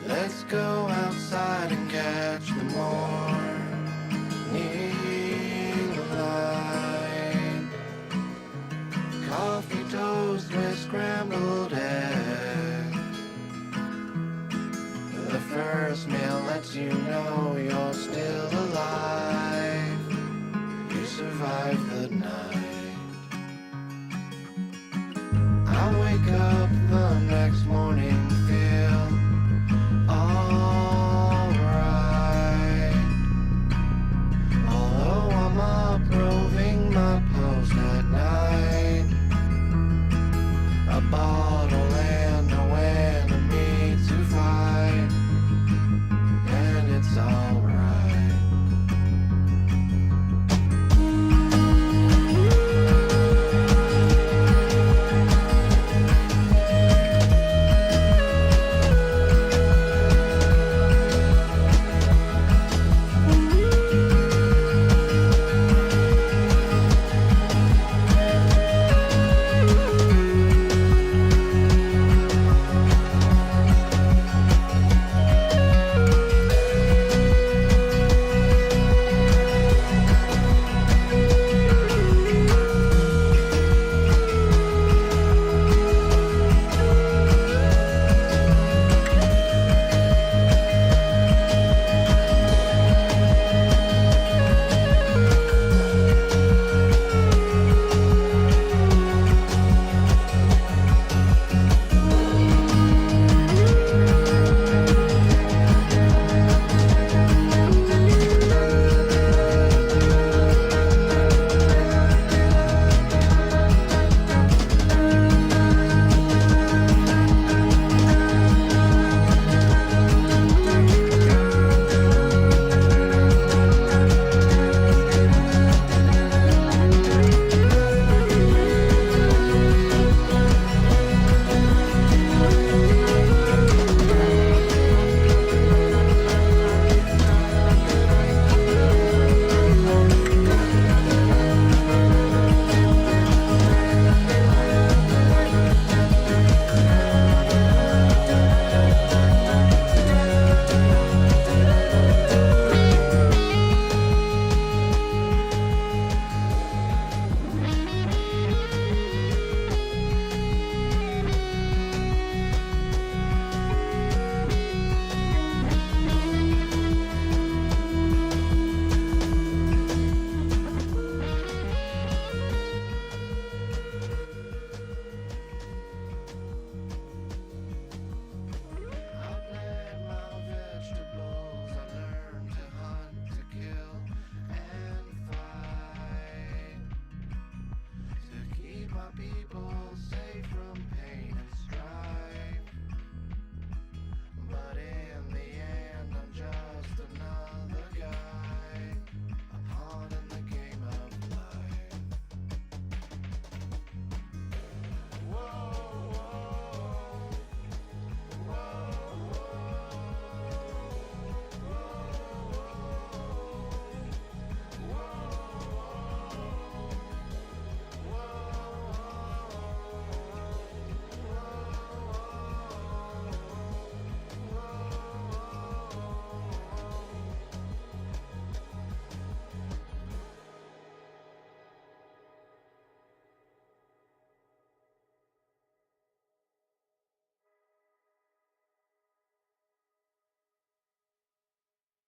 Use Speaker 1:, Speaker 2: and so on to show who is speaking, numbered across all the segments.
Speaker 1: Let's go outside and catch the morning light. Coffee toast with scrambled eggs. The first meal lets you know you're still alive. You survived the night. I wake up the next morning, feel alright. Although I'm up roving my post at night, a bottle and no enemy to fight, and it's alright.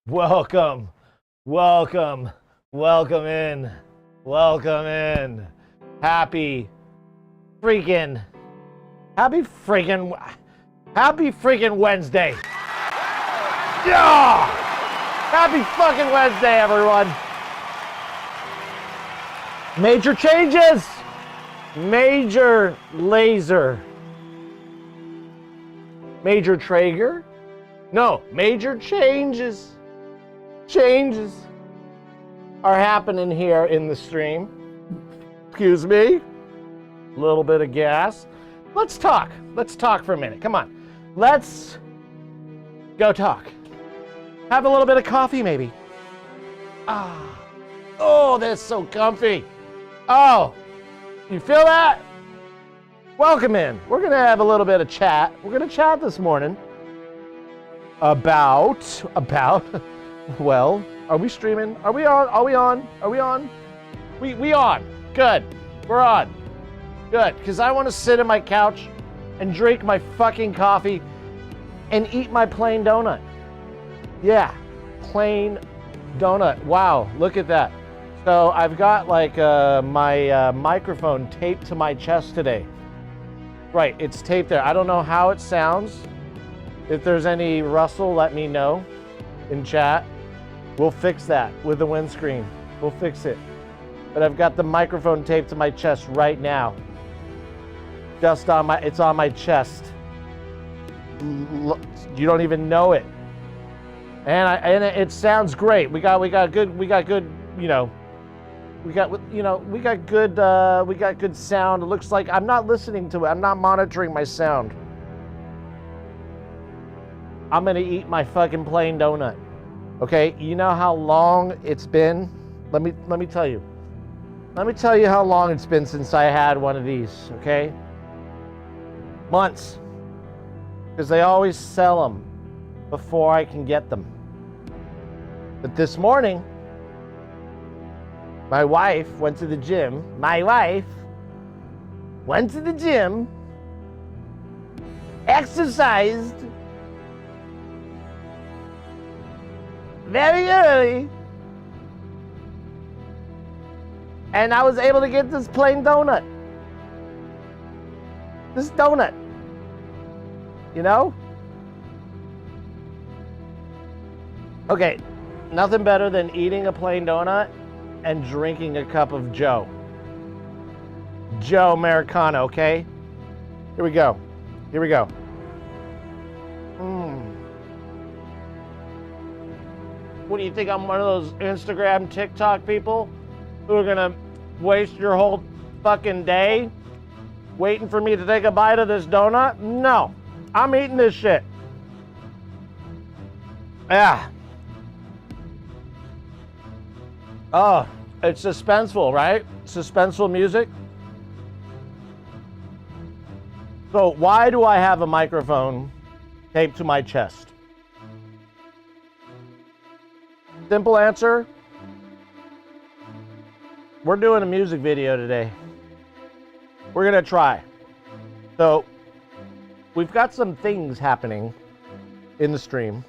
Speaker 2: Welcome, welcome, welcome in, welcome in. Happy freaking Wednesday. Yeah! Happy fucking Wednesday, everyone. Major changes. Major laser. Major Traeger. No, major changes. Changes are happening here in the stream. Excuse me. A little bit of gas. Let's talk. Let's talk for a minute. Come on. Let's go talk. Have a little bit of coffee, maybe. Oh, that's so comfy. Oh, you feel that? Welcome in. We're going to have a little bit of chat. We're going to chat this morning. about, well, are we streaming? Are we on? Are we on? Are we on? We on. Good. We're on. Good. Because I want to sit on my couch and drink my fucking coffee and eat my plain donut. Yeah, plain donut. Wow, look at that. So I've got like my microphone taped to my chest today. Right, it's taped there. I don't know how it sounds. If there's any rustle, let me know in chat. We'll fix that with the windscreen. We'll fix it. But I've got the microphone taped to my chest right now. It's on my chest. You don't even know it. And it sounds great. We got good, you know, we got good sound. It looks like I'm not listening to it. I'm not monitoring my sound. I'm gonna eat my fucking plain donut. Okay, you know how long it's been? Let me tell you. Let me tell you how long it's been since I had one of these, okay? Months. Because they always sell them before I can get them. But this morning, my wife went to the gym. My wife went to the gym, exercised very early, and I was able to get this plain donut. This donut. You know? Okay, nothing better than eating a plain donut and drinking a cup of Joe. Joe Americano, okay? Here we go. Here we go. What do you think? I'm one of those Instagram, TikTok people who are gonna waste your whole fucking day waiting for me to take a bite of this donut? No. I'm eating this shit. Yeah. Oh, it's suspenseful, right? Suspenseful music. So why do I have a microphone taped to my chest? Simple answer. We're doing a music video today. We're gonna try. So we've got some things happening in the stream.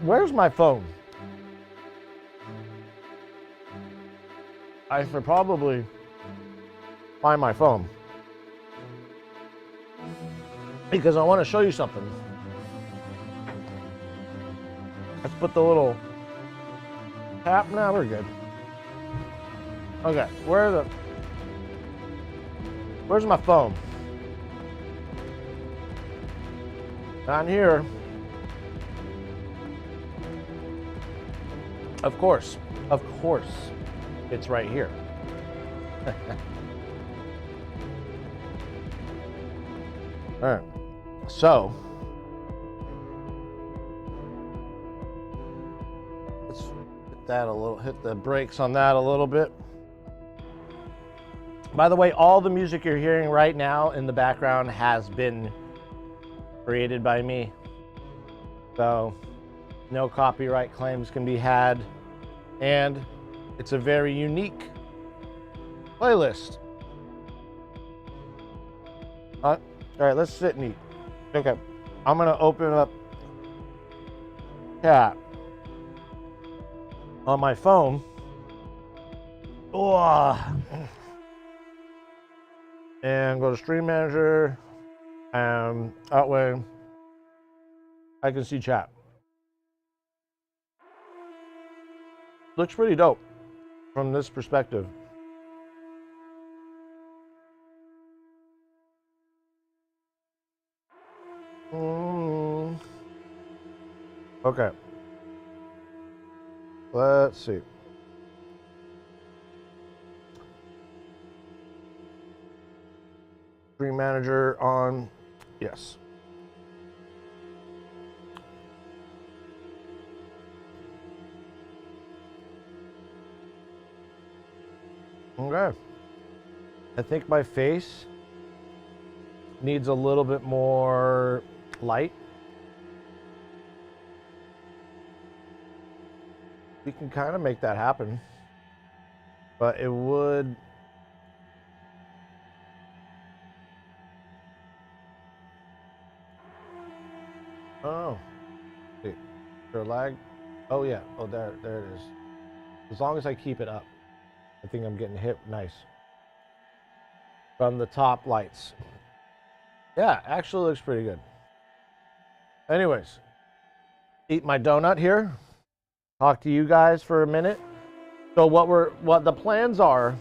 Speaker 2: Where's my phone? I should probably find my phone because I want to show you something. Let's put the little tap. Now we're good. Okay, where's my phone? Down here. Of course, it's right here. All right, so let's hit the brakes on that a little bit. By the way, all the music you're hearing right now in the background has been created by me. So no copyright claims can be had. And it's a very unique playlist. All right, let's sit and eat. Okay, I'm gonna open up chat on my phone. And go to Stream Manager, and that way I can see chat. Looks pretty dope from this perspective. Okay. Let's see. Stream Manager on, yes. Okay. I think my face needs a little bit more light. we can kind of make that happen. But it would... Oh. See, is there a lag? Oh yeah. Oh, there it is. As long as I keep it up. I think I'm getting hit nice. From the top lights. Yeah, actually looks pretty good. Anyways, eat my donut here. Talk to you guys for a minute. So what the plans are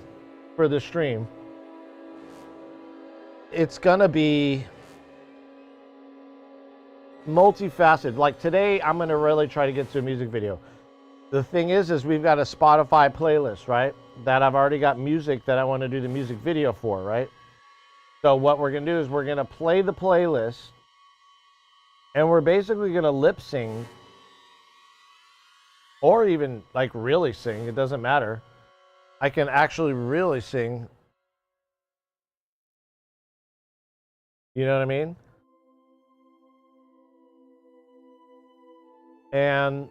Speaker 2: for the stream, it's gonna be multifaceted. Like today, I'm gonna really try to get to a music video. The thing is we've got a Spotify playlist, right? That I've already got music that I want to do the music video for, right? So what we're gonna do is we're gonna play the playlist, and we're basically gonna lip sing, or even like really sing. It doesn't matter. I can actually really sing. You know what I mean? And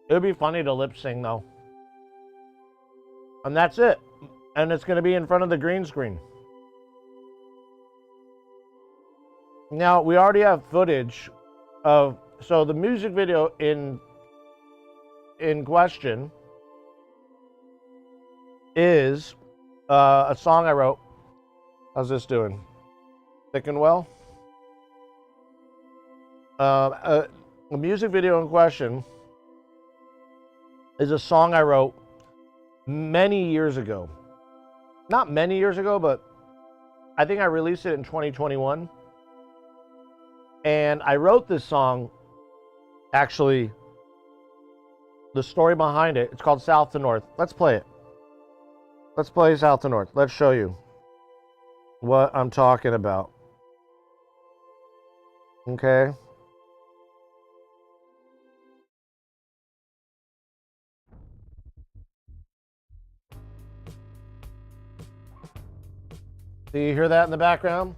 Speaker 2: it would be funny to lip sing though. And that's it. And it's going to be in front of the green screen. Now, we already have footage of, so the music video in question is a song I wrote. How's this doing? Thick and well? The music video in question is a song I wrote many years ago. Not many years ago, but I think I released it in 2021. And I wrote this song, actually, the story behind it, it's called South to North. Let's play it. Let's play South to North. Let's show you what I'm talking about. Okay. Do you hear that in the background?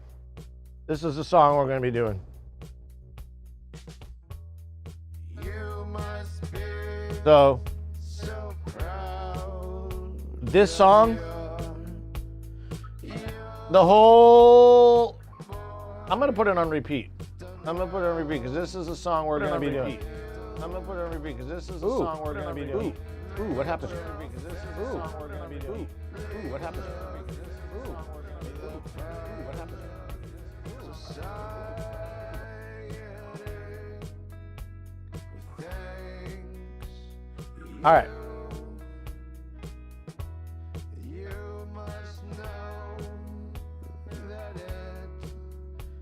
Speaker 2: This is the song we're going to be doing. So this song, the whole, I'm going to put it on repeat. I'm going to put it on repeat because this is the song we're going to be doing. I'm going to put it on repeat because this is the song we're going to be doing. Ooh, what happened? Ooh, ooh, what happened? Ooh, what happened? All right.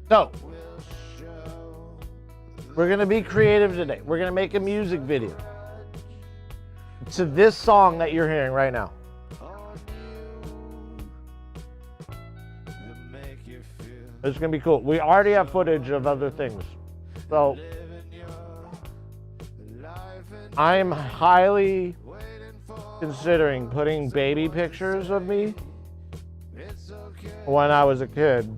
Speaker 2: So, we're going to be creative today. We're going to make a music video to this song that you're hearing right now. It's going to be cool. We already have footage of other things. So, I'm highly considering putting baby pictures of me when I was a kid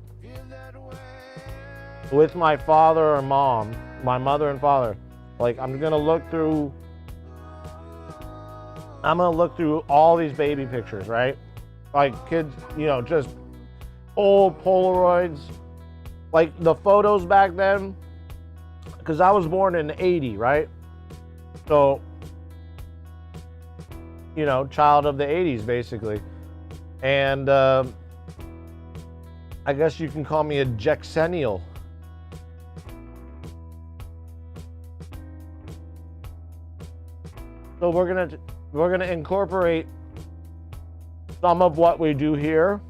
Speaker 2: with my father or mom, my mother and father. Like, I'm gonna look through all these baby pictures, right? Like kids, you know, just old Polaroids, like the photos back then, because I was born in '80, right? So, you know, child of the '80s, basically. And I guess you can call me a Jexennial. So we're gonna incorporate some of what we do here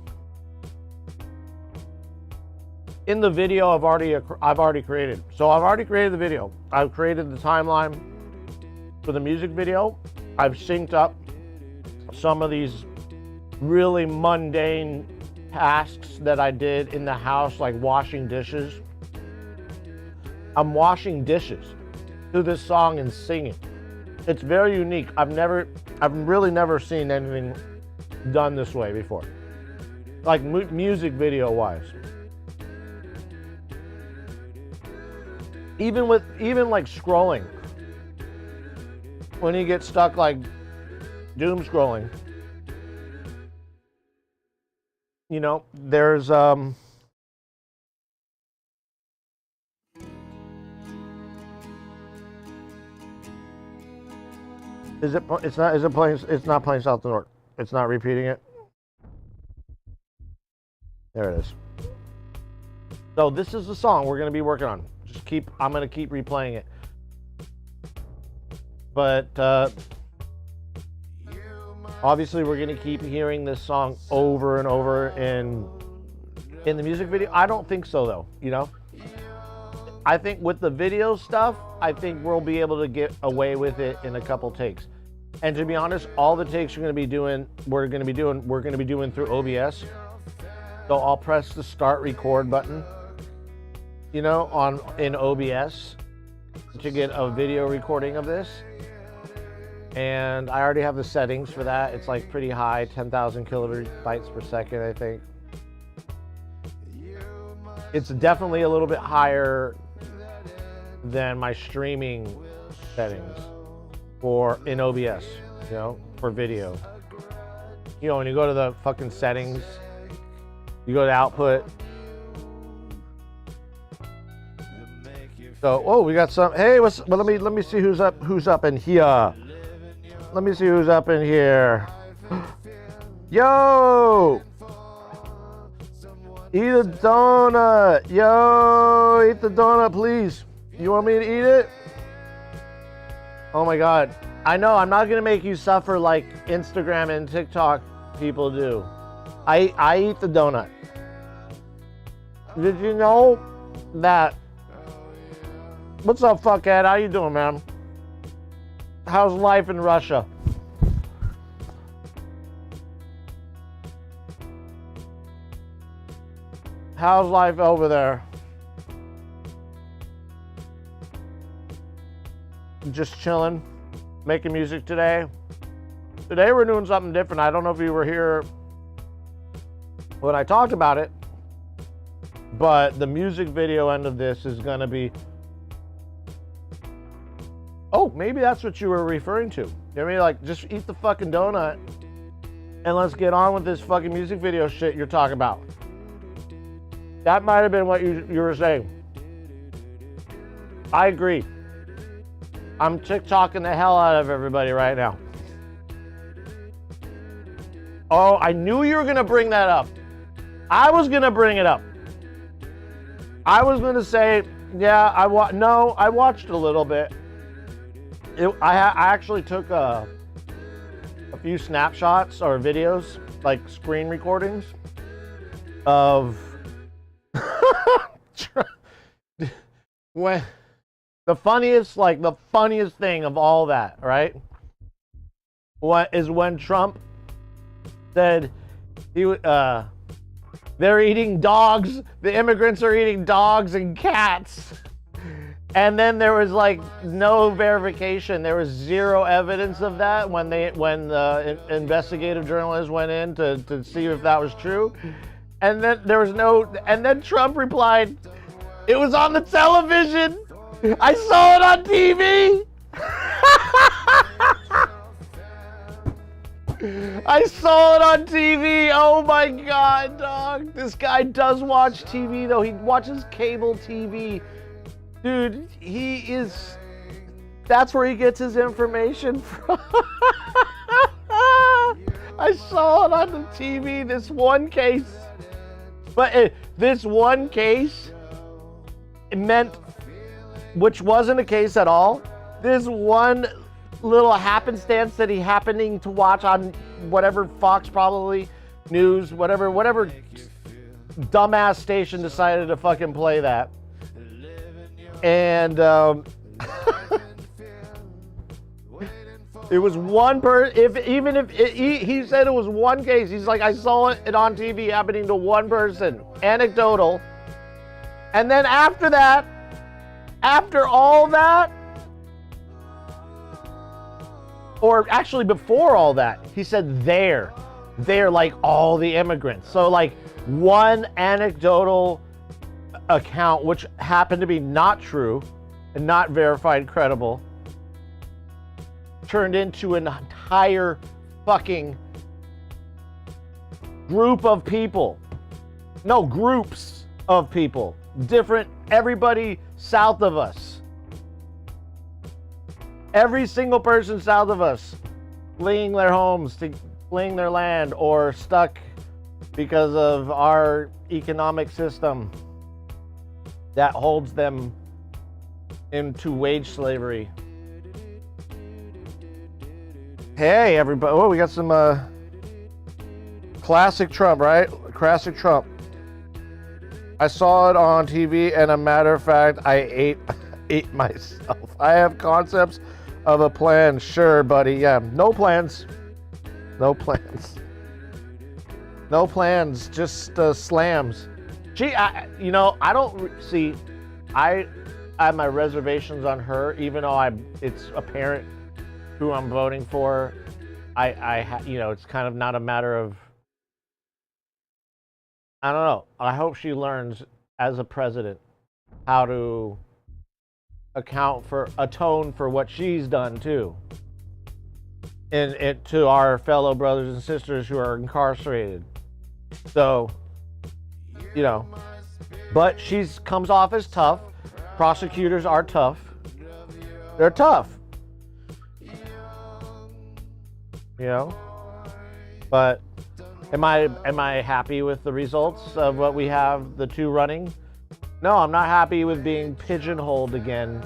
Speaker 2: in the video I've already created. So I've already created the video. I've created the timeline for the music video. I've synced up some of these really mundane tasks that I did in the house, like washing dishes. I'm washing dishes to this song and singing. It's very unique. I've really never seen anything done this way before, like music video wise. Even like scrolling, when you get stuck like doom scrolling. You know, there's it's not playing South to North. It's not repeating it. There it is. So this is the song we're going to be working on. I'm going to keep replaying it. But obviously we're going to keep hearing this song over and over in the music video. I don't think so though, you know. I think with the video stuff, I think we'll be able to get away with it in a couple takes. And to be honest, all the takes we're going to be doing through OBS. So I'll press the start record button, you know, in OBS to get a video recording of this. And I already have the settings for that. It's like pretty high, 10,000 kilobytes per second, I think. It's definitely a little bit higher than my streaming settings in OBS, you know, for video. You know, when you go to the fucking settings, you go to output. So, oh, we got some. Hey, well, let me see who's up in here. Let me see who's up in here. Yo! Eat a donut. Yo, eat the donut, please. You want me to eat it? Oh my God. I know, I'm not gonna make you suffer like Instagram and TikTok people do. I eat the donut. Did you know that? What's up, fuckhead? How you doing, man? How's life in Russia? How's life over there? Just chilling, making music today. Today we're doing something different. I don't know if you were here when I talked about it, but the music video end of this is gonna be, oh, maybe that's what you were referring to. I mean, like, just eat the fucking donut and let's get on with this fucking music video shit you're talking about. That might have been what you were saying. I agree. I'm TikToking the hell out of everybody right now. Oh, I knew you were going to bring that up. I was going to bring it up. I was going to say, yeah, I watched a little bit. I actually took a few snapshots or videos, like screen recordings of when the funniest thing of all that, right? What is when Trump said they're eating dogs, the immigrants are eating dogs and cats. And then there was like no verification. There was zero evidence of that when the investigative journalists went in to see if that was true. And then then Trump replied, "It was on the television. I saw it on TV." I saw it on TV. Oh my God, dog. This guy does watch TV though. He watches cable TV. Dude, that's where he gets his information from. I saw it on the TV, this one case. But this one case, it meant, which wasn't a case at all, this one little happenstance that he happening to watch on whatever Fox probably News, whatever dumbass station decided to fucking play that. And it was one he said it was one case. He's like, I saw it on TV happening to one person, anecdotal. And then after all that, or actually before all that, he said they're like all the immigrants. So like one anecdotal account, which happened to be not true and not verified credible, turned into an entire fucking group of people. No, groups of people. Different, everybody south of us. Every single person south of us fleeing their homes, fleeing their land, or stuck because of our economic system that holds them into wage slavery. Hey, everybody. Oh, we got some classic Trump, right? Classic Trump. I saw it on TV, and a matter of fact, I ate myself. I have concepts of a plan. Sure, buddy. Yeah, no plans. No plans. No plans. Just slams. Gee, I don't see. I have my reservations on her, even though it's apparent who I'm voting for. It's kind of not a matter of. I don't know. I hope she learns as a president how to atone for what she's done too. And to our fellow brothers and sisters who are incarcerated. So, but she's comes off as tough. Prosecutors are tough. They're tough. But am I happy with the results of what we have, the two running? No, I'm not happy with being pigeonholed again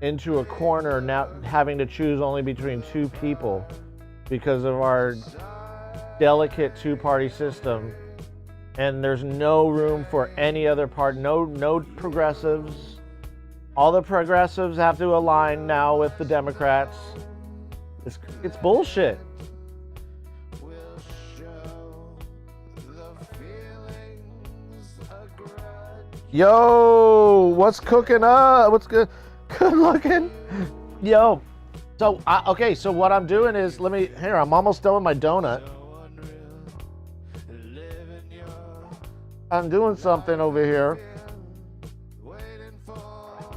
Speaker 2: into a corner, now having to choose only between two people because of our delicate two-party system. And there's no room for any other party, no progressives. All the progressives have to align now with the Democrats. It's bullshit. Yo, what's cooking up? What's good? Good looking. Yo. So, so what I'm doing is, I'm almost done with my donut. I'm doing something over here.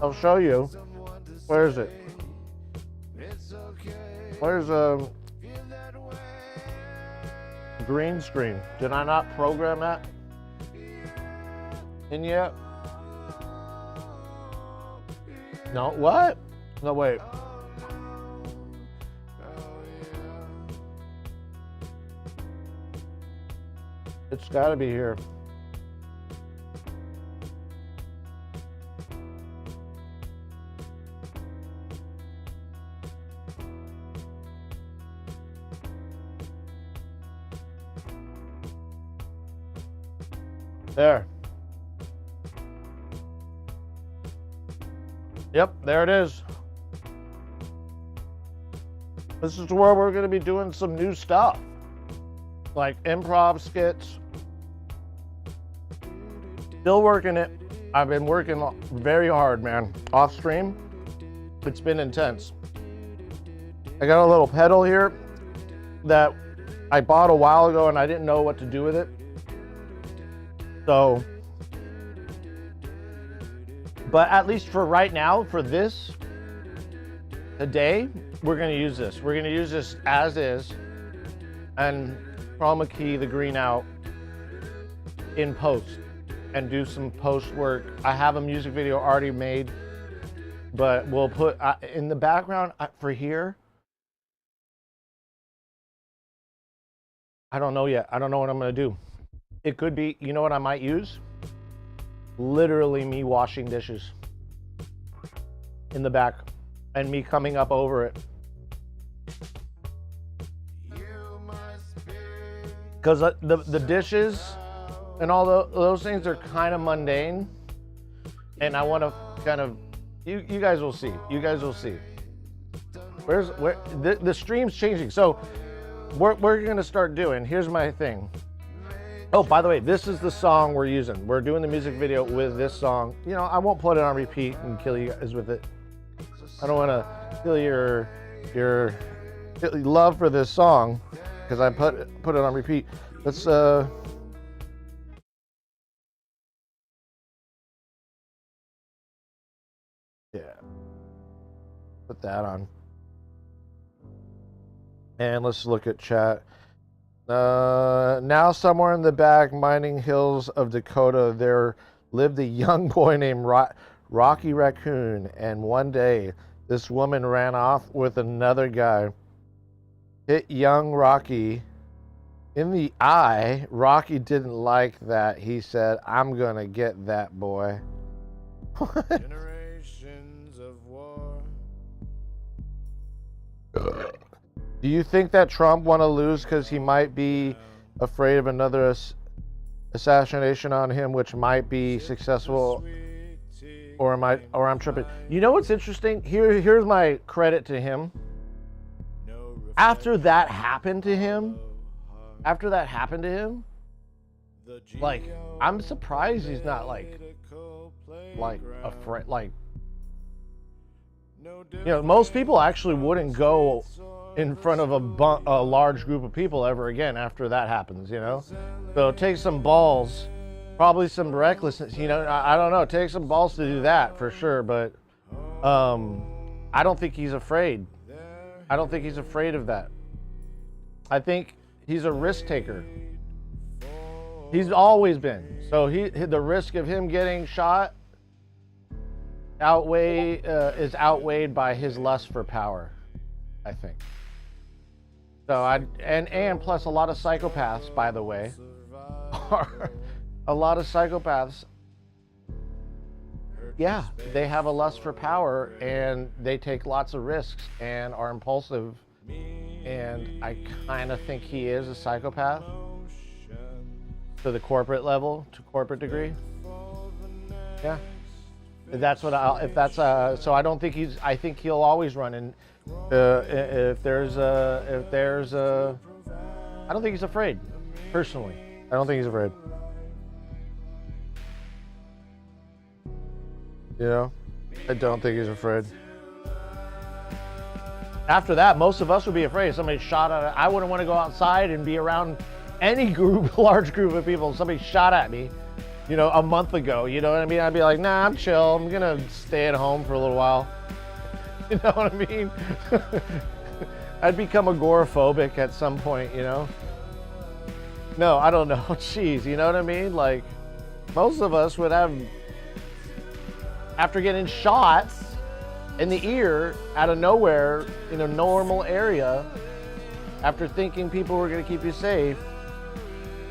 Speaker 2: I'll show you. Where is it? Where's green screen? Did I not program that in yet? No, what? No, wait. It's gotta be here. There. Yep, there it is. This is where we're going to be doing some new stuff. Like improv skits. Still working it. I've been working very hard, man. Off stream. It's been intense. I got a little pedal here that I bought a while ago and I didn't know what to do with it. So, but at least for right now, for this, today, we're going to use this. We're going to use this as is and chroma key the green out in post and do some post work. I have a music video already made, but we'll put in the background for here. I don't know yet. I don't know what I'm going to do. It could be, you know what I might use? Literally me washing dishes in the back and me coming up over it. Because the dishes and all those things are kind of mundane. And I want to kind of, you guys will see. You guys will see. Where the stream's changing. So we're going to start doing, here's my thing. Oh, by the way, this is the song we're using. We're doing the music video with this song. You know, I won't put it on repeat and kill you guys with it. I don't want to kill your love for this song because I put it on repeat. Let's yeah. Put that on. And let's look at chat. Now somewhere in the back mining hills of Dakota, there lived a young boy named Rocky Raccoon. And one day, this woman ran off with another guy, hit young Rocky in the eye. Rocky didn't like that. He said, "I'm going to get that boy."
Speaker 1: Generations of war.
Speaker 2: Do you think that Trump want to lose because he might be afraid of another assassination on him, which might be successful, or I'm tripping? You know what's interesting? Here's my credit to him. After that happened to him, like, I'm surprised he's not like afraid. Like, you know, most people actually wouldn't go in front of a large group of people ever again after that happens, you know? So take some balls, probably some recklessness, you know, I don't know, take some balls to do that for sure, but I don't think he's afraid. I don't think he's afraid of that. I think he's a risk taker. He's always been. So the risk of him getting shot is outweighed by his lust for power, I think. So and plus a lot of psychopaths, by the way, a lot of psychopaths, yeah, they have a lust for power and they take lots of risks and are impulsive. And I kind of think he is a psychopath to the corporate level, to corporate degree. Yeah. That's what so I don't think I think he'll always run. And I don't think he's afraid, personally. I don't think he's afraid. You know, I don't think he's afraid. After that, most of us would be afraid. If somebody shot at, I wouldn't want to go outside and be around any large group of people. If somebody shot at me, you know, a month ago, you know what I mean? I'd be like, nah, I'm chill. I'm gonna stay at home for a little while. You know what I mean? I'd become agoraphobic at some point, you know? No, I don't know. Jeez, you know what I mean? Like, most of us would have, after getting shot in the ear out of nowhere in a normal area, after thinking people were gonna keep you safe,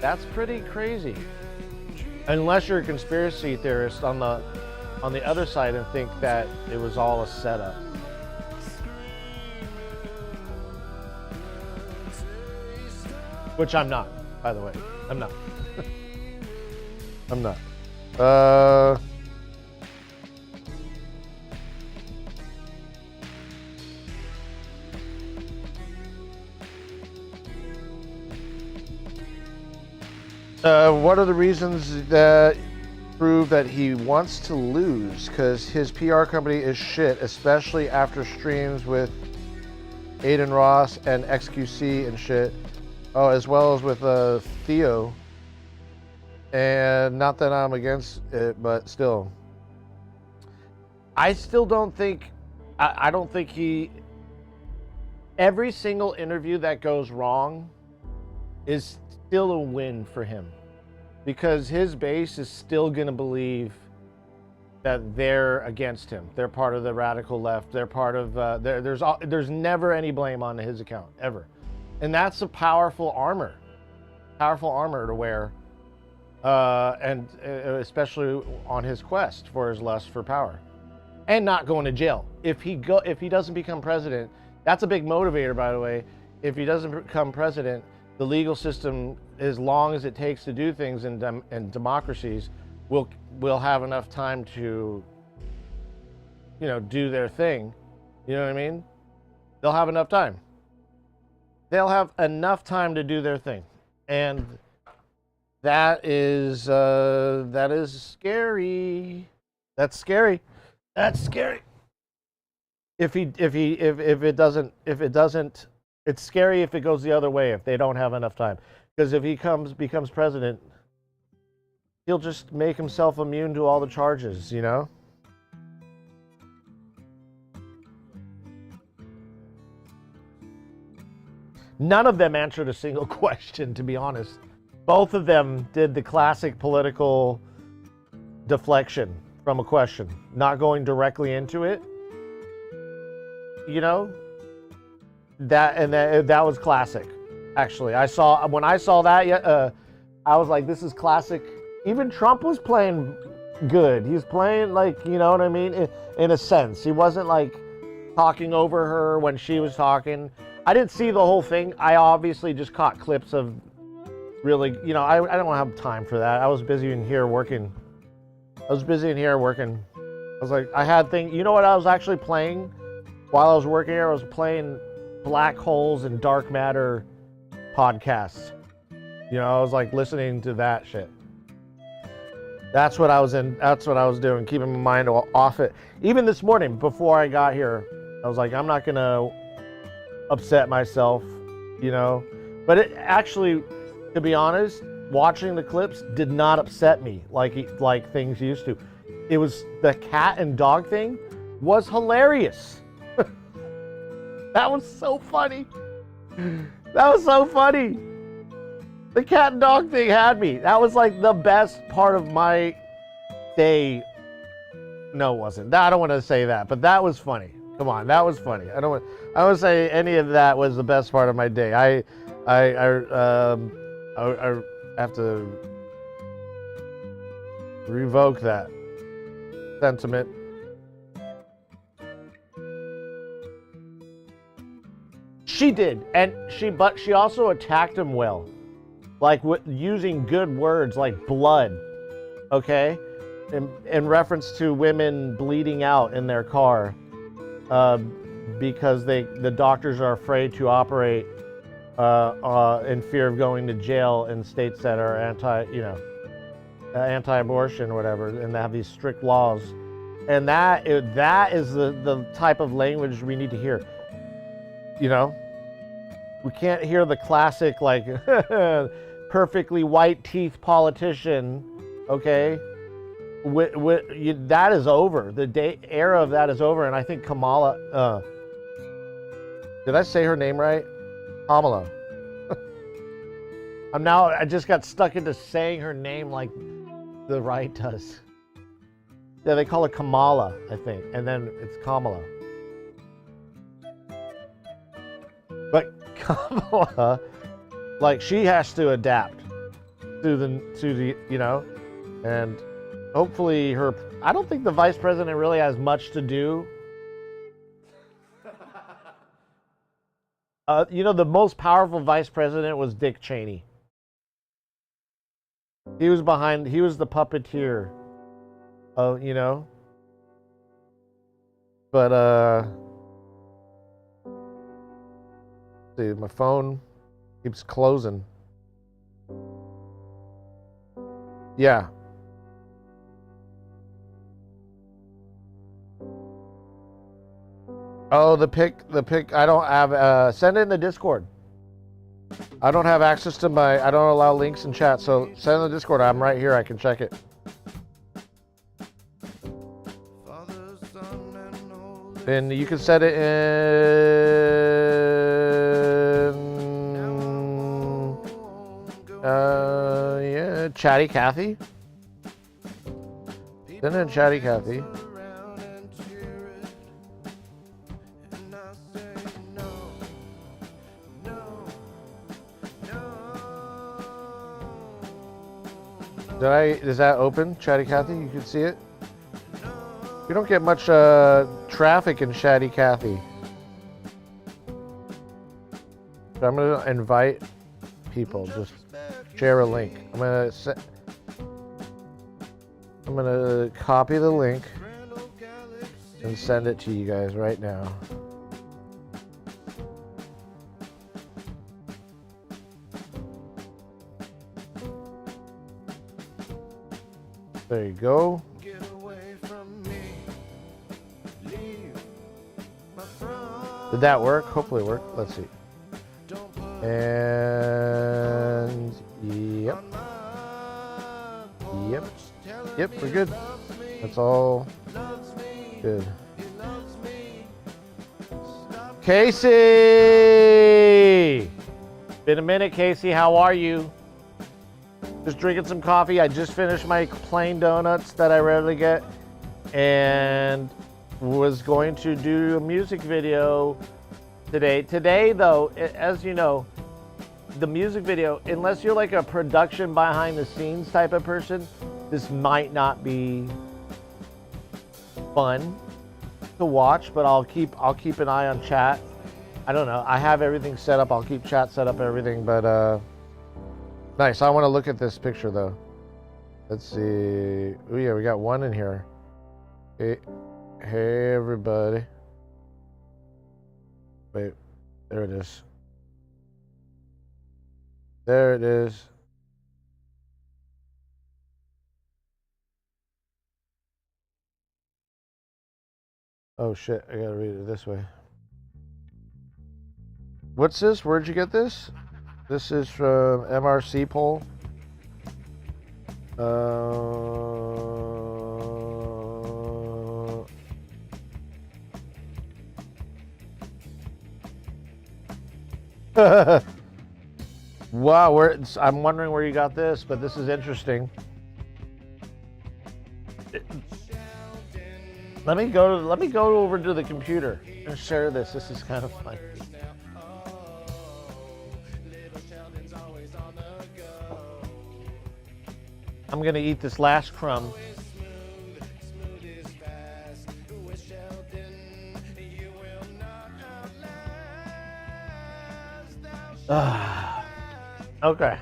Speaker 2: that's pretty crazy. Unless you're a conspiracy theorist on the other side and think that it was all a setup. Which I'm not, by the way. I'm not. I'm not. What are the reasons that prove that he wants to lose? Because his PR company is shit, especially after streams with Aiden Ross and XQC and shit. Oh, as well as with Theo. And not that I'm against it, but still. I still don't think, I don't think every single interview that goes wrong is still a win for him. Because his base is still going to believe that they're against him. They're part of the radical left. They're part of, there's never any blame on his account, ever. And that's a powerful armor to wear, and especially on his quest for his lust for power, and not going to jail. If he doesn't become president, that's a big motivator, by the way. If he doesn't become president, the legal system, as long as it takes to do things in democracies, will have enough time to, you know, do their thing. You know what I mean? They'll have enough time. They'll have enough time to do their thing, and that is scary. That's scary. That's scary. If it doesn't, it's scary if it goes the other way. If they don't have enough time, because if he becomes president, he'll just make himself immune to all the charges. You know. None of them answered a single question, to be honest. Both of them did the classic political deflection from a question, not going directly into it. You know, that was classic. Actually, when I saw that, I was like, this is classic. Even Trump was playing good. He was playing like, you know what I mean? In a sense, he wasn't like talking over her when she was talking. I didn't see the whole thing. I obviously just caught clips of really, you know, I don't have time for that. I was busy in here working. I was like, I had things, you know what I was actually playing while I was working here? I was playing Black Holes and Dark Matter podcasts. You know, I was like listening to that shit. That's what I was doing, keeping my mind off it. Even this morning, before I got here, I was like, I'm not gonna upset myself, you know. But it actually, to be honest, watching the clips did not upset me like things used to. It was the cat and dog thing was hilarious. That was so funny. That was so funny. The cat and dog thing had me. That was like the best part of my day. No, it wasn't. I don't want to say that, but that was funny. Come on, that was funny. I don't want to say any of that was the best part of my day. I have to revoke that sentiment. She did, but she also attacked him well, like using good words like blood, okay, in reference to women bleeding out in their car, because the doctors are afraid to operate in fear of going to jail in states that are anti-abortion or whatever, and they have these strict laws, and that is the type of language we need to hear. You know, we can't hear the classic like perfectly white teeth politician, okay? That is over. The era of that is over, and I think Kamala. Did I say her name right? Kamala. I just got stuck into saying her name like the right does. Yeah, they call her Kamala, I think, and then it's Kamala. But Kamala, like, she has to adapt to the you know, and hopefully I don't think the vice president really has much to do. You know, the most powerful vice president was Dick Cheney. He was the puppeteer. You know. But see, my phone keeps closing. Yeah. Oh, the pic, I don't have, send it in the Discord. I don't have access to I don't allow links in chat, so send it in the Discord. I'm right here, I can check it. And you can set it in, yeah, Chatty Cathy. Send it in Chatty Cathy. Is that open, Chatty Cathy? You can see it? You don't get much traffic in Chatty Cathy. So I'm going to invite people. Just share a link. I'm going to copy the link and send it to you guys right now. There you go. Did that work? Hopefully it worked. Let's see. And yep. Yep, we're good. That's all good. Casey! Been a minute, Casey. How are you? Just drinking some coffee. I just finished my plain donuts that I rarely get, and was going to do a music video today. Today, though, as you know, the music video, unless you're like a production behind the scenes type of person, this might not be fun to watch, but I'll keep an eye on chat. I don't know. I have everything set up. I'll keep chat set up, everything, but nice. I want to look at this picture though. Let's see. Oh yeah, we got one in here. Hey everybody. Wait, there it is. There it is. Oh shit, I gotta read it this way. What's this? Where'd you get this? This is from MRC poll. Wow, I'm wondering where you got this, but this is interesting. Let me go over to the computer and share this. This is kind of fun. I'm gonna eat this last crumb. Okay.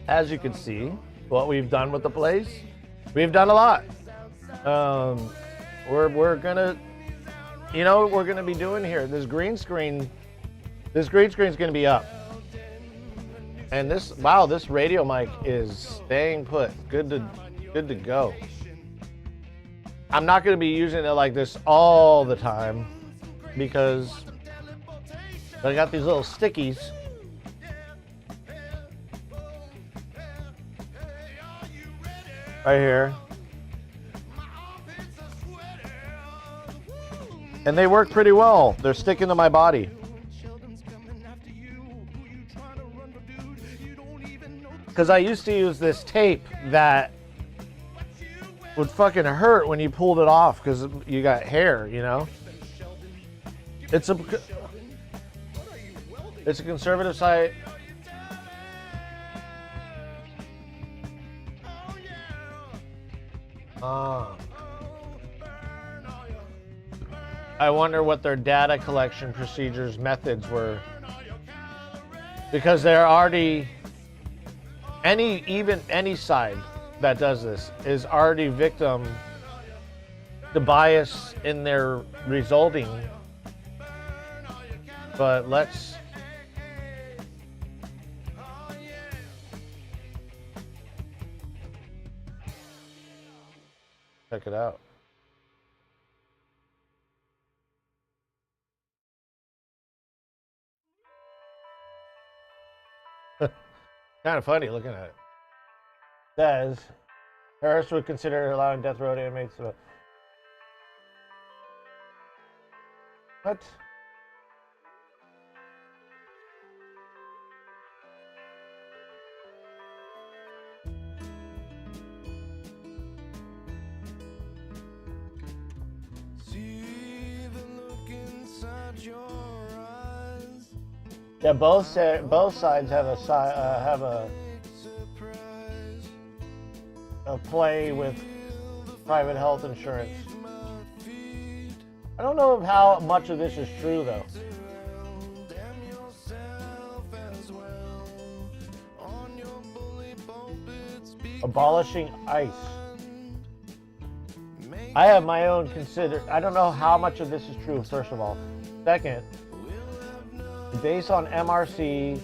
Speaker 2: As you can see, what we've done with the place, we've done a lot. We're gonna, you know what we're gonna be doing here? This green screen is gonna be up. And this radio mic is staying put. Good to go. I'm not gonna be using it like this all the time because I got these little stickies. Right here. And they work pretty well. They're sticking to my body. Because I used to use this tape that would fucking hurt when you pulled it off because you got hair, you know? It's a conservative site. I wonder what their data collection procedures methods were, because they're already any side that does this is already victim to bias in their resulting. But let's check it out. Kind of funny looking at it. Says Harris would consider allowing death row inmates to... What? Yeah, both sides have a play with private health insurance. I don't know how much of this is true though. Abolishing ICE. I have my own I don't know how much of this is true, first of all. Second, based on MRC,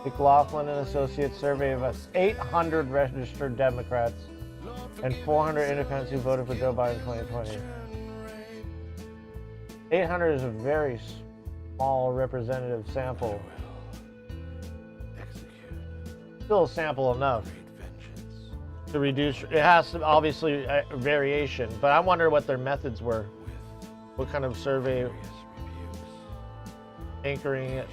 Speaker 2: McLaughlin and Associates survey of us 800 registered Democrats and 400 independents who voted for Joe Biden in 2020. 800 is a very small representative sample. Still a sample enough to reduce. It has to obviously variation, but I wonder what their methods were. What kind of survey anchoring it.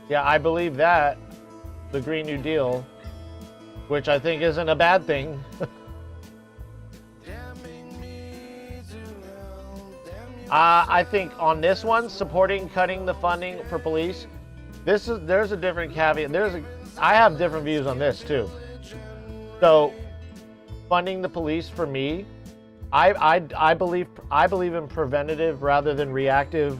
Speaker 2: Yeah, I believe that the Green New Deal, which I think isn't a bad thing. I think on this one, supporting cutting the funding for police, there's a different caveat. I have different views on this too. So, funding the police for me, I believe in preventative rather than reactive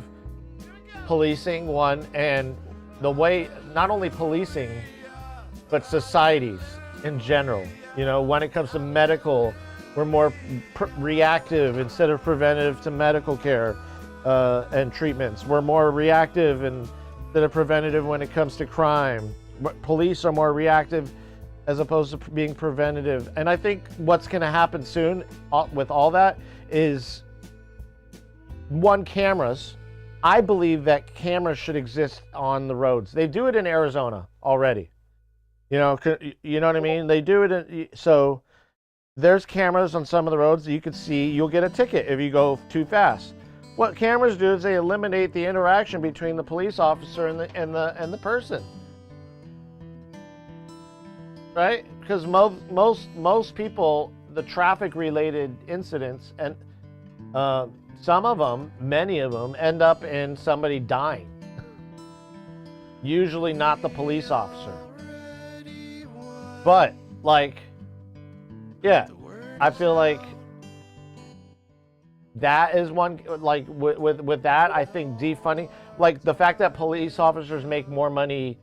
Speaker 2: policing. One, and the way not only policing, but societies in general. You know, when it comes to medical, we're more reactive instead of preventative to medical care and treatments. We're more reactive instead of preventative when it comes to crime. Police are more reactive as opposed to being preventative. And I think what's going to happen soon with all that is, one, cameras. I believe that cameras should exist on the roads. They do it in Arizona already. You know what I mean? They do it so there's cameras on some of the roads that you can see. You'll get a ticket if you go too fast. What cameras do is they eliminate the interaction between the police officer and the person. Right? Because most people, the traffic related incidents, and some of them, many of them, end up in somebody dying. Usually not the police officer. But, like, yeah, I feel like that is one, like, with that, I think defunding, like, the fact that police officers make more money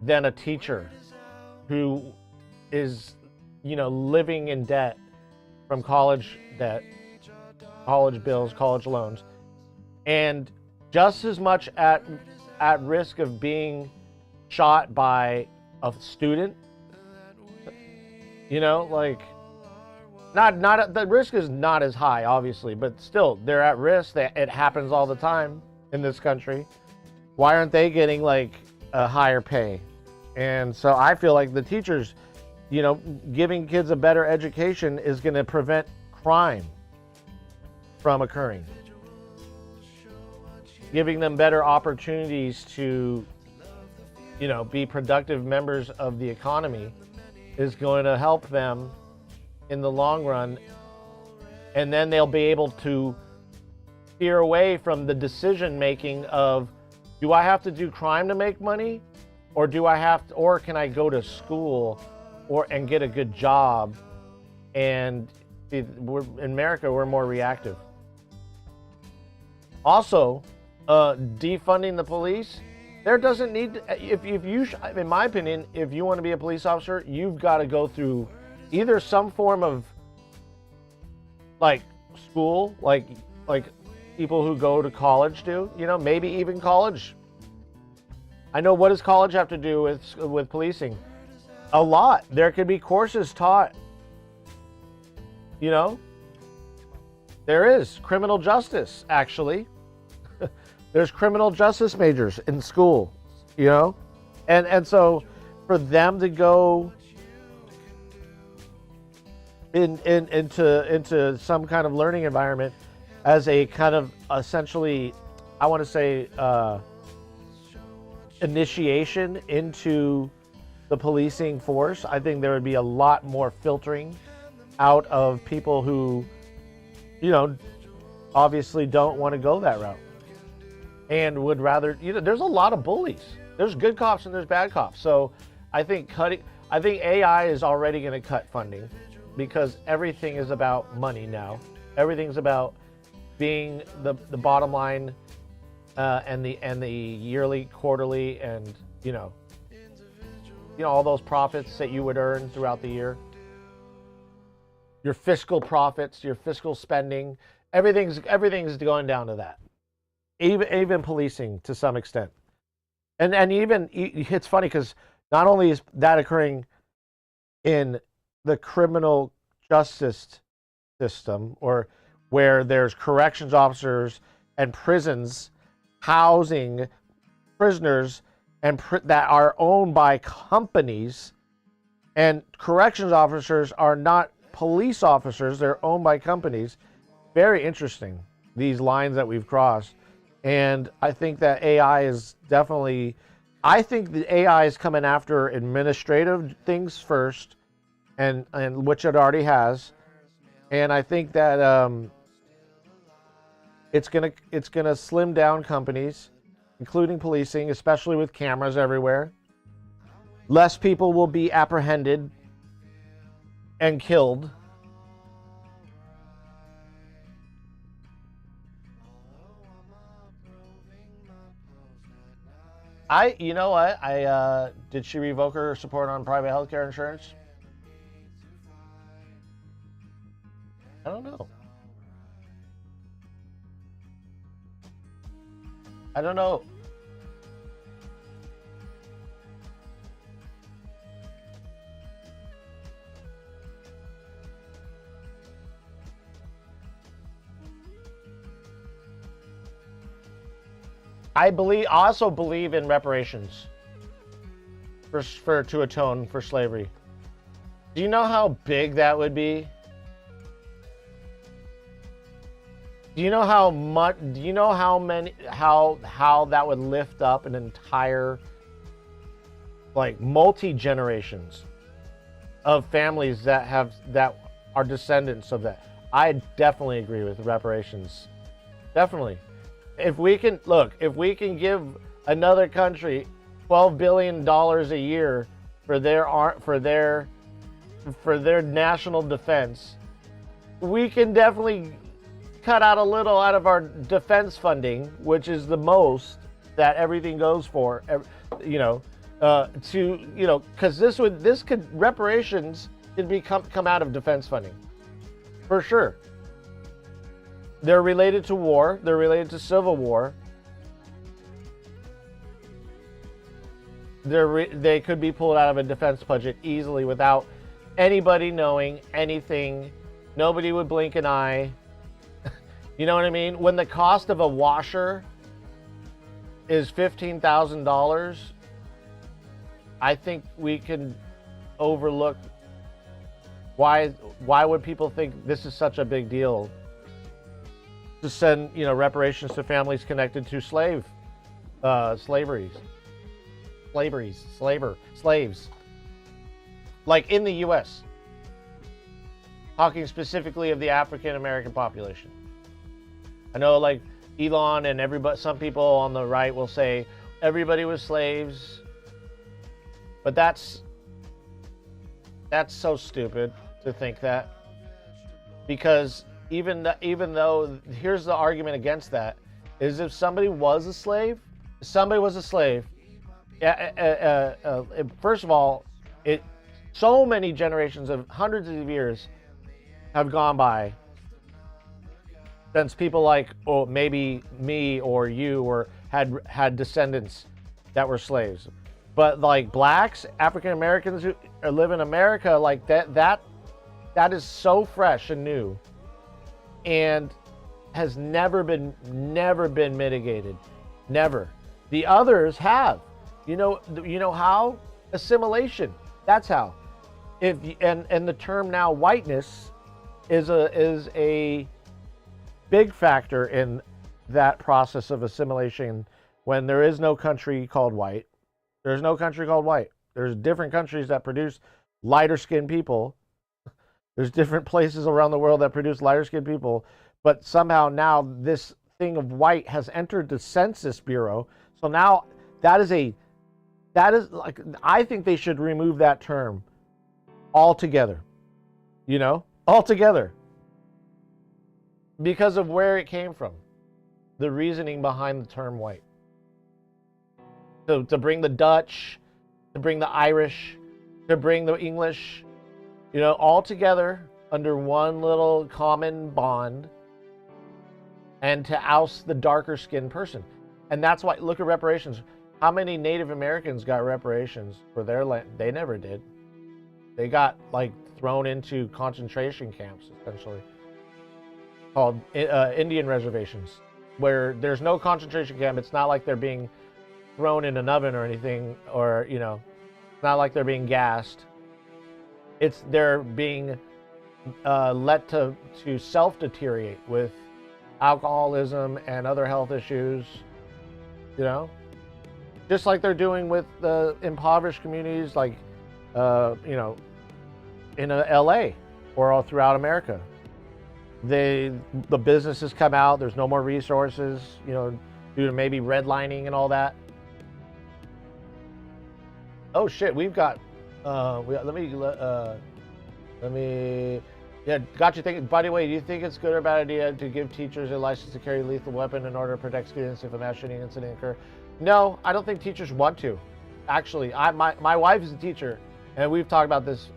Speaker 2: than a teacher who is, living in debt from college debt, college bills, college loans, and just as much at risk of being shot by a student. Like, not the risk is not as high, obviously, but still, they're at risk. It happens all the time in this country. Why aren't they getting like a higher pay? And so I feel like the teachers, giving kids a better education is going to prevent crime from occurring. Giving them better opportunities to, be productive members of the economy is going to help them in the long run. And then they'll be able to steer away from the decision making of, do I have to do crime to make money? Or can I go to school and get a good job? And in America, we're more reactive. Also, defunding the police, there doesn't need to, in my opinion, if you want to be a police officer, you've got to go through either some form of like school, like people who go to college do, maybe even college. I know, what does college have to do with policing? A lot. There could be courses taught. There is criminal justice, actually. There's criminal justice majors in school, and so for them to go into some kind of learning environment as a kind of essentially, I want to say, initiation into the policing force, I think there would be a lot more filtering out of people who, obviously don't want to go that route. And would rather, there's a lot of bullies. There's good cops and there's bad cops. So I think AI is already going to cut funding because everything is about money now. Everything's about being the bottom line and the yearly, quarterly, and all those profits that you would earn throughout the year. Your fiscal profits, your fiscal spending, everything's going down to that. Even policing to some extent. And even, it's funny because not only is that occurring in the criminal justice system, or where there's corrections officers and prisons housing prisoners and that are owned by companies, and corrections officers are not police officers, they're owned by companies. Very interesting, these lines that we've crossed. And I think that AI is definitely, I think the AI is coming after administrative things first, and which it already has. And I think that it's gonna slim down companies, including policing, especially with cameras everywhere. Less people will be apprehended and killed. You know what? Did she revoke her support on private healthcare insurance? I don't know. I don't know. I also believe in reparations to atone for slavery. Do you know how big that would be? Do you know how much? Do you know how many? How that would lift up an entire, like, multi generations of families that are descendants of that? I definitely agree with reparations. Definitely. If we can give another country $12 billion a year for their national defense, we can definitely cut out a little out of our defense funding, which is the most that everything goes for. Because reparations can come out of defense funding, for sure. They're related to war. They're related to civil war. They could be pulled out of a defense budget easily without anybody knowing anything. Nobody would blink an eye. You know what I mean? When the cost of a washer is $15,000, I think we can overlook why would people think this is such a big deal to send, reparations to families connected to slaves. Like in the U.S. Talking specifically of the African American population. I know, like, Elon and some people on the right will say everybody was slaves, but that's so stupid to think that, because even though, here's the argument against that, is if somebody was a slave, first of all, so many generations of hundreds of years have gone by since people like, maybe me or you had descendants that were slaves. But like blacks, African Americans who live in America, like that is so fresh and new, and has never been mitigated. Never. The others have. You know how? Assimilation. That's how. And the term now whiteness is a big factor in that process of assimilation, when there is no country called white. There's no country called white. There's different countries that produce lighter skinned people. There's different places around the world that produce lighter skinned people, but somehow now this thing of white has entered the Census Bureau. So now that is like, I think they should remove that term altogether. Altogether. Because of where it came from. The reasoning behind the term white. So to bring the Dutch, to bring the Irish, to bring the English, all together under one little common bond, and to oust the darker skinned person. And that's why, look at reparations. How many Native Americans got reparations for their land? They never did. They got, like, thrown into concentration camps, essentially, called Indian reservations. where there's no concentration camp. It's not like they're being thrown in an oven or anything, or it's not like they're being gassed. They're being let to self-deteriorate with alcoholism and other health issues, just like they're doing with the impoverished communities, like in LA or all throughout America. The businesses come out. There's no more resources, due to maybe redlining and all that. Oh shit, we've got. Let me. Yeah, got you thinking. By the way, do you think it's good or bad idea to give teachers a license to carry a lethal weapon in order to protect students if a mass shooting incident occurs? No, I don't think teachers want to. Actually, my wife is a teacher, and we've talked about this.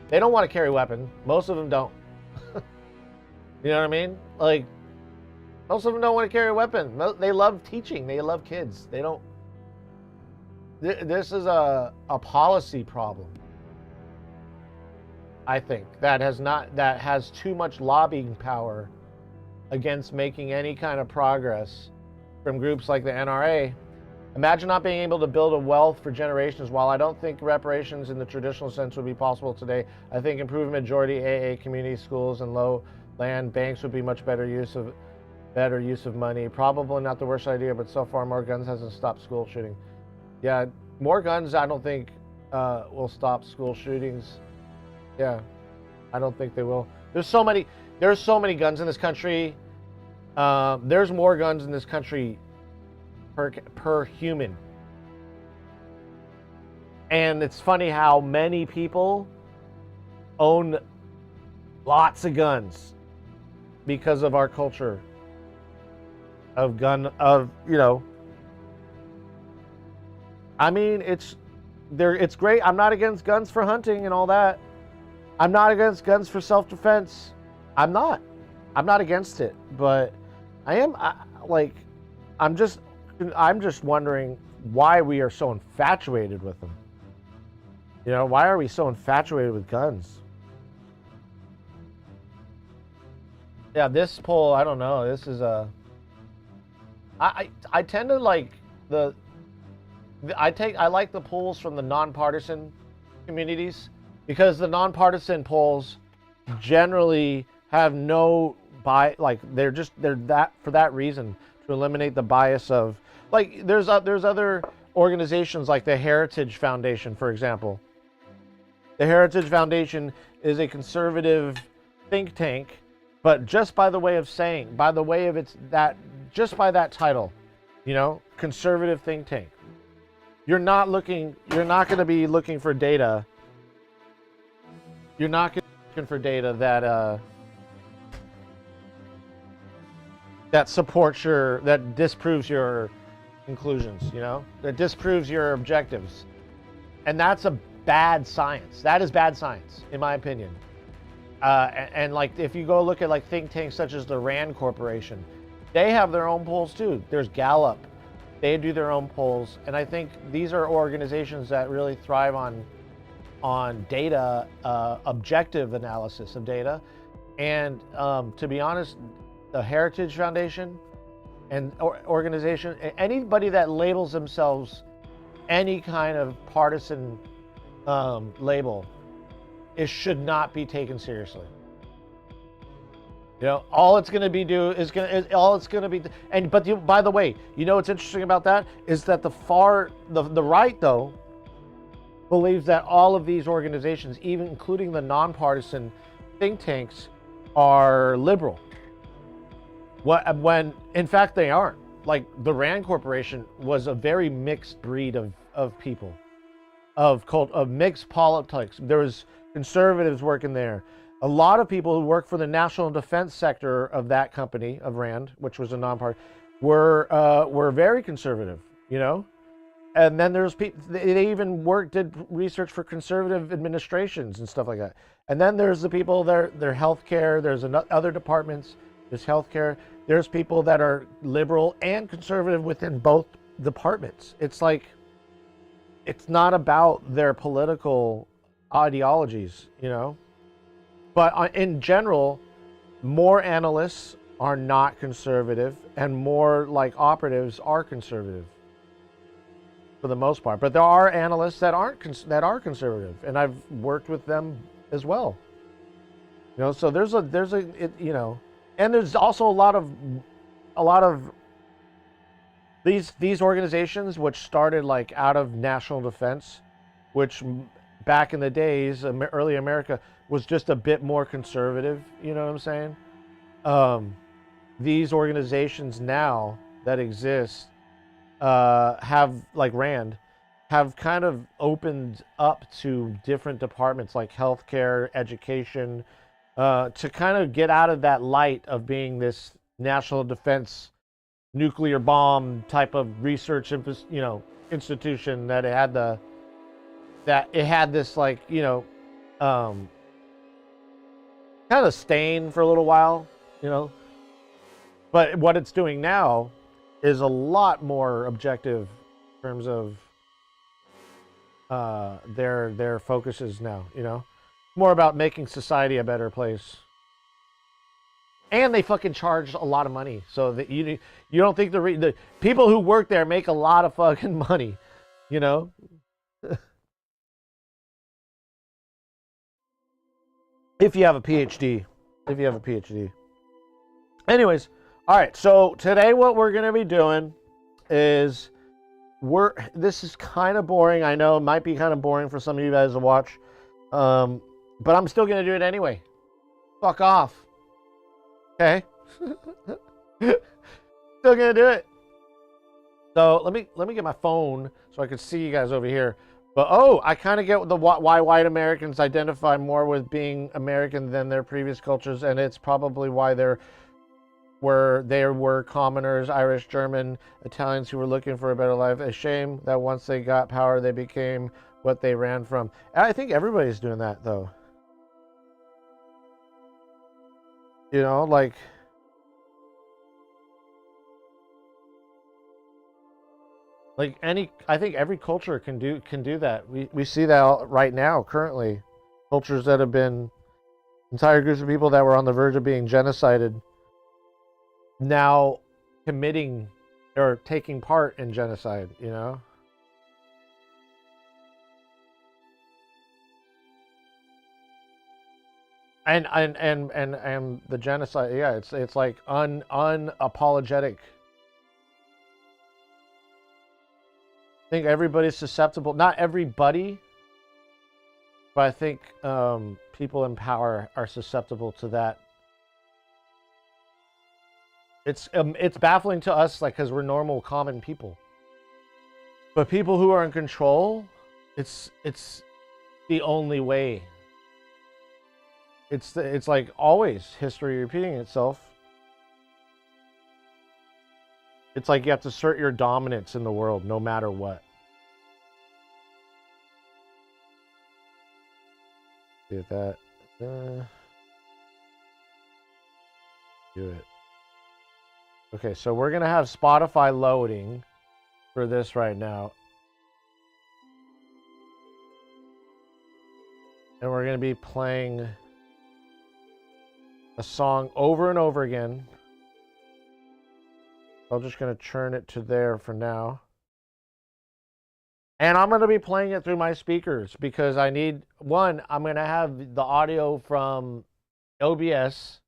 Speaker 2: They don't want to carry a weapon. Most of them don't. You know what I mean? Like, most of them don't want to carry a weapon. They love teaching. They love kids. They don't. This is a policy problem, I think, that has too much lobbying power against making any kind of progress from groups like the NRA. Imagine not being able to build a wealth for generations. While I don't think reparations in the traditional sense would be possible today, I think improving majority AA community schools and low land banks would be much better use of money. Probably not the worst idea, but so far more guns hasn't stopped school shooting. Yeah, more guns I don't think will stop school shootings. Yeah, I don't think they will. There's so many guns in this country. There's more guns in this country per human. And it's funny how many people own lots of guns because of our culture of I mean, it's great. I'm not against guns for hunting and all that. I'm not against guns for self-defense. I'm not against it, but I'm just wondering why we are so infatuated with them. Why are we so infatuated with guns? Yeah, this poll, I don't know. This is I tend to like I like the polls from the nonpartisan communities, because the nonpartisan polls generally have no they're that for that reason, to eliminate the bias of, like, there's other organizations like the Heritage Foundation, for example. The Heritage Foundation is a conservative think tank, but just by the way of by that title, conservative think tank. You're not going to be looking for data. You're not going to be looking for data that supports that disproves your conclusions, that disproves your objectives. And that's a bad science. That is bad science, in my opinion. And like, if you go look at like think tanks such as the Rand Corporation, they have their own polls too. There's Gallup. They do their own polls. And I think these are organizations that really thrive on data, objective analysis of data. And to be honest, the Heritage Foundation and organization, anybody that labels themselves any kind of partisan label, it should not be taken seriously. All it's going to be by the way, what's interesting about that is that the right though believes that all of these organizations, even including the nonpartisan think tanks, are liberal. When in fact they aren't. Like, the Rand Corporation was a very mixed breed of people, of mixed politics. There was conservatives working there. A lot of people who work for the national defense sector of that company, of Rand, which was a nonpartisan, were very conservative, And then there's people, they even did research for conservative administrations and stuff like that. And then there's the people they're healthcare. There's other departments. There's healthcare. There's people that are liberal and conservative within both departments. It's like, it's not about their political ideologies, But in general, more analysts are not conservative, and more like operatives are conservative for the most part. But there are analysts that that are conservative, and I've worked with them as well. You know, so you know, and there's also a lot of these organizations which started like out of national defense, which back in the days, early America was just a bit more conservative. You know what I'm saying? These organizations now that exist have, like RAND, have kind of opened up to different departments like healthcare, education, to kind of get out of that light of being this national defense nuclear bomb type of research, you know, institution that it had this, like, you know, kind of stain for a little while, you know. But what it's doing now is a lot more objective in terms of their focuses now, you know. More about making society a better place. And they fucking charge a lot of money, so that you don't think the people who work there make a lot of fucking money, you know. If you have a PhD, Anyways, all right. So today, what we're gonna be doing is this is kind of boring. I know it might be kind of boring for some of you guys to watch, but I'm still gonna do it anyway. Fuck off. Okay. Still gonna do it. So let me get my phone so I can see you guys over here. But I kind of get why white Americans identify more with being American than their previous cultures, and it's probably why there were commoners, Irish, German, Italians who were looking for a better life. A shame that once they got power, they became what they ran from. And I think everybody's doing that, though. You know, like, I think every culture can do that. We see that right now, currently. Cultures that have been, entire groups of people that were on the verge of being genocided, now committing or taking part in genocide, you know? And the genocide, yeah, it's like unapologetic. I think everybody's susceptible. Not everybody, but I think people in power are susceptible to that. It's baffling to us, like, because we're normal, common people. But people who are in control, it's the only way. It's like always history repeating itself. It's like you have to assert your dominance in the world no matter what. Do that. Do it. Okay, so we're gonna have Spotify loading for this right now. And we're gonna be playing a song over and over again. I'm just going to turn it to there for now. And I'm going to be playing it through my speakers because I need, one, I'm going to have the audio from OBS.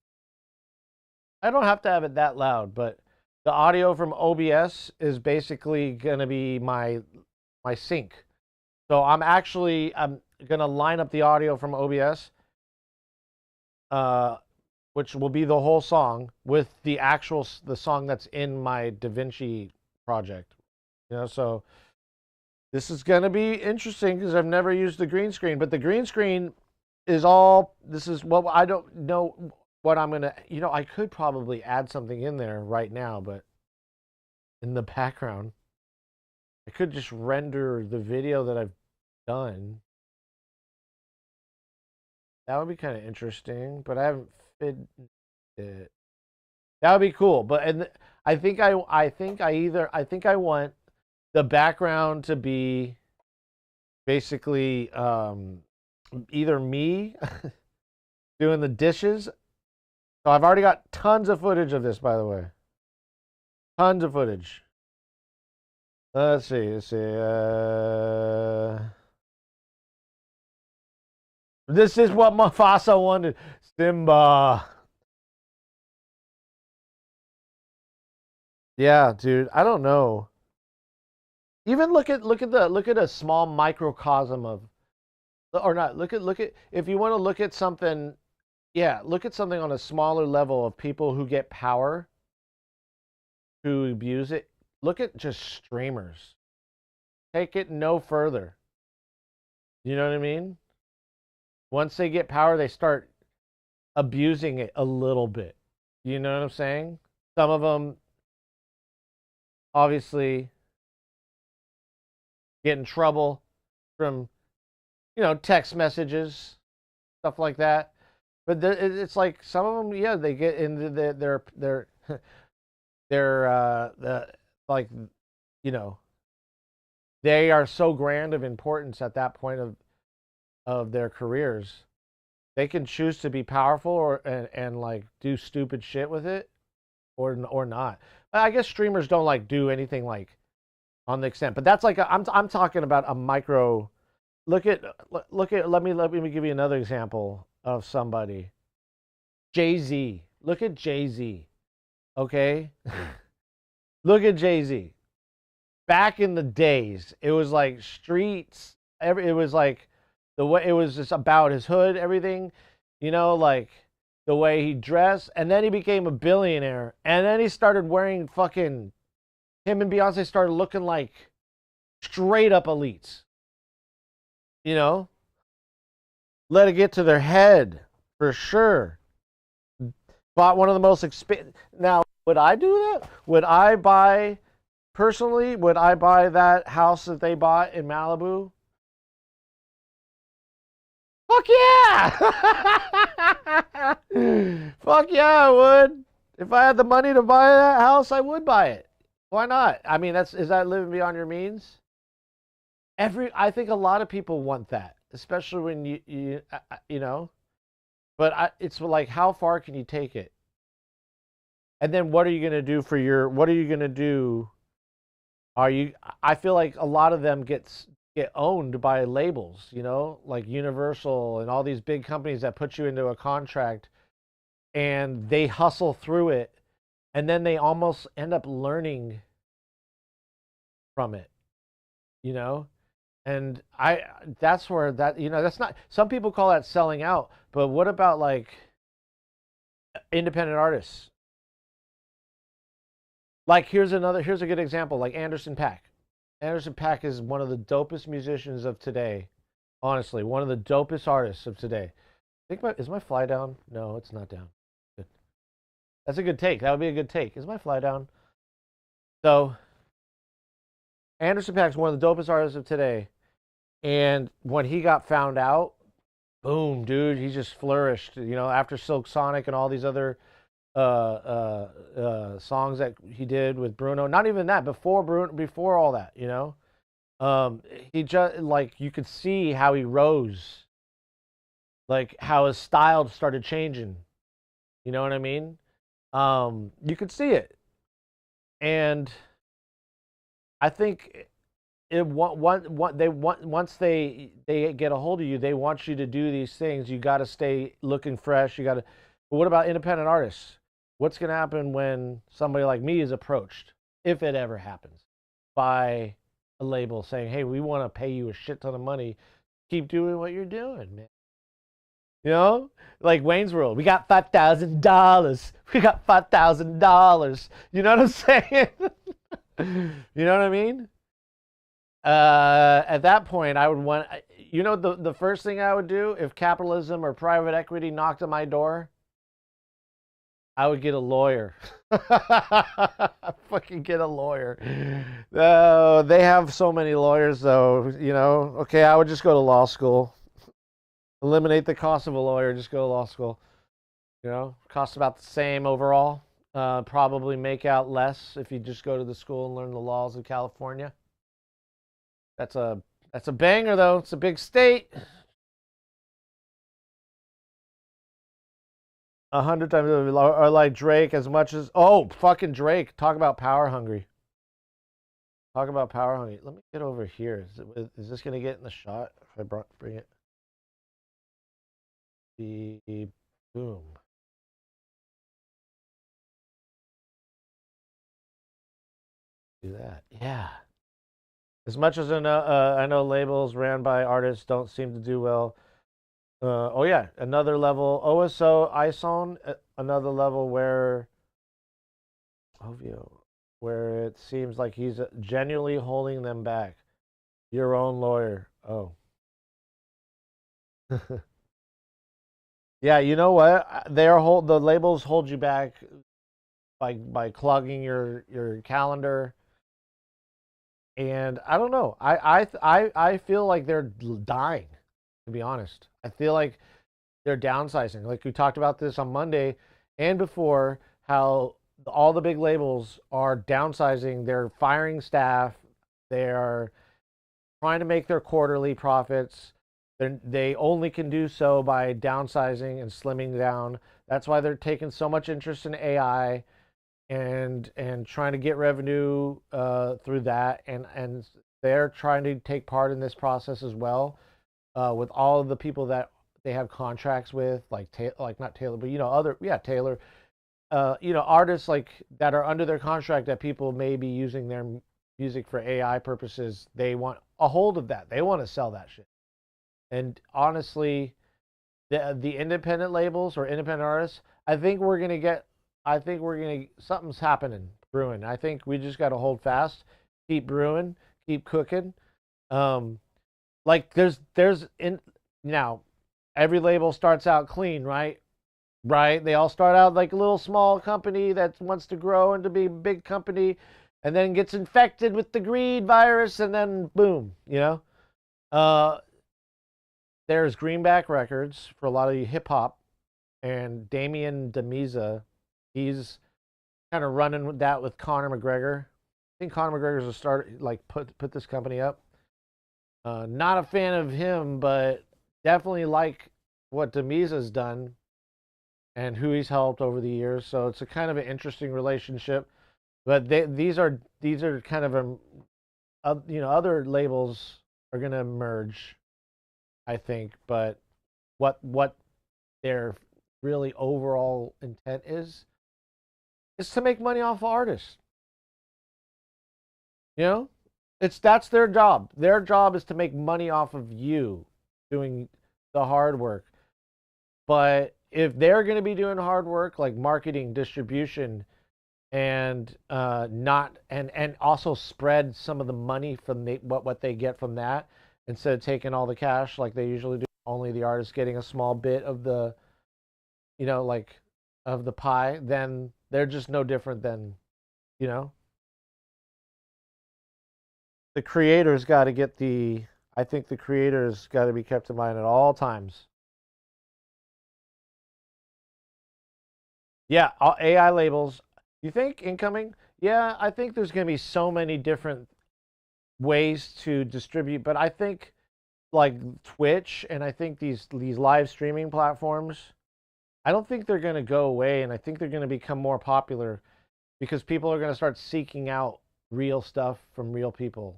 Speaker 2: I don't have to have it that loud, but the audio from OBS is basically going to be my sync. So I'm going to line up the audio from OBS, which will be the whole song, with the song that's in my DaVinci project. You know, so this is going to be interesting because I've never used the green screen, but the green screen is I don't know what I'm going to, you know, I could probably add something in there right now, but in the background, I could just render the video that I've done. That would be kind of interesting, but I haven't fit it. That would be cool, but I think I want the background to be basically either me doing the dishes So I've already got tons of footage of this, by the way. Tons of footage. Let's see. This is what Mufasa wanted. Simba. Yeah, dude. I don't know. Even look at a small microcosm of, or not. Look at if you want to look at something. Yeah, look at something on a smaller level of people who get power, who abuse it. Look at just streamers. Take it no further. You know what I mean? Once they get power, they start abusing it a little bit. You know what I'm saying? Some of them obviously get in trouble from, text messages, stuff like that. But it's like some of them, yeah, they get into their like, you know, they are so grand of importance at that point of their careers. They can choose to be powerful and like do stupid shit with it, or not. I guess streamers don't like do anything like on the extent, but that's like I'm talking about a micro. Look at let me give you another example of somebody. Jay-Z. Look at Jay-Z. Okay? Look at Jay-Z. Back in the days, it was like streets, it was like the way it was just about his hood, everything, like the way he dressed, and then he became a billionaire, and then he started wearing fucking, him and Beyonce started looking like straight up elites. Let it get to their head for sure. Bought one of the most expensive. Now, would I do that? Would I buy that house that they bought in Malibu? Fuck yeah! Fuck yeah, I would. If I had the money to buy that house, I would buy it. Why not? I mean, is that living beyond your means? I think a lot of people want that, especially when but it's like, how far can you take it? And then what are you going to do what are you going to do? I feel like a lot of them get owned by labels, like Universal and all these big companies that put you into a contract, and they hustle through it, and then they almost end up learning from it, and that's where that's not, some people call that selling out, but what about like independent artists? Like here's a good example, like Anderson .Paak. Anderson .Paak is one of the dopest musicians of today. Honestly, one of the dopest artists of today. Is my fly down? No, it's not down. Good. That's a good take. That would be a good take. Is my fly down? So Anderson .Paak's one of the dopest artists of today. And when he got found out, boom, dude, he just flourished. After Silk Sonic and all these other songs that he did with Bruno. Not even that, before all that, he just, like, you could see how he rose, like how his style started changing. You know what I mean? You could see it, and I think once they get a hold of you, they want you to do these things. You got to stay looking fresh. You got to. But what about independent artists? What's going to happen when somebody like me is approached, if it ever happens, by a label saying, "Hey, we want to pay you a shit ton of money. Keep doing what you're doing, man." Like Wayne's World. We got $5,000. We got $5,000. You know what I'm saying? You know what I mean? At that point, I would want, the first thing I would do if capitalism or private equity knocked on my door, I would get a lawyer. Fucking get a lawyer. They have so many lawyers, though, Okay, I would just go to law school. Eliminate the cost of a lawyer, just go to law school. Costs about the same overall. Probably make out less if you just go to the school and learn the laws of California. That's a banger, though. It's a big state. 100 times, or like Drake as much as, oh, fucking Drake. Talk about power hungry. Talk about power hungry. Let me get over here. Is this going to get in the shot if I bring it? Boom. Do that. Yeah. As much as I know labels ran by artists don't seem to do well. Oh yeah, another level. OSO, ISON, another level where Ovio, where it seems like he's genuinely holding them back. Your own lawyer. Oh. Yeah, you know what? The labels hold you back by clogging your calendar. And I don't know. I feel like they're dying, to be honest. I feel like they're downsizing. Like we talked about this on Monday and before, how all the big labels are downsizing. They're firing staff. They're trying to make their quarterly profits. They only can do so by downsizing and slimming down. That's why they're taking so much interest in AI and trying to get revenue through that, and they're trying to take part in this process as well, with all of the people that they have contracts with, like not Taylor, but Taylor, artists like that are under their contract that people may be using their music for AI purposes. They want a hold of that. They want to sell that shit. And honestly, the independent labels or independent artists, I think something's happening, brewing. I think we just got to hold fast, keep brewing, keep cooking. Like now, every label starts out clean, right? Right? They all start out like a little small company that wants to grow into be a big company, and then gets infected with the greed virus, and then boom, there's Greenback Records for a lot of hip hop, and Damian Demiza, he's kind of running with that with Conor McGregor. I think Conor McGregor's a start, like put this company up. Not a fan of him, but definitely like what Demiza's done and who he's helped over the years. So it's a kind of an interesting relationship. But these are kind of other labels are going to emerge, I think. But what their really overall intent is to make money off of artists. That's their job. Their job is to make money off of you doing the hard work. But if they're going to be doing hard work like marketing, distribution, and not and also spread some of the money from what they get from that, instead of taking all the cash like they usually do, only the artist getting a small bit of the of the pie, then they're just no different than the creators got to get I think the creators got to be kept in mind at all times. Yeah, AI labels. You think incoming? Yeah, I think there's going to be so many different ways to distribute, but I think like Twitch and I think these live streaming platforms, I don't think they're going to go away, and I think they're going to become more popular because people are going to start seeking out real stuff from real people,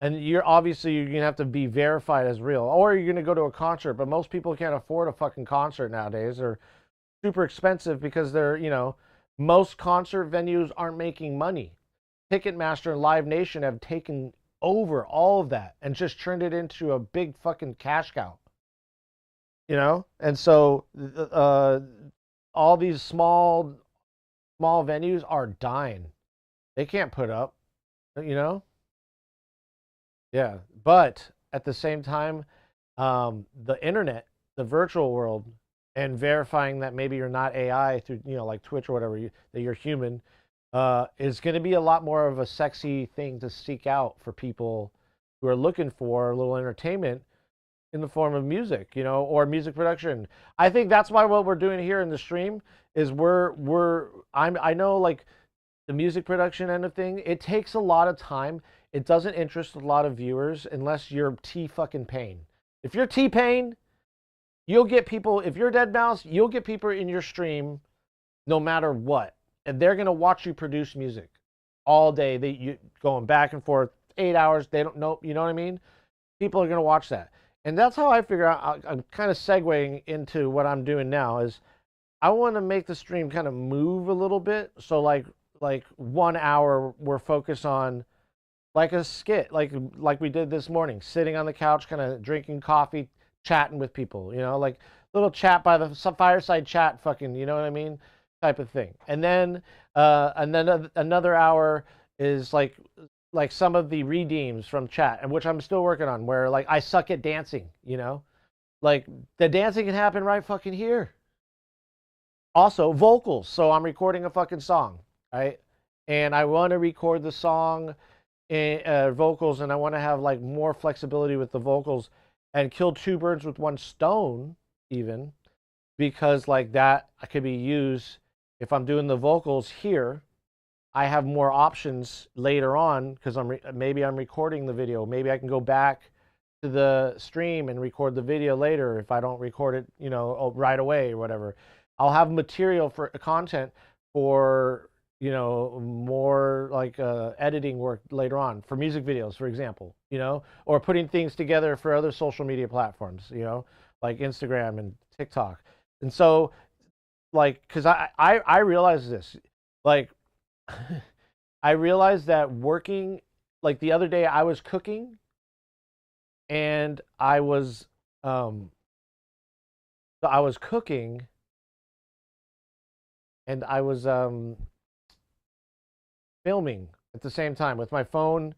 Speaker 2: And you're going to have to be verified as real, or you're going to go to a concert, but most people can't afford a fucking concert nowadays. They're super expensive because most concert venues aren't making money. Ticketmaster and Live Nation have taken over all of that and just turned it into a big fucking cash cow. And so all these small venues are dying. They can't put up, Yeah, but at the same time, the internet, the virtual world, and verifying that maybe you're not AI through, like Twitch or whatever, that you're human, is going to be a lot more of a sexy thing to seek out for people who are looking for a little entertainment in the form of music, or music production. I think that's why what we're doing here in the stream is I know like the music production end of thing, it takes a lot of time. It doesn't interest a lot of viewers unless you're T-fucking-Pain. If you're T-Pain, You'll get people, if you're Dead Mouse, you'll get people in your stream no matter what. And they're going to watch you produce music all day. You going back and forth 8 hours. They don't know, you know what I mean? People are going to watch that. And that's how I figure out, I'm kind of segueing into what I'm doing now is I want to make the stream kind of move a little bit. So like 1 hour, we're focused on like a skit, like we did this morning, sitting on the couch, kind of drinking coffee, chatting with people, you know, like little chat by the fireside chat, fucking, you know what I mean, type of thing. And then another hour is like some of the redeems from chat, and which I'm still working on, where like I suck at dancing, you know, like the dancing can happen right fucking here. Also vocals, so I'm recording a fucking song, right? And I want to record the song in vocals, and I want to have like more flexibility with the vocals and kill two birds with one stone, even because like that could be used if I'm doing the vocals here. I have more options later on because maybe I'm recording the video. Maybe I can go back to the stream and record the video later if I don't record it, you know, right away or whatever. I'll have material for content for, you know, more like editing work later on for music videos, for example, you know, or putting things together for other social media platforms, you know, like Instagram and TikTok. And so like, cause I realize this, like, I realized that working, like the other day I was cooking and I was cooking and I was filming at the same time with my phone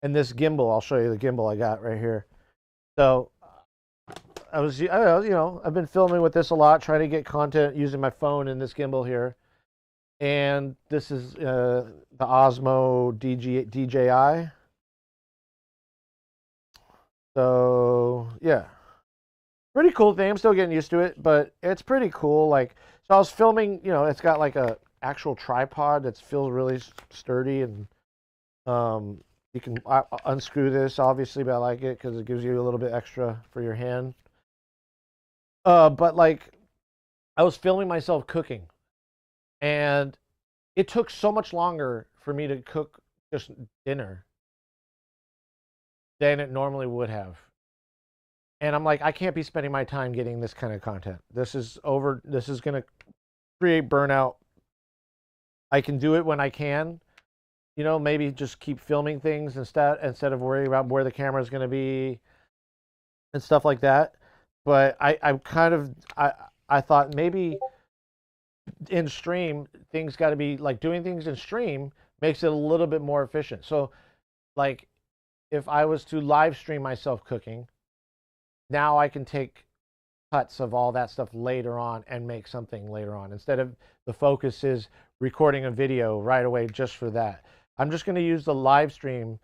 Speaker 2: and this gimbal. I'll show you the gimbal I got right here. So you know, I've been filming with this a lot, trying to get content using my phone and this gimbal here. And this is the Osmo DJI. So yeah, pretty cool thing. I'm still getting used to it, but it's pretty cool. Like, so I was filming, you know, it's got like a actual tripod that feels really sturdy, and you can unscrew this obviously, but I like it because it gives you a little bit extra for your hand. But like, I was filming myself cooking, and it took so much longer for me to cook just dinner than it normally would have. And I'm like, I can't be spending my time getting this kind of content. This is going to create burnout. I can do it when I can, you know, maybe just keep filming things instead of worrying about where the camera is going to be and stuff like that. But I thought maybe in stream things got to be like, doing things in stream makes it a little bit more efficient. So like if I was to live stream myself cooking, now I can take cuts of all that stuff later on and make something later on, instead of the focus is recording a video right away just for that. I'm just going to use the live stream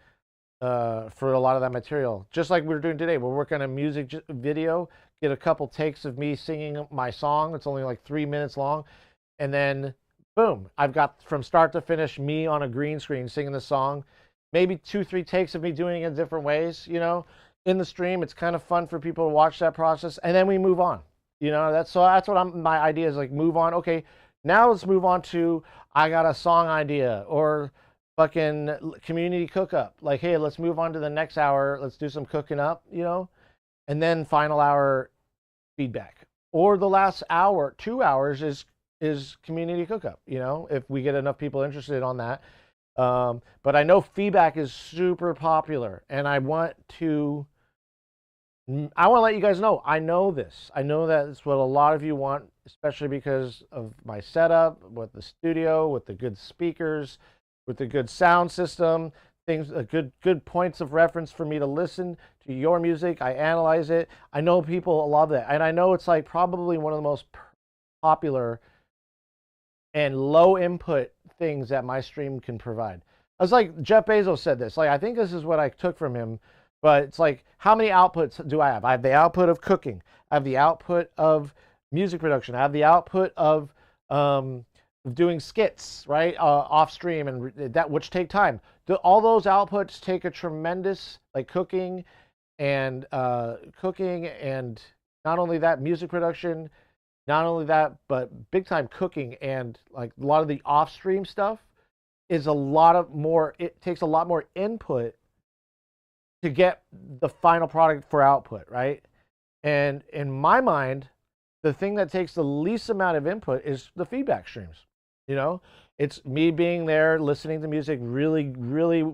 Speaker 2: for a lot of that material, just like we're doing today. We're working on a music video, get a couple takes of me singing my song. It's only like 3 minutes long, and then boom, I've got from start to finish me on a green screen singing the song. Maybe 2-3 takes of me doing it in different ways, you know, in the stream. It's kind of fun for people to watch that process, and then we move on. You know, that's what my idea is, like, move on. Okay, now let's move on to, I got a song idea or fucking community cook up. Like, hey, let's move on to the next hour. Let's do some cooking up, you know, and then final hour feedback. Or the last hour, 2 hours is community cook up, you know, if we get enough people interested on that. But I know feedback is super popular, and I want to let you guys know. I know this. I know that it's what a lot of you want, especially because of my setup with the studio, with the good speakers, with the good sound system, things, good points of reference for me to listen to your music. I analyze it. I know people love that, and I know it's like probably one of the most popular and low input things that my stream can provide. I was like, Jeff Bezos said this. Like, I think this is what I took from him, but it's like, how many outputs do I have? I have the output of cooking. I have the output of music production. I have the output of doing skits, right, off stream, and that, which take time. All those outputs take a tremendous, like cooking and Not only that, music production, not only that, but big time cooking and like a lot of the off stream stuff is a lot of more, it takes a lot more input to get the final product for output, right? And in my mind, the thing that takes the least amount of input is the feedback streams. You know, it's me being there, listening to music, really, really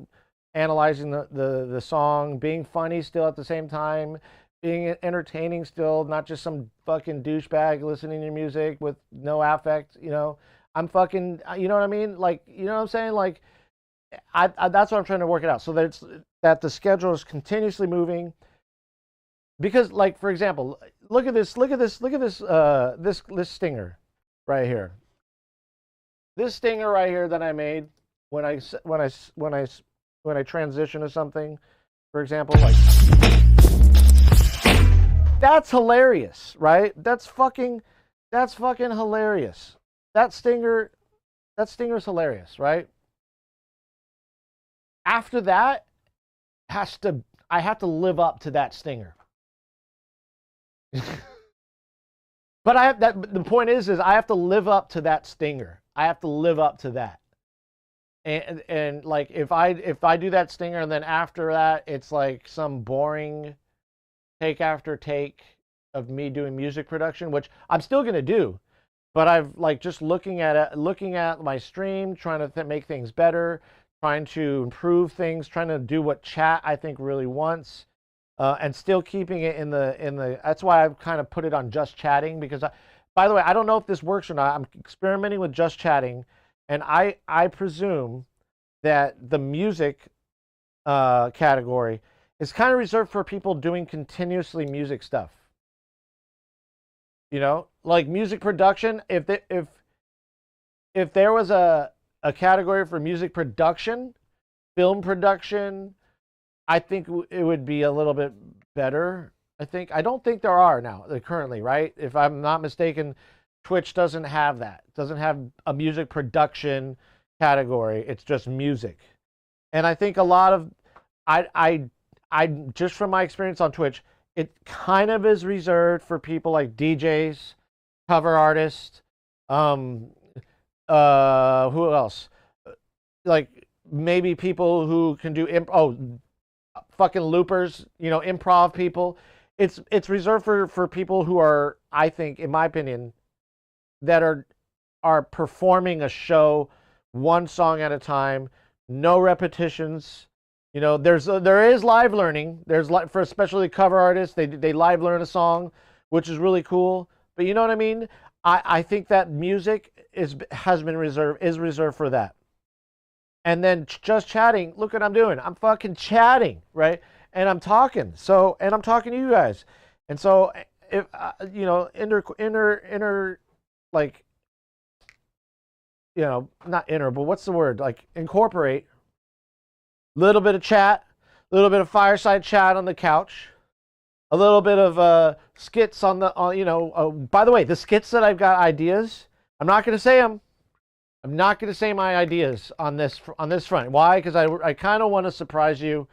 Speaker 2: analyzing the song, being funny still at the same time, being entertaining still, not just some fucking douchebag listening to music with no affect. You know, I'm fucking, you know what I mean? Like, you know what I'm saying? Like, I that's what I'm trying to work it out. So that the schedule is continuously moving. Because, like, for example, look at this this stinger right here. This stinger right here that I made when I transition to something, for example, like that's hilarious, right? That's fucking hilarious. That stinger's hilarious, right? After that, I have to live up to that stinger. But I have that. The point is I have to live up to that stinger. I have to live up to that. And like if I do that stinger and then after that it's like some boring take after take of me doing music production, which I'm still gonna do, but I've like just looking at my stream, trying to make things better, trying to improve things, trying to do what chat I think really wants. And still keeping it in the. That's why I've kind of put it on just chatting because, by the way, I don't know if this works or not. I'm experimenting with just chatting, and I presume that the music category is kind of reserved for people doing continuously music stuff. You know, like music production. If there was a category for music production, film production, I think it would be a little bit better. I don't think there are now currently, right? If I'm not mistaken, Twitch doesn't have that. It doesn't have a music production category. It's just music. And I think a lot of I just from my experience on Twitch, it kind of is reserved for people like DJs, cover artists, who else? Like maybe people who can do fucking loopers, you know, improv people. It's reserved for people who are, I think, in my opinion, that are performing a show one song at a time, no repetitions. You know, there is live learning. There's for especially cover artists, they live learn a song, which is really cool. But you know what I mean? I think that music is reserved for that. And then just chatting, look what I'm doing. I'm fucking chatting, right? And I'm talking. And I'm talking to you guys. And so, if you know, like, you know, not inner, but what's the word? Like, incorporate a little bit of chat, a little bit of fireside chat on the couch, a little bit of skits on you know. By the way, the skits that I've got ideas, I'm not going to say them. I'm not going to say my ideas on this front. Why? Because I kind of want to surprise you,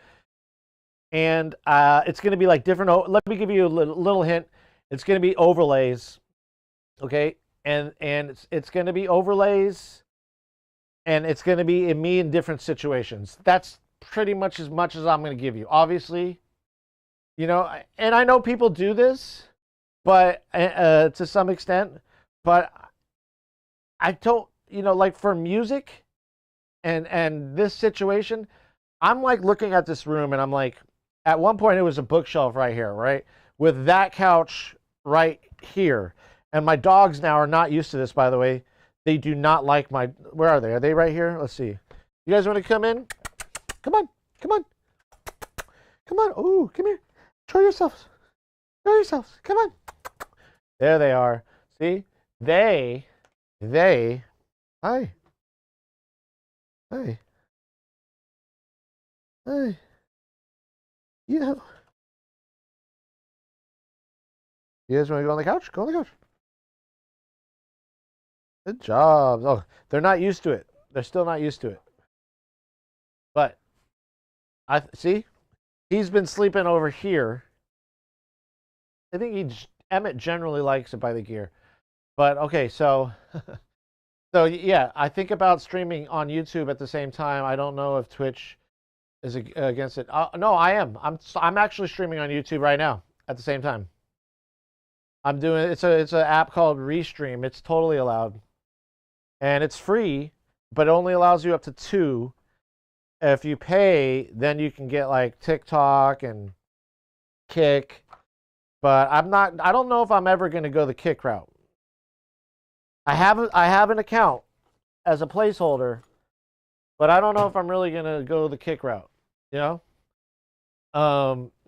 Speaker 2: and it's going to be like different. Let me give you a little hint. It's going to be overlays, okay? And it's going to be overlays, and it's going to be me in different situations. That's pretty much as I'm going to give you. Obviously, you know, and I know people do this, but to some extent, but I don't. You know, like for music and this situation, I'm like looking at this room and I'm like, at one point it was a bookshelf right here, right? With that couch right here. And my dogs now are not used to this, by the way. They do not like where are they? Are they right here? Let's see. You guys want to come in? Come on. Come on. Come on. Ooh, come here. Show yourselves. Show yourselves. Come on. There they are. See? They Hi. Hey. Hey. Yeah. You guys want to go on the couch? Go on the couch. Good job. Oh, they're not used to it. They're still not used to it. But see, he's been sleeping over here. I think Emmett generally likes it by the gear. But okay, so so yeah, I think about streaming on YouTube at the same time. I don't know if Twitch is against it. No, I am. I'm actually streaming on YouTube right now at the same time. I'm doing it's an app called Restream. It's totally allowed, and it's free, but it only allows you up to 2. If you pay, then you can get like TikTok and Kick. But I don't know if I'm ever going to go the Kick route. I have an account as a placeholder, but I don't know if I'm really going to go the Kick route, you know?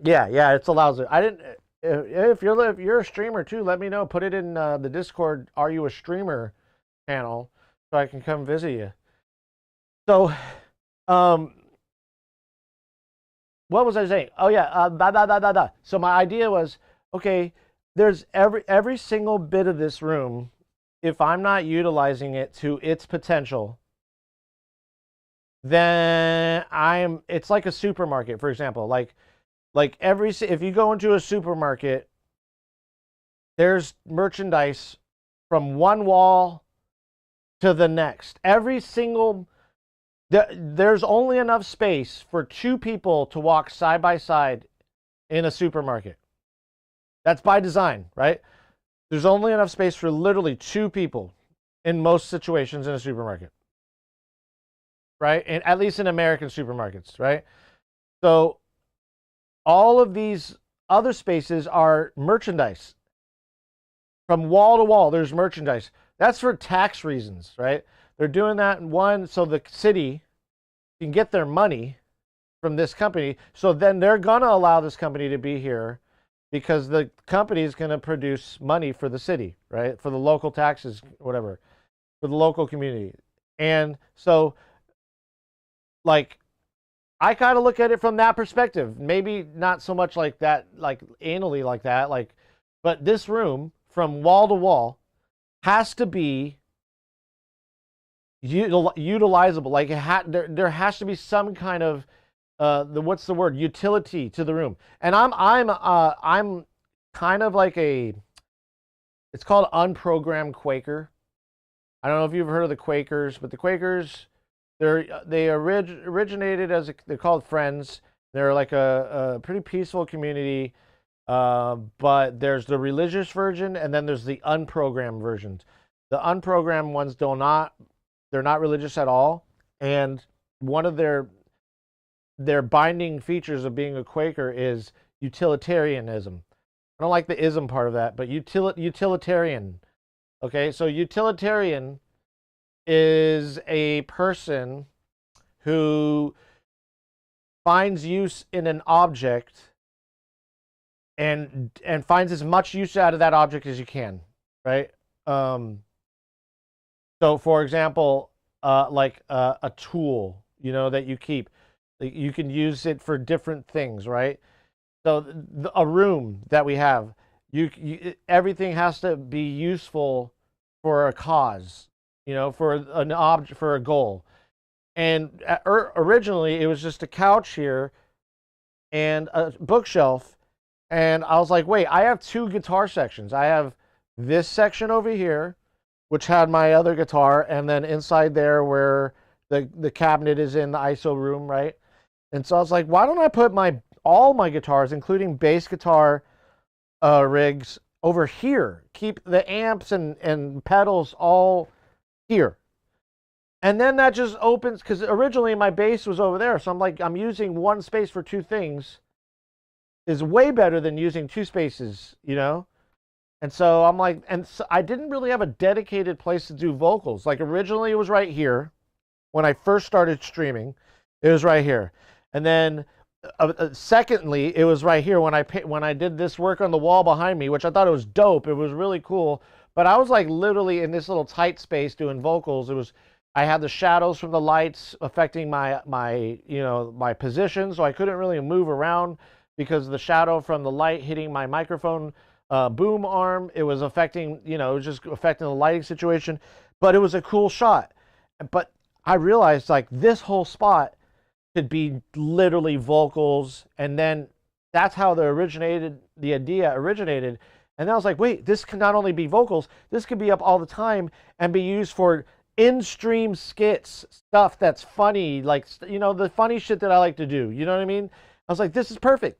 Speaker 2: Yeah, it's allows it. I didn't if you're a streamer too, let me know. Put it in the Discord Are You a Streamer channel so I can come visit you. So, what was I saying? Oh yeah, So my idea was, okay, there's every single bit of this room, if I'm not utilizing it to its potential, then it's like a supermarket, for example. Like if you go into a supermarket, there's merchandise from one wall to the next. There's only enough space for 2 people to walk side by side in a supermarket. That's by design, right? There's only enough space for literally 2 people in most situations in a supermarket, right? And at least in American supermarkets, right? So all of these other spaces are merchandise. From wall to wall, there's merchandise. That's for tax reasons, right? They're doing that so the city can get their money from this company. So then they're going to allow this company to be here because the company is going to produce money for the city, right? For the local taxes, whatever, for the local community. And so, like, I kind of look at it from that perspective. Maybe not so much like that, like anally like that, but this room from wall to wall has to be utilizable. Like there has to be some kind of what's the word, utility to the room. And I'm kind of like it's called unprogrammed Quaker. I don't know if you've heard of the Quakers, but the Quakers, they originated they're called Friends. They're like a pretty peaceful community, but there's the religious version and then there's the unprogrammed versions. The unprogrammed ones they're not religious at all, and one of their binding features of being a Quaker is utilitarianism. I don't like the ism part of that, but utilitarian. Okay, so utilitarian is a person who finds use in an object and finds as much use out of that object as you can, right? So, for example, like a tool, that you keep, you can use it for different things, right? So, a room that we have, everything has to be useful for a cause, for an object, for a goal. And originally, it was just a couch here and a bookshelf. And I was like, wait, I have 2 guitar sections. I have this section over here, which had my other guitar, and then inside there where the cabinet is in the ISO room, right? And so I was like, why don't I put all my guitars, including bass guitar rigs, over here? Keep the amps and pedals all here. And then that just opens, because originally my bass was over there. So I'm like, I'm using one space for 2 things is way better than using 2 spaces, And so I'm like, and so I didn't really have a dedicated place to do vocals. Like originally it was right here. When I first started streaming, it was right here. And then secondly, it was right here when I did this work on the wall behind me, which I thought it was dope. It was really cool. But I was like literally in this little tight space doing vocals. I had the shadows from the lights affecting my position, so I couldn't really move around because the shadow from the light hitting my microphone boom arm, it was affecting, it was just affecting the lighting situation. But it was a cool shot. But I realized like this whole spot could be literally vocals, and then that's how the idea originated. And then I was like, wait, this can not only be vocals, this could be up all the time and be used for in-stream skits, stuff that's funny, like, you know, the funny shit that I like to do. You know what I mean? I was like, this is perfect.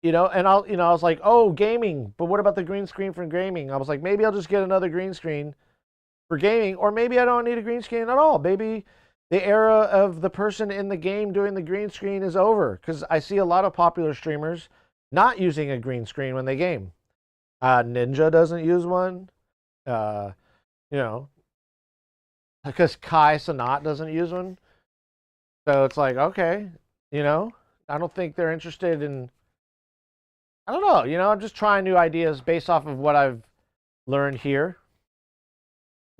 Speaker 2: You know, and I was like, oh, gaming, but what about the green screen for gaming? I was like, maybe I'll just get another green screen for gaming, or maybe I don't need a green screen at all. Maybe the era of the person in the game doing the green screen is over, because I see a lot of popular streamers not using a green screen when they game. Ninja doesn't use one. You know, because Kai Sanat doesn't use one. So it's like, okay, you know, I don't think they're interested in. I don't know. You know, I'm just trying new ideas based off of what I've learned here.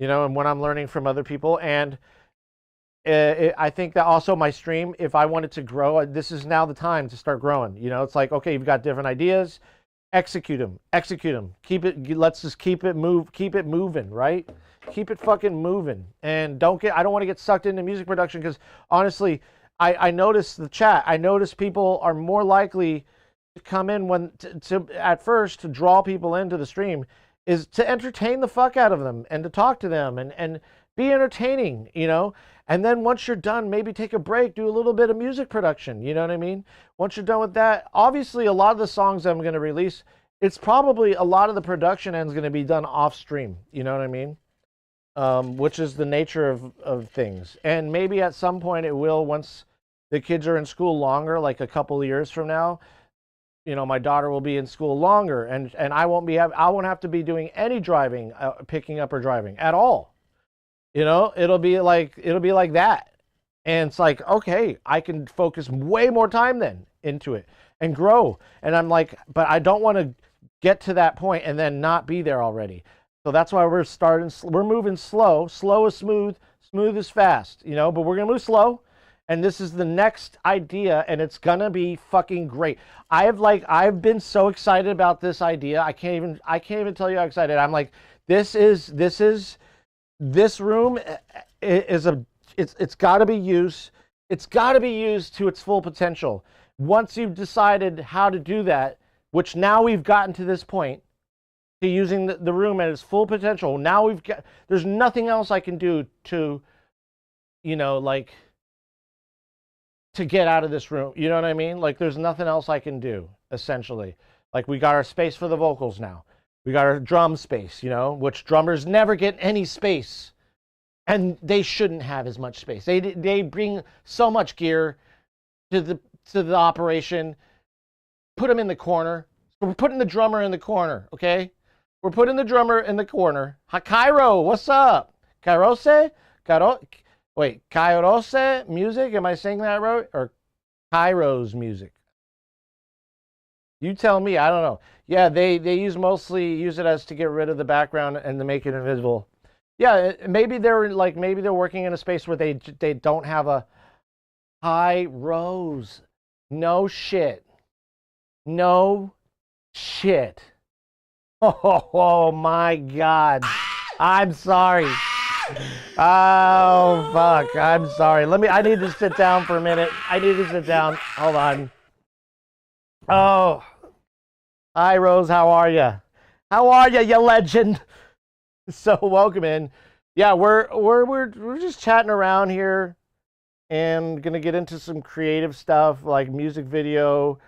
Speaker 2: You know, and what I'm learning from other people, and I think that also my stream, if I wanted to grow, this is now the time to start growing. You know, it's like, okay, you've got different ideas, execute them, keep it. Let's just keep it moving, right? Keep it fucking moving, and I don't want to get sucked into music production, because honestly, I notice the chat. I notice people are more likely to come in when to at first to draw people into the stream is to entertain the fuck out of them and to talk to them and be entertaining, you know? And then once you're done, maybe take a break, do a little bit of music production, you know what I mean? Once you're done with that, obviously a lot of the songs I'm going to release, it's probably a lot of the production end's going to be done off stream, you know what I mean? Which is the nature of things. And maybe at some point it will, once the kids are in school longer, like a couple of years from now, you know, my daughter will be in school longer, and I won't have to be doing any driving, picking up or driving at all. You know, it'll be like that, and it's like, okay, I can focus way more time then into it and grow. And I'm like, but I don't want to get to that point and then not be there already. So that's why we're moving slow. Slow is smooth, smooth is fast. You know, but we're gonna move slow. And this is the next idea, and it's gonna be fucking great. I've been so excited about this idea. I can't even tell you how excited. I'm like, this room it's got to be used. It's got to be used to its full potential. Once you've decided how to do that, which now we've gotten to this point, to using the room at its full potential. Now there's nothing else I can do to, you know, like, to get out of this room. You know what I mean? Like, there's nothing else I can do, essentially. Like, we got our space for the vocals now. We got our drum space, you know, which drummers never get any space. And they shouldn't have as much space. They bring so much gear to the operation. Put them in the corner. We're putting the drummer in the corner, okay? We're putting the drummer in the corner. Cairo, what's up? Kairose? Wait, Kairose music? Am I saying that right? Or Kairos music? You tell me. I don't know. Yeah, they mostly use it as to get rid of the background and to make it invisible. Yeah, maybe they're working in a space where they don't have a high rose. No shit. No shit. Oh my God. I'm sorry. Oh fuck. I'm sorry. I need to sit down for a minute. I need to sit down. Hold on. Oh. Hi Rose, how are you? How are you, you legend? So welcome in. Yeah, we're just chatting around here and gonna get into some creative stuff like music video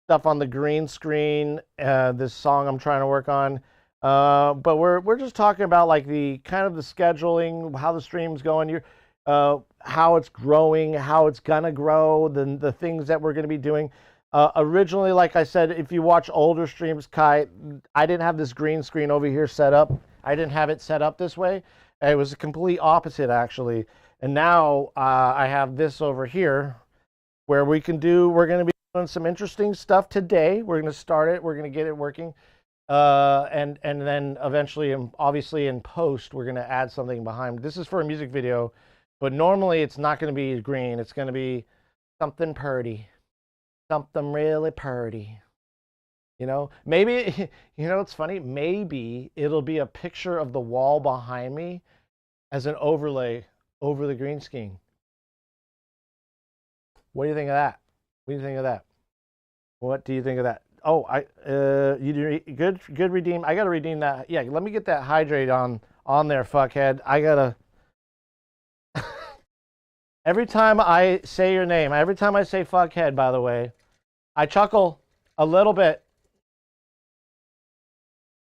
Speaker 2: stuff on the green screen. This song I'm trying to work on, but we're just talking about like the kind of the scheduling, how the stream's going, how it's growing, how it's gonna grow, the things that we're gonna be doing. Originally, like I said, if you watch older streams, Kai, I didn't have this green screen over here set up. I didn't have it set up this way. It was a complete opposite, actually. And now I have this over here where we're going to be doing some interesting stuff today. We're going to start it. We're going to get it working. And then eventually, obviously in post, we're going to add something behind. This is for a music video, but normally it's not going to be green. It's going to be something purty. Something really purty. You know, maybe, you know, it's funny. Maybe it'll be a picture of the wall behind me as an overlay over the green screen. What do you think of that? What do you think of that? What do you think of that? Oh, you do good redeem. I gotta redeem that. Yeah, let me get that hydrate on there, fuckhead. I gotta. Every time I say your name, every time I say fuckhead, by the way, I chuckle a little bit.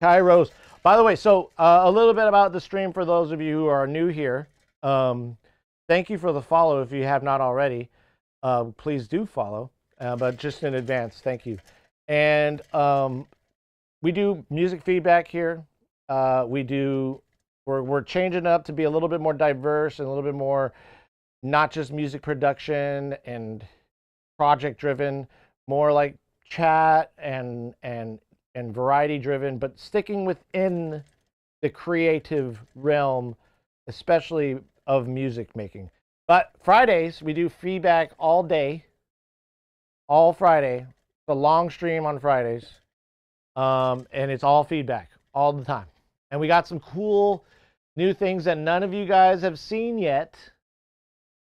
Speaker 2: Kairos. By the way, so a little bit about the stream for those of you who are new here. Thank you for the follow if you have not already. Please do follow, but just in advance, thank you. And we do music feedback here. We're changing it up to be a little bit more diverse and a little bit more not just music production and project driven, more like chat and variety driven, but sticking within the creative realm, especially of music making. But Fridays, we do feedback all day, all Friday, the long stream on Fridays. And it's all feedback all the time. And we got some cool new things that none of you guys have seen yet.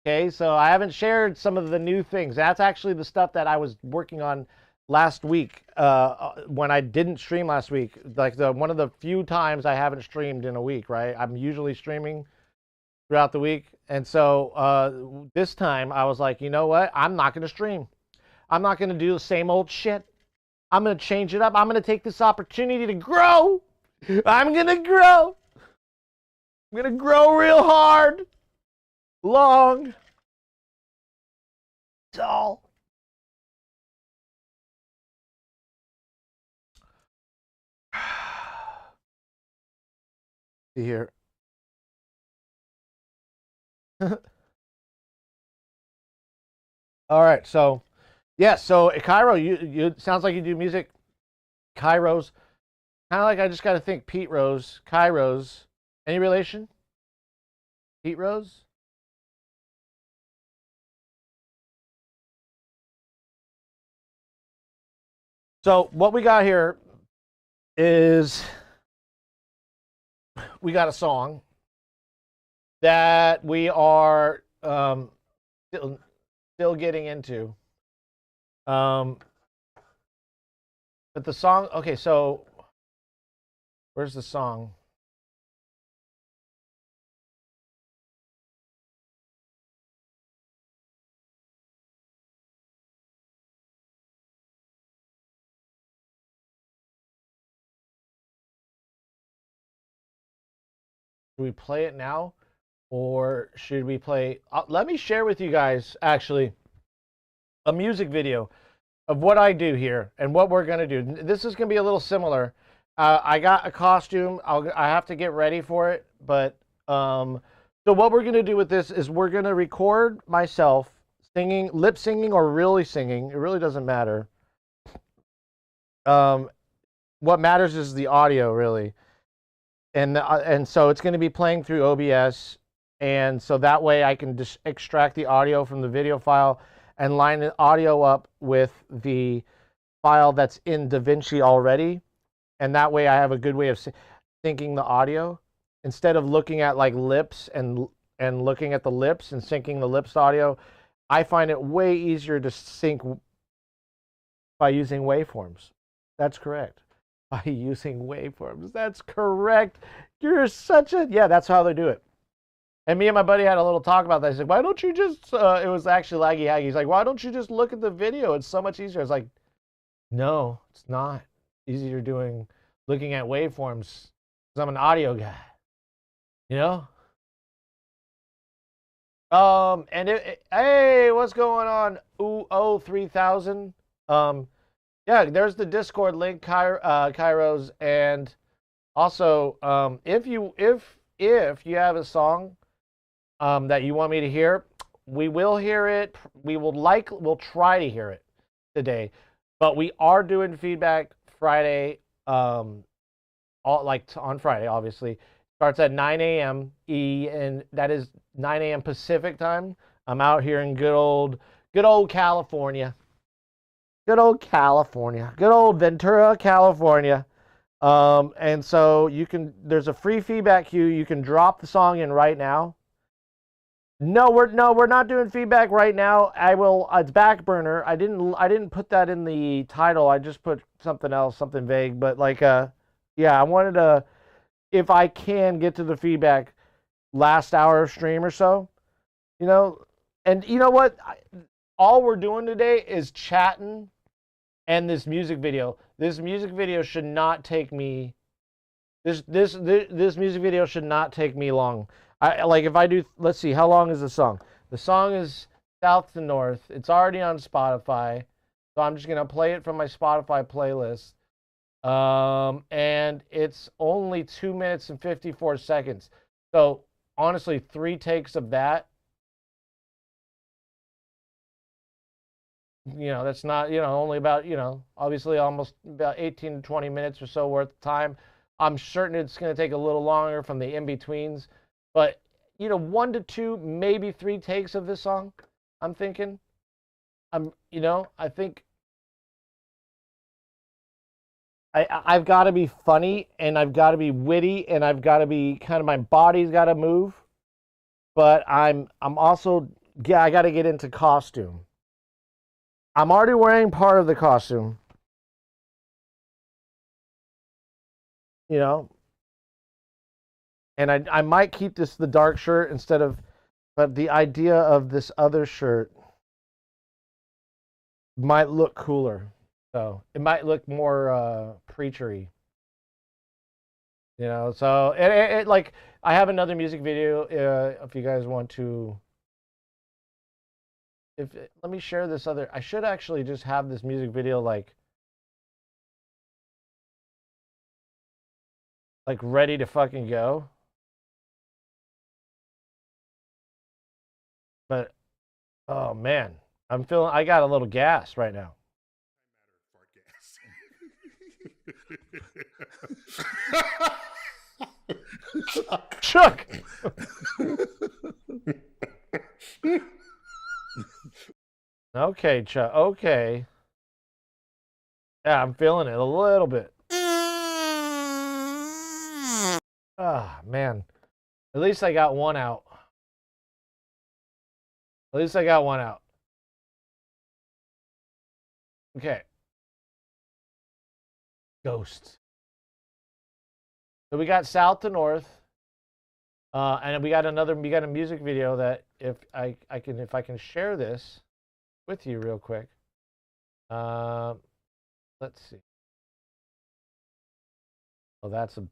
Speaker 2: Okay, so I haven't shared some of the new things. That's actually the stuff that I was working on last week when I didn't stream last week. Like one of the few times I haven't streamed in a week, right? I'm usually streaming throughout the week. And so this time I was like, you know what? I'm not going to stream. I'm not going to do the same old shit. I'm going to change it up. I'm going to take this opportunity to grow. I'm going to grow. I'm going to grow real hard. Long, tall. See here. All right, so yeah, so Cairo, you sounds like you do music. Kairos, kind of like I just got to think. Pete Rose, Kairos, any relation? Pete Rose. So what we got here is we got a song that we are still getting into. But the song, okay, so where's the song? Do we play it now? Or should we play? Let me share with you guys, actually, a music video of what I do here and what we're going to do. This is going to be a little similar. I got a costume. I have to get ready for it. But so what we're going to do with this is we're going to record myself singing, lip singing or really singing. It really doesn't matter. What matters is the audio, really. And so it's going to be playing through OBS, and so that way I can just extract the audio from the video file and line the audio up with the file that's in DaVinci already, and that way I have a good way of syncing the audio instead of looking at like lips and looking at the lips and syncing the lips audio. I find it way easier to sync by using waveforms. That's correct. By using waveforms. That's correct. You're such a... Yeah, that's how they do it. And me and my buddy had a little talk about that. He's like, why don't you just... it was actually Laggy Haggy. He's like, why don't you just look at the video? It's so much easier. I was like, no, it's not. Easier looking at waveforms because I'm an audio guy. You know? Hey, what's going on? Ooh, 3000. Yeah, there's the Discord link, Kairos, and also if you have a song that you want me to hear, we will hear it. We'll try to hear it today, but we are doing feedback Friday, on Friday, obviously. Starts at 9 a.m. and that is 9 a.m. Pacific time. I'm out here in good old California. Good old California. Good old Ventura, California. And so there's a free feedback queue. You can drop the song in right now. No, we're not doing feedback right now. I will. It's back burner. I didn't put that in the title. I just put something else, something vague. But like, yeah, I wanted to, if I can get to the feedback last hour of stream or so, you know. And you know what? All we're doing today is chatting and this music video. This music video should not take me. This music video should not take me long. I like if I do. Let's see, how long is the song? The song is South to North. It's already on Spotify, so I'm just gonna play it from my Spotify playlist. And it's only 2 minutes and 54 seconds. So honestly, 3 takes of that. That's not, only about, obviously almost about 18 to 20 minutes or so worth of time. I'm certain it's going to take a little longer from the in-betweens. But, 1 to 2, maybe 3 takes of this song, I'm thinking. I think I've got to be funny, and I've got to be witty, and I've got to be kind of, my body's got to move. But I'm also, yeah, I got to get into costume. I'm already wearing part of the costume. And I might keep this the dark shirt instead of, but the idea of this other shirt might look cooler. So it might look more preachery. So it like, I have another music video if you guys want to. Let me share this other. I should actually just have this music video like ready to fucking go. But oh man, I got a little gas right now. Chuck. Okay, Chuck. Okay. Yeah, I'm feeling it a little bit. Ah, man. At least I got one out. At least I got one out. Okay. Ghosts. So we got South to North. And we got a music video that if I can share this with you real quick. Let's see. Oh, that's the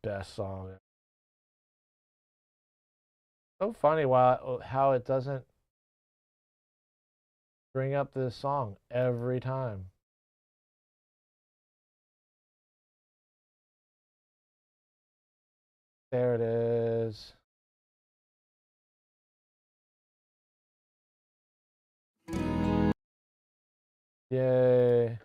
Speaker 2: best song. So funny how it doesn't bring up this song every time. There it is. Yay.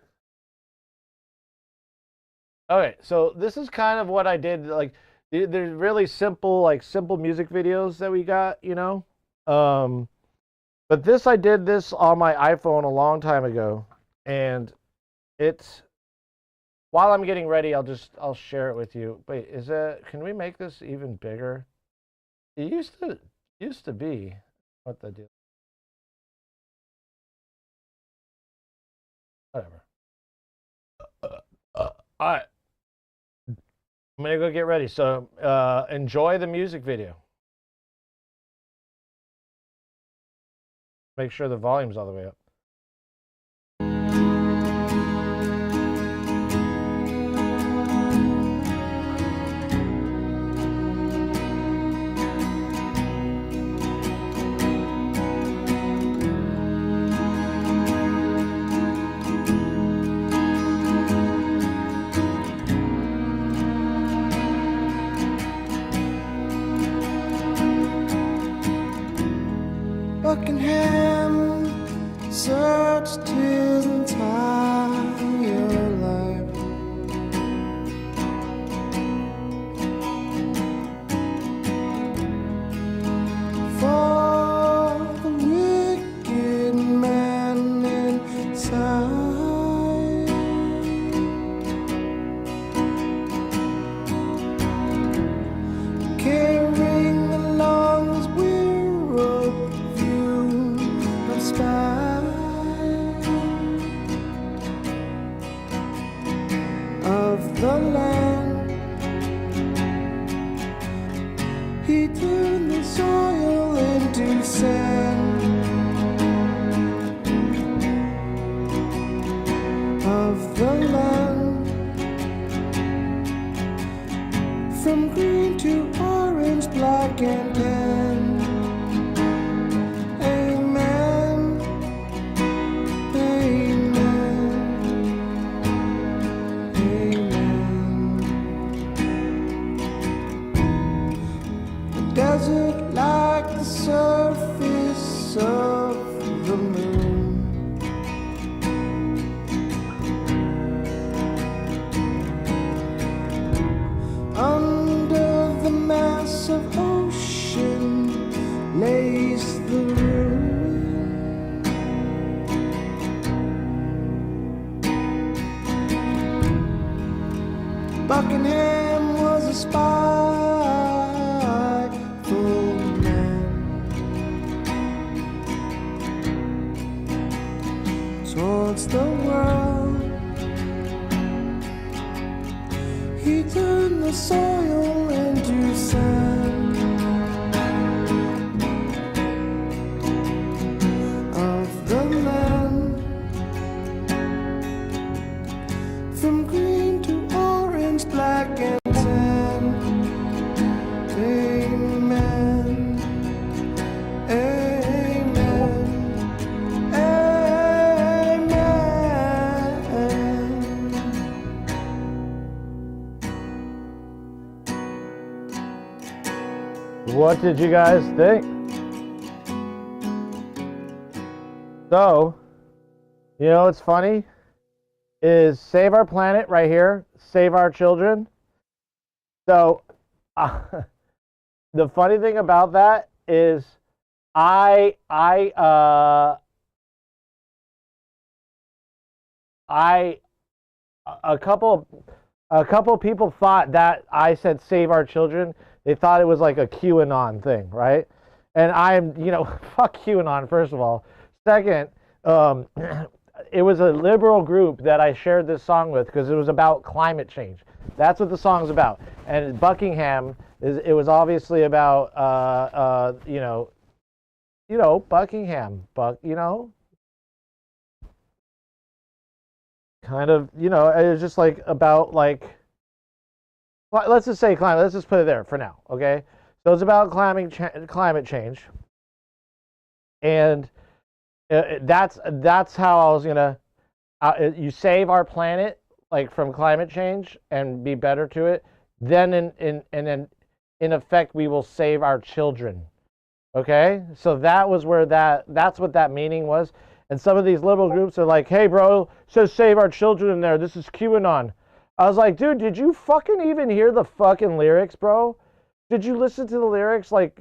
Speaker 2: Okay, so this is kind of what I did. Like, there's really simple music videos that we got, But I did this on my iPhone a long time ago, and while I'm getting ready, I'll share it with you. Wait, can we make this even bigger? It used to be what the deal. Whatever. All right. I'm gonna go get ready. So enjoy the music video. Make sure the volume's all the way up.
Speaker 1: Buckingham searched his entire life for the wicked man inside. Carrying along his weary He turned the soil into sand of the land, from green to orange, black and tan. Amen, amen, amen. The desert like the surface of the moon, under the mass of ocean lays the ruin. Buckingham was a spiteful man, towards the world. He turned the soil into sand of the land, from green to orange, black and tan. Amen, amen, amen.
Speaker 2: What did you guys think? So, you know what's funny? Is save our planet right here, save our children. So, the funny thing about that is I a couple people thought that I said save our children. They thought it was like a QAnon thing, right? And I'm, fuck QAnon, first of all. Second, it was a liberal group that I shared this song with because it was about climate change. That's what the song's about. And Buckingham, it was obviously about, Buckingham, kind of, it was just like about like, let's just say climate. Let's just put it there for now, okay? So it's about climate change, and that's how I was gonna. You save our planet like from climate change and be better to it. Then in effect we will save our children. Okay, so that was where that's what that meaning was. And some of these liberal groups are like, hey, bro, says save our children in there. This is QAnon. I was like, dude, did you fucking even hear the fucking lyrics, bro? Did you listen to the lyrics? Like,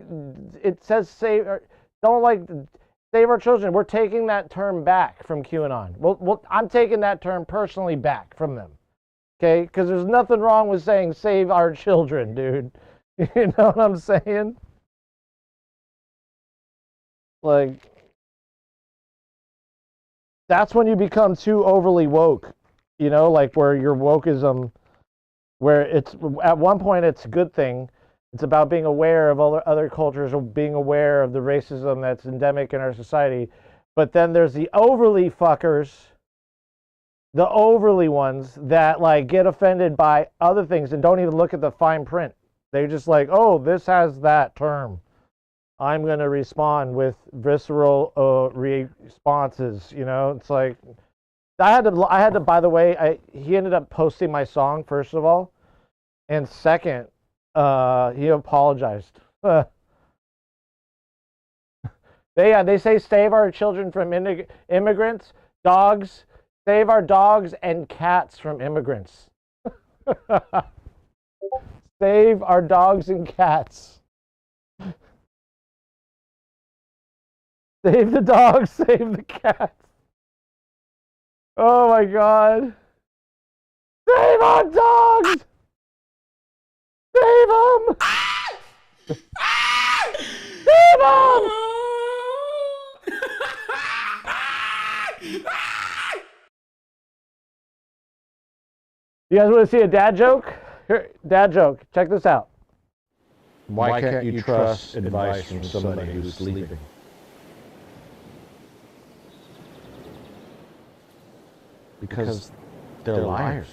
Speaker 2: it says save our children. We're taking that term back from QAnon. Well, I'm taking that term personally back from them. Okay? Because there's nothing wrong with saying save our children, dude. You know what I'm saying? Like, that's when you become too overly woke, like where your wokeism, where it's at one point it's a good thing. It's about being aware of other cultures or being aware of the racism that's endemic in our society. But then there's the overly fuckers, the overly ones that like get offended by other things and don't even look at the fine print. They're just like, oh, this has that term. I'm going to respond with visceral responses, It's like, I had to, by the way, he ended up posting my song, first of all. And second, he apologized. They say save our children from immigrants, dogs, save our dogs and cats from immigrants. Save our dogs and cats. Save the dogs, save the cats. Oh my God. Save our dogs! Save them! Save them! You guys want to see a dad joke? Here, dad joke. Check this out. Why can't you trust advice from somebody who's sleeping? Because they're liars.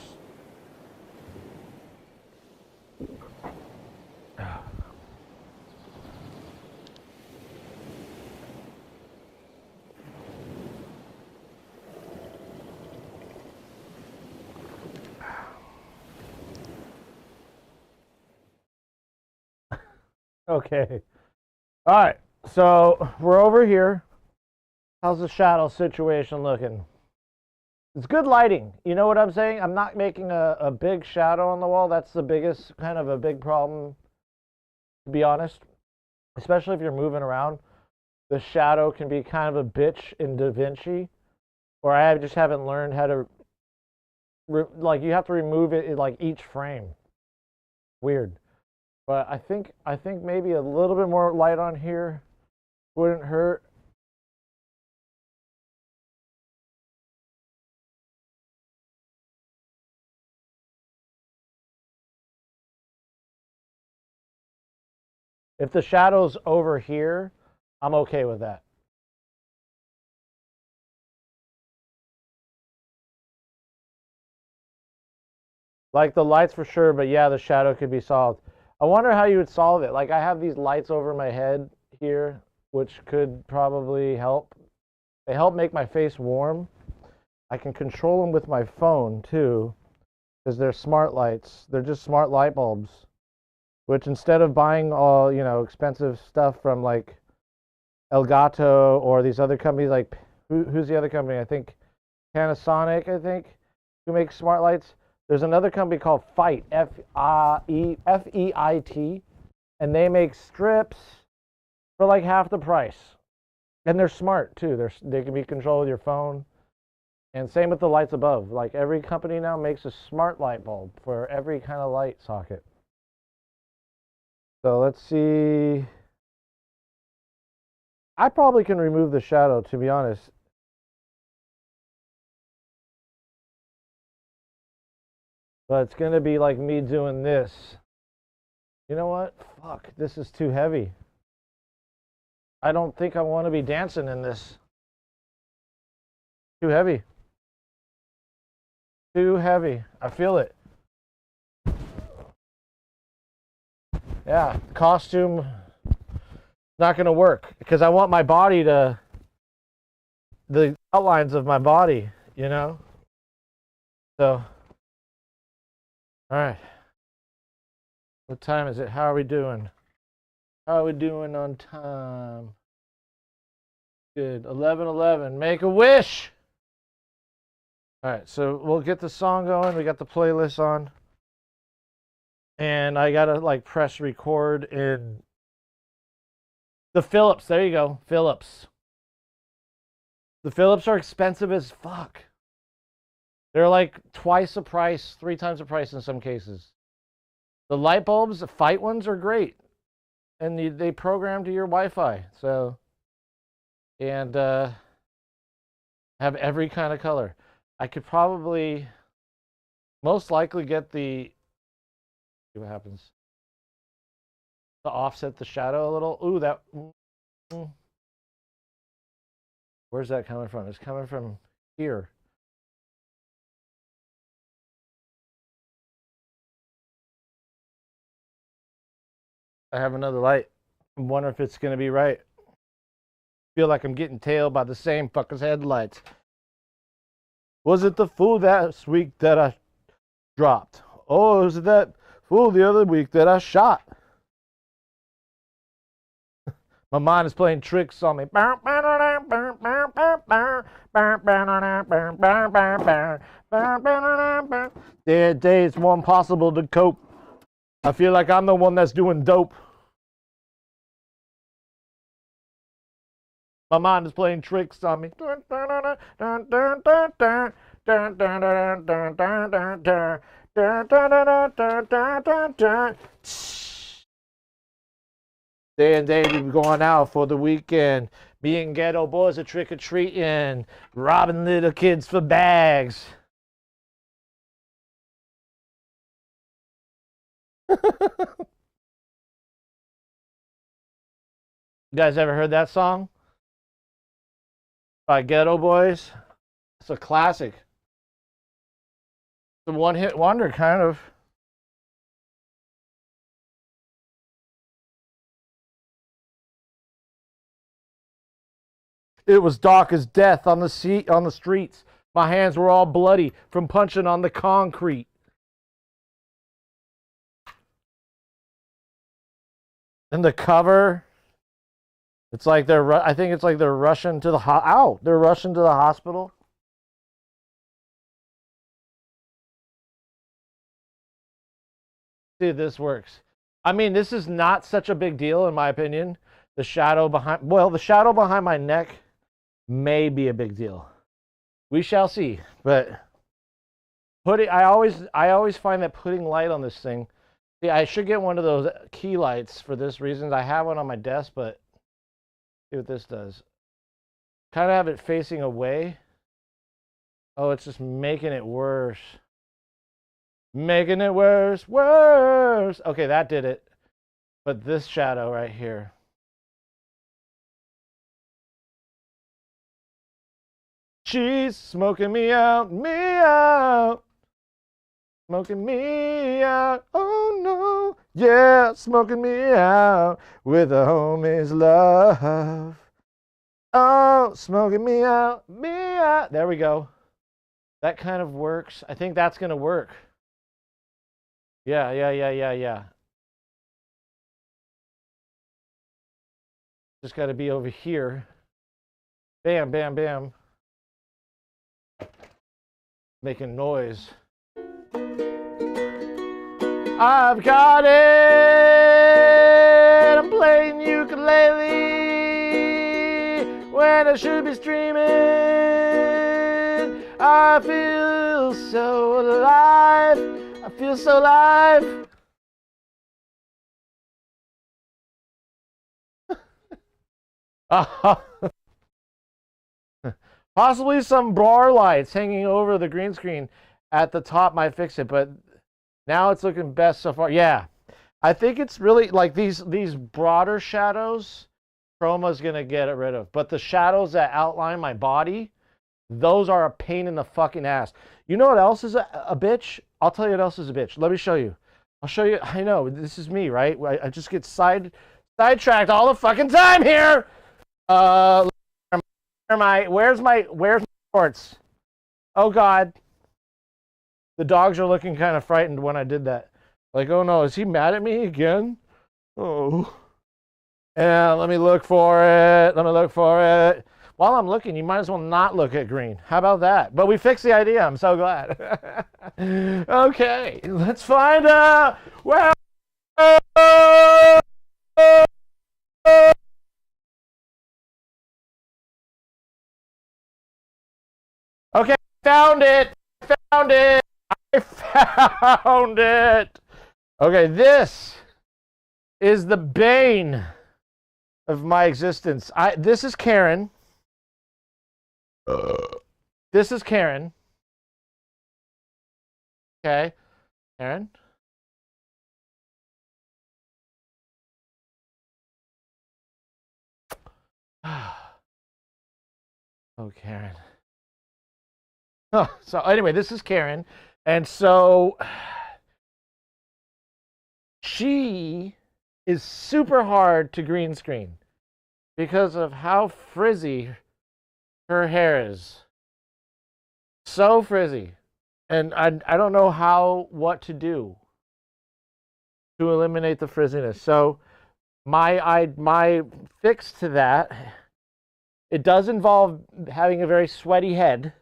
Speaker 2: Okay. All right. So we're over here. How's the shadow situation looking? It's good lighting. You know what I'm saying? I'm not making a big shadow on the wall. That's the biggest, kind of a big problem, to be honest. Especially if you're moving around. The shadow can be kind of a bitch in DaVinci. Or I just haven't learned how to, like, you have to remove it in, like, each frame. Weird. But I think maybe a little bit more light on here wouldn't hurt. If the shadow's over here, I'm okay with that. Like the lights for sure, but yeah, the shadow could be solved. I wonder how you would solve it. Like I have these lights over my head here, which could probably help. They help make my face warm. I can control them with my phone too, because they're smart lights. They're just smart light bulbs, which instead of buying all, expensive stuff from like Elgato or these other companies, like who's the other company? I think Panasonic, who makes smart lights. There's another company called Feit, F-E-I-T, and they make strips for like half the price. And they're smart too. They can be controlled with your phone. And same with the lights above. Like every company now makes a smart light bulb for every kind of light socket. So let's see. I probably can remove the shadow, to be honest. But it's going to be like me doing this. You know what? Fuck, this is too heavy. I don't think I want to be dancing in this. Too heavy. Too heavy. I feel it. Yeah, costume not going to work because I want my body the outlines of my body, So all right. What time is it? How are we doing? How are we doing on time? Good. 11:11. Make a wish. All right. So we'll get the song going. We got the playlist on. And I got to like press record in the Philips. There you go. Philips. The Philips are expensive as fuck. They're like twice the price, 3 times the price in some cases. The light bulbs, the Feit ones are great. And they program to your Wi-Fi. So, and have every kind of color. I could probably, most likely get see what happens. To offset the shadow a little. Ooh, that. Where's that coming from? It's coming from here. I have another light. I wonder if it's going to be right. Feel like I'm getting tailed by the same fucker's headlights. Was it the fool that week that I dropped? Oh, was it that fool the other week that I shot? My mind is playing tricks on me. There are days more impossible to cope. I feel like I'm the one that's doing dope. My mind is playing tricks on me. Day and day we going out for the weekend. Me and ghetto boys are trick-or-treating, robbing little kids for bags. You guys ever heard that song by Ghetto Boys? It's a classic. It's a one-hit wonder, kind of. It was dark as death on the streets. My hands were all bloody from punching on the concrete. And the cover, it's like I think it's like they're rushing to the they're rushing to the hospital. See if this works. I mean, this is not such a big deal in my opinion. The shadow behind my neck may be a big deal. We shall see. But I always find that putting light on this thing. See, I should get one of those key lights for this reason. I have one on my desk, but see what this does. Kind of have it facing away. Oh, it's just making it worse. Making it worse. Okay, that did it. But this shadow right here. She's smoking me out, smoking me out, oh no, yeah, smoking me out with a homie's love. Oh, smoking me out, there we go. That kind of works. I think that's gonna work. Yeah. Just gotta be over here. Bam, bam, bam. Making noise. I've got it. I'm playing ukulele when I should be streaming. I feel so alive. I feel so alive. Possibly some bar lights hanging over the green screen at the top might fix it, but now it's looking best so far. Yeah, I think it's really like these broader shadows, Chroma's gonna get it rid of. But the shadows that outline my body, those are a pain in the fucking ass. You know what else is a bitch? I'll tell you what else is a bitch. Let me show you. I'll show you. I know, this is me, right? I just get sidetracked all the fucking time here. Where's my shorts? Oh God. The dogs are looking kind of frightened when I did that. Like, oh no, is he mad at me again? Oh. Yeah, let me look for it. While I'm looking, you might as well not look at green. How about that? But we fixed the idea. I'm so glad. Okay, let's find out. Well. Okay, found it. I found it. Okay, this is the bane of my existence. This is Karen. This is Karen. Okay, Karen. Oh, Karen. Oh, so anyway, this is Karen. And so she is super hard to green screen because of how frizzy her hair is. So frizzy. And I don't know what to do to eliminate the frizziness. So my fix to that, it does involve having a very sweaty head.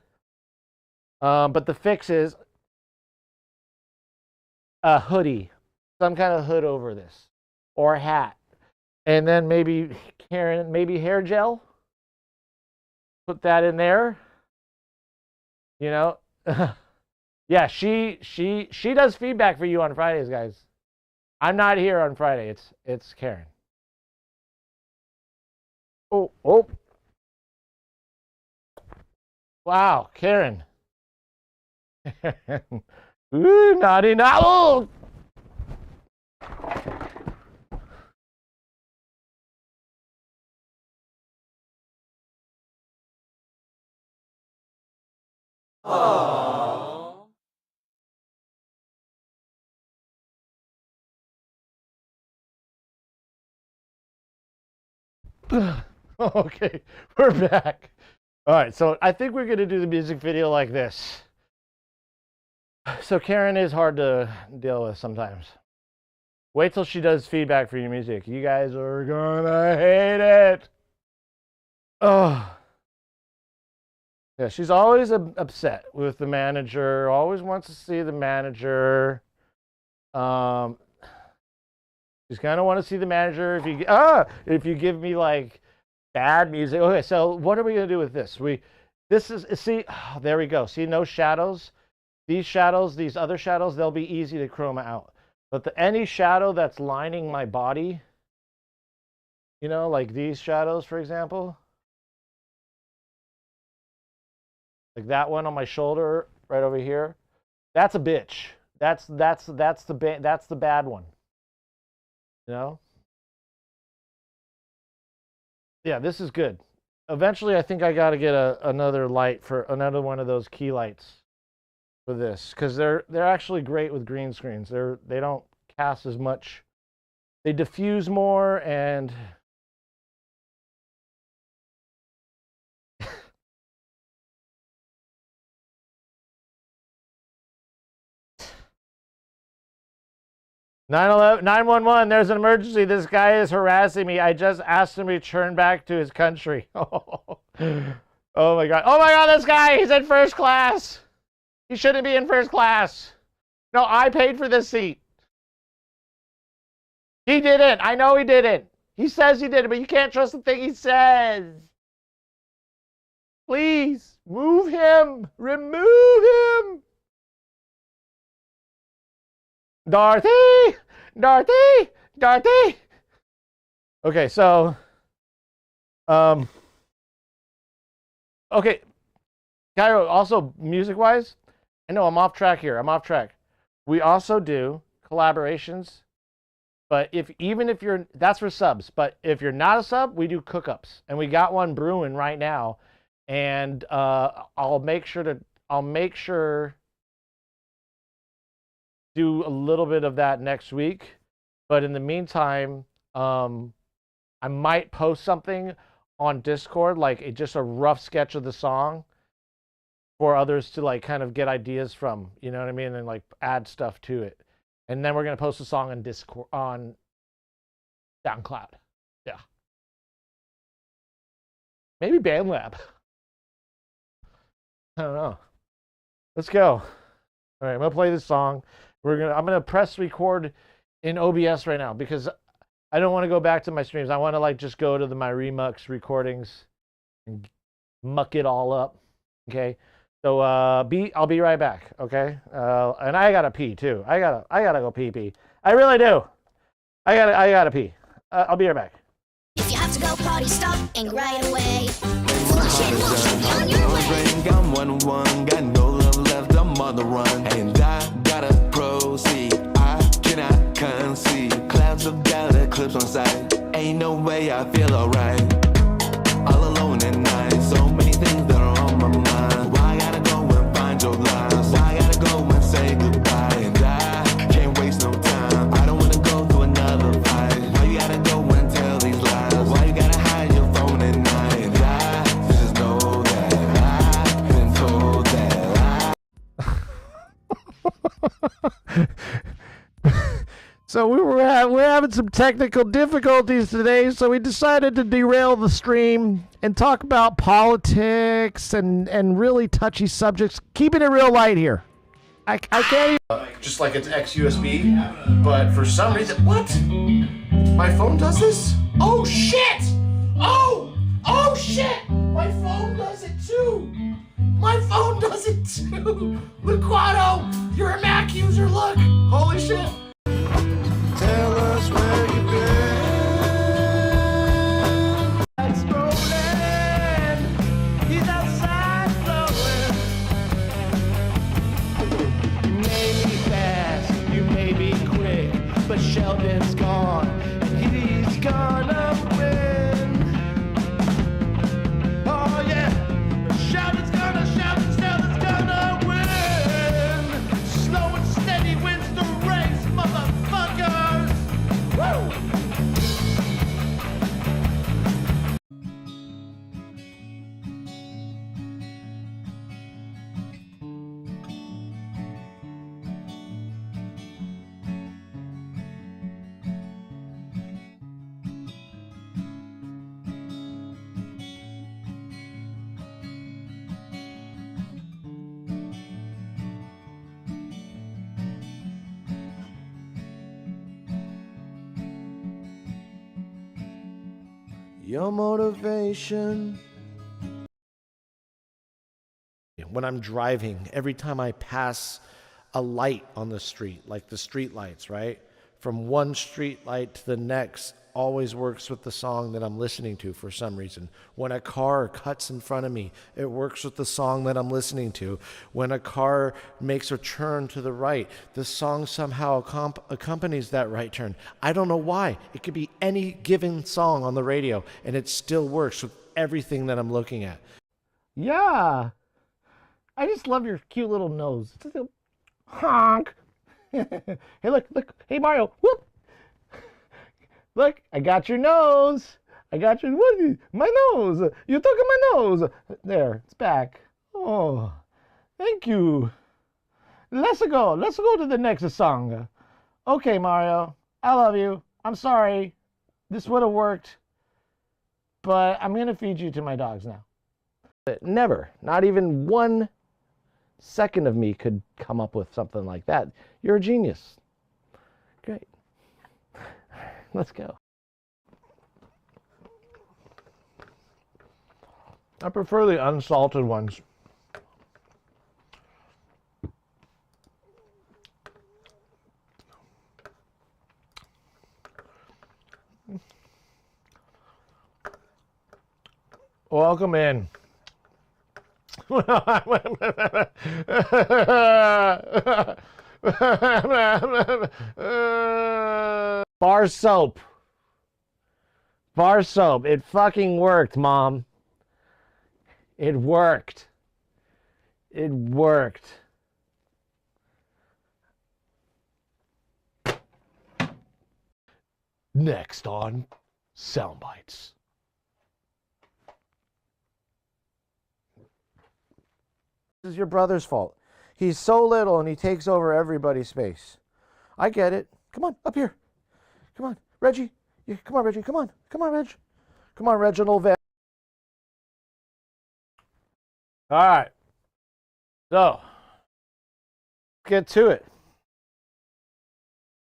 Speaker 2: But the fix is a hoodie, some kind of hood over this, or a hat, and then maybe hair gel. Put that in there. You know, yeah. She does feedback for you on Fridays, guys. I'm not here on Friday. It's Karen. Oh. Wow, Karen. Ooh, naughty. Oh! Okay, we're back. All right, so I think we're going to do the music video like this. So Karen is hard to deal with sometimes. Wait till she does feedback for your music. You guys are gonna hate it. Oh. Yeah, she's always upset with the manager, always wants to see the manager. She's gonna want to see the manager if you give me like bad music. Okay, so what are we gonna do with this? There we go. See, no shadows. These shadows, these other shadows, they'll be easy to chroma out. But any shadow that's lining my body, you know, like these shadows, for example, like that one on my shoulder right over here, that's a bitch. That's the bad one. You know? Yeah, this is good. Eventually, I think I got to get another light for another one of those key lights for this, because they're actually great with green screens. They don't cast as much. They diffuse more and (911) 911, there's an emergency. This guy is harassing me. I just asked him to return back to his country. Oh my God. Oh my God, this guy, he's in first class. He shouldn't be in first class. No, I paid for this seat. He didn't. I know he didn't. He says he did it, but you can't trust the thing he says. Please, move him. Remove him. Dorothy! Dorothy! Dorothy! Okay, so, okay, Cairo, also music-wise, I know I'm off track here. I'm off track. We also do collaborations, but even if you're, that's for subs, but if you're not a sub, we do cook-ups, and we got one brewing right now, and I'll make sure do a little bit of that next week. But in the meantime, I might post something on Discord, like just a rough sketch of the song for others to like kind of get ideas from, you know what I mean? And like add stuff to it. And then we're going to post a song on Discord, on SoundCloud. Yeah. Maybe BandLab. I don't know. Let's go. All right, I'm going to play this song. I'm going to press record in OBS right now because I don't want to go back to my streams. I want to like just go to my Remux recordings and muck it all up. Okay. So I'll be right back. Okay. And I gotta pee too. I gotta go pee. I really do. I gotta pee. I'll be right back.
Speaker 3: If you have to go party, stop and right away. Flush it, wash it on your way.
Speaker 4: I'm 1-1, got no love left, I'm on the run. And I gotta proceed, I cannot concede. Clouds of doubt, eclipse on sight. Ain't no way I feel alright. All alone at night, so many things that are on my mind. Why I gotta go and find your lies? Why I gotta go and say goodbye? And I can't waste no time. I don't wanna go through another fight. Why you gotta go and tell these lies? Why you gotta hide your phone at night? And I just know that I've been told that
Speaker 2: So we're having some technical difficulties today, so we decided to derail the stream and talk about politics and really touchy subjects, keeping it real light here. I can't
Speaker 5: just like it's ex-USB, but for some reason, what? My phone does this? Oh shit! Oh shit! My phone does it too! My phone does it too! Luquado, you're a Mac user, look! Holy shit!
Speaker 1: Tell us where you've been.
Speaker 2: It's rolling. He's outside blowing. You may be fast, you may be quick, but Sheldon's gone, and he's gonna win. Oh yeah, Sheldon's gonna
Speaker 1: your motivation.
Speaker 2: When I'm driving, every time I pass a light on the street, like the street lights, right? From one street light to the next, always works with the song that I'm listening to for some reason. When a car cuts in front of me, it works with the song that I'm listening to. When a car makes a turn to the right, the song somehow accompanies that right turn. I don't know why. It could be any given song on the radio, and it still works with everything that I'm looking at. Yeah. I just love your cute little nose. It's a honk. Hey, look. Hey, Mario. Whoop. Look, I got your nose. I got your, my nose. You took my nose. There, it's back. Oh, thank you. Let's go. Let's go to the next song. Okay, Mario. I love you. I'm sorry. This would have worked. But I'm going to feed you to my dogs now. Never. Not even 1 second of me could come up with something like that. You're a genius. Great. Let's go. I prefer the unsalted ones. Welcome in. Bar soap. Bar soap. It fucking worked, Mom. It worked. It worked. Next on Soundbites. This is your brother's fault. He's so little and he takes over everybody's space. I get it. Come on, up here. Come on, Reggie. Come on, Reggie. Come on. Come on, Reg. Come on, Reginald Van. All right. So, get to it.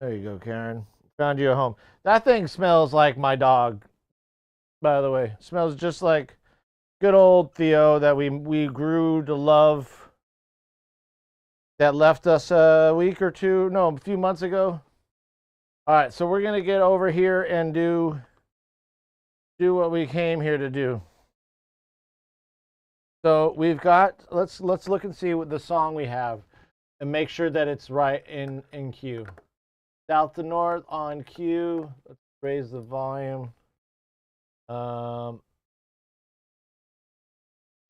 Speaker 2: There you go, Karen. Found you a home. That thing smells like my dog, by the way. Smells just like good old Theo that we grew to love, that left us a few months ago. All right, so we're going to get over here and do what we came here to do. So we've got, let's look and see what the song we have and make sure that it's right in key. South to north on cue. Let's raise the volume.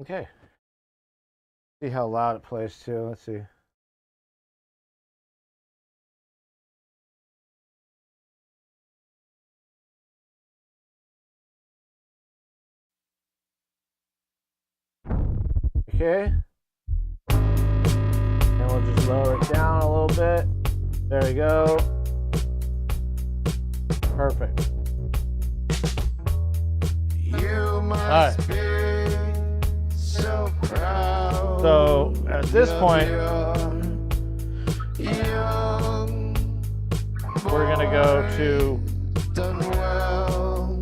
Speaker 2: Okay. See how loud it plays too. Let's see. Okay. And we'll just lower it down a little bit. There we go. Perfect.
Speaker 1: You must be so proud.
Speaker 2: So at this point, we're gonna go to.
Speaker 1: Done well.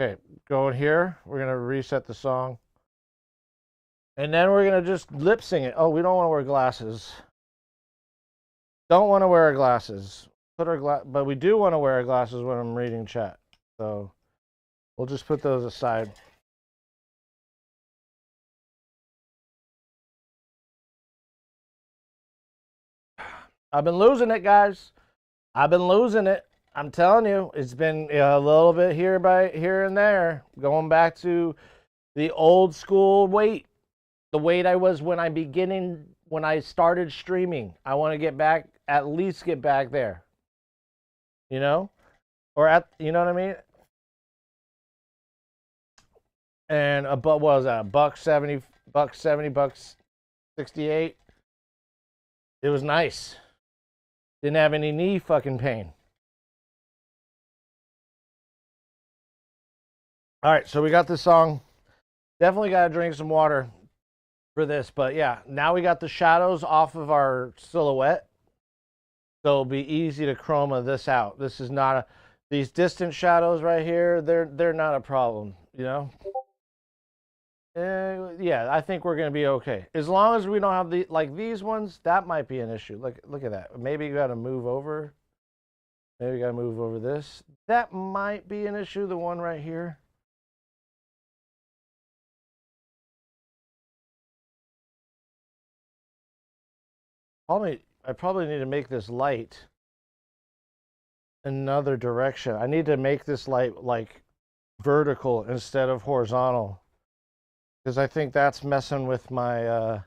Speaker 2: Okay, go in here. We're gonna reset the song. And then we're going to just lip sync it. Oh, we don't want to wear glasses. Don't want to wear our glasses. But we do want to wear our glasses when I'm reading chat. So we'll just put those aside. I've been losing it, guys. I've been losing it. I'm telling you, it's been a little bit here and there. Going back to the old school weight. The weight I was when I started streaming. I want to at least get back there. You know? You know what I mean? And what was that? $1.70, $1.68. It was nice. Didn't have any knee fucking pain. All right, so we got this song. Definitely got to drink some water for this, but yeah, now we got the shadows off of our silhouette, so it'll be easy to chroma this out. This is not These distant shadows right here, they're not a problem, you know? Yeah, I think we're gonna be okay. As long as we don't have the like these ones, that might be an issue. Look at that. Maybe you gotta move over. Maybe you gotta move over this. That might be an issue, the one right here. I probably need to make this light another direction. I need to make this light like vertical instead of horizontal, because I think that's messing with my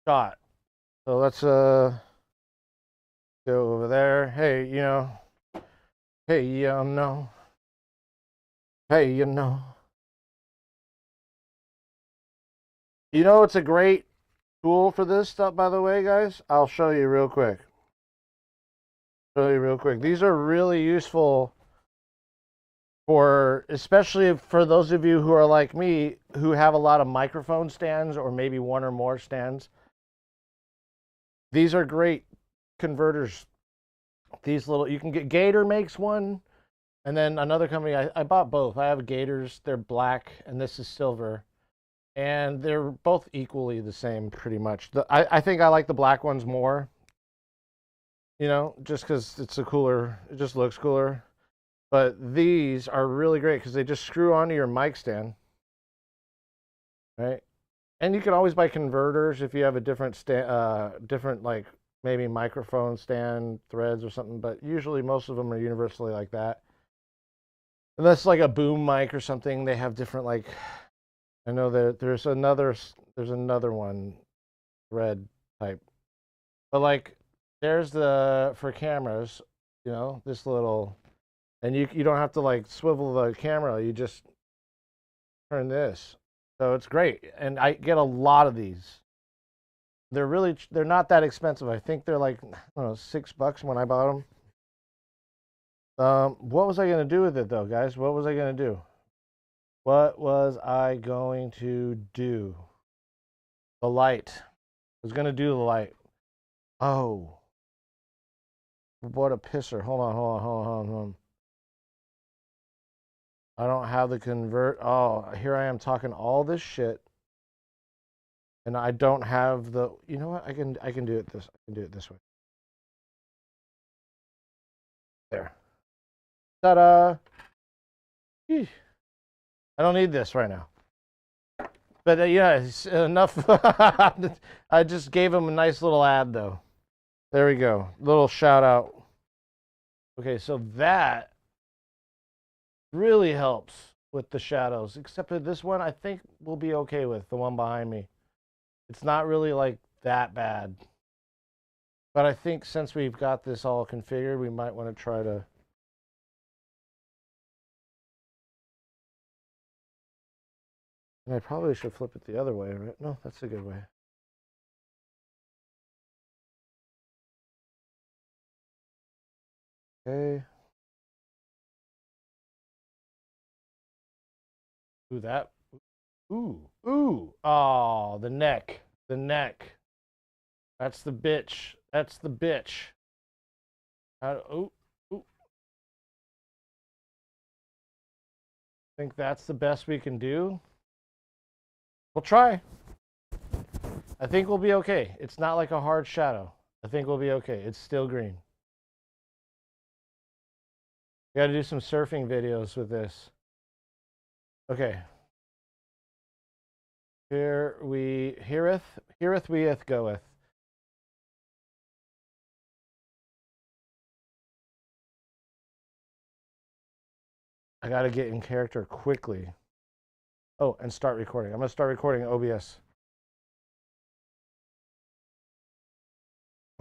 Speaker 2: shot. So let's go over there. Hey, you know. Hey, you know. Hey, you know. You know, it's a great tool for this stuff, by the way, guys. I'll show you real quick. These are really useful for, especially for those of you who are like me, who have a lot of microphone stands or maybe one or more stands. These are great converters. These little, you can get, Gator makes one, and then another company, I bought both. I have Gators, they're black, and this is silver. And they're both equally the same, pretty much. I think I like the black ones more. You know, just because it's a cooler, it just looks cooler. But these are really great because they just screw onto your mic stand. Right? And you can always buy converters if you have a different different like maybe microphone stand threads or something. But usually most of them are universally like that. Unless like a boom mic or something, they have different like. I know that there's another one thread type, but like there's the for cameras, you know, this little, and you don't have to like swivel the camera, you just turn this. So it's great, and I get a lot of these. They're not that expensive. I think they're like, I don't know, $6 when I bought them. What was I gonna do with it though, guys? What was I gonna do? What was I going to do? The light. I was going to do the light. Oh. What a pisser. Hold on. I don't have the convert. Oh, here I am talking all this shit. And I don't have the, you know what? I can do it this. I can do it this way. There. Ta-da. Eesh. I don't need this right now. But yeah, it's enough. I just gave him a nice little ad, though. There we go. Little shout out. Okay, so that really helps with the shadows. Except for this one, I think we'll be okay with, the one behind me. It's not really like that bad. But I think since we've got this all configured, we might want to try to... And I probably should flip it the other way, right? No, that's a good way. Okay. Ooh, that. Ooh. Oh, the neck. That's the bitch. Ooh. Think that's the best we can do? We'll try. I think we'll be okay. It's not like a hard shadow. I think we'll be okay. It's still green. We gotta do some surfing videos with this. Okay. Heareth weeth goeth. I gotta get in character quickly. Oh, and start recording. I'm gonna start recording OBS.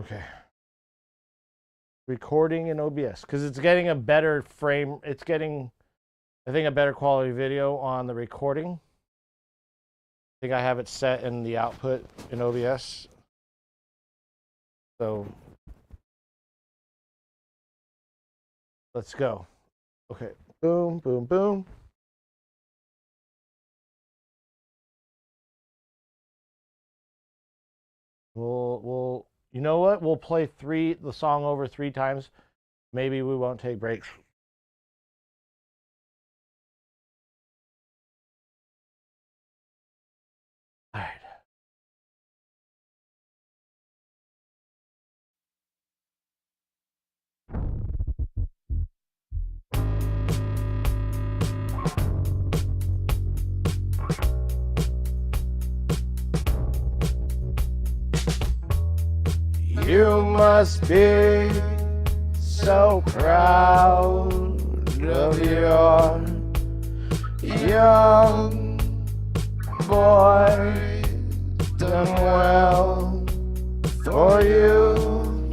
Speaker 2: Okay. Recording in OBS, because it's getting a better frame. It's getting, I think, a better quality video on the recording. I think I have it set in the output in OBS. So let's go. Okay. Boom, boom, boom. We'll you know what? We'll play the song over 3 times. Maybe we won't take breaks You must be so proud of your young boy. Done well for you.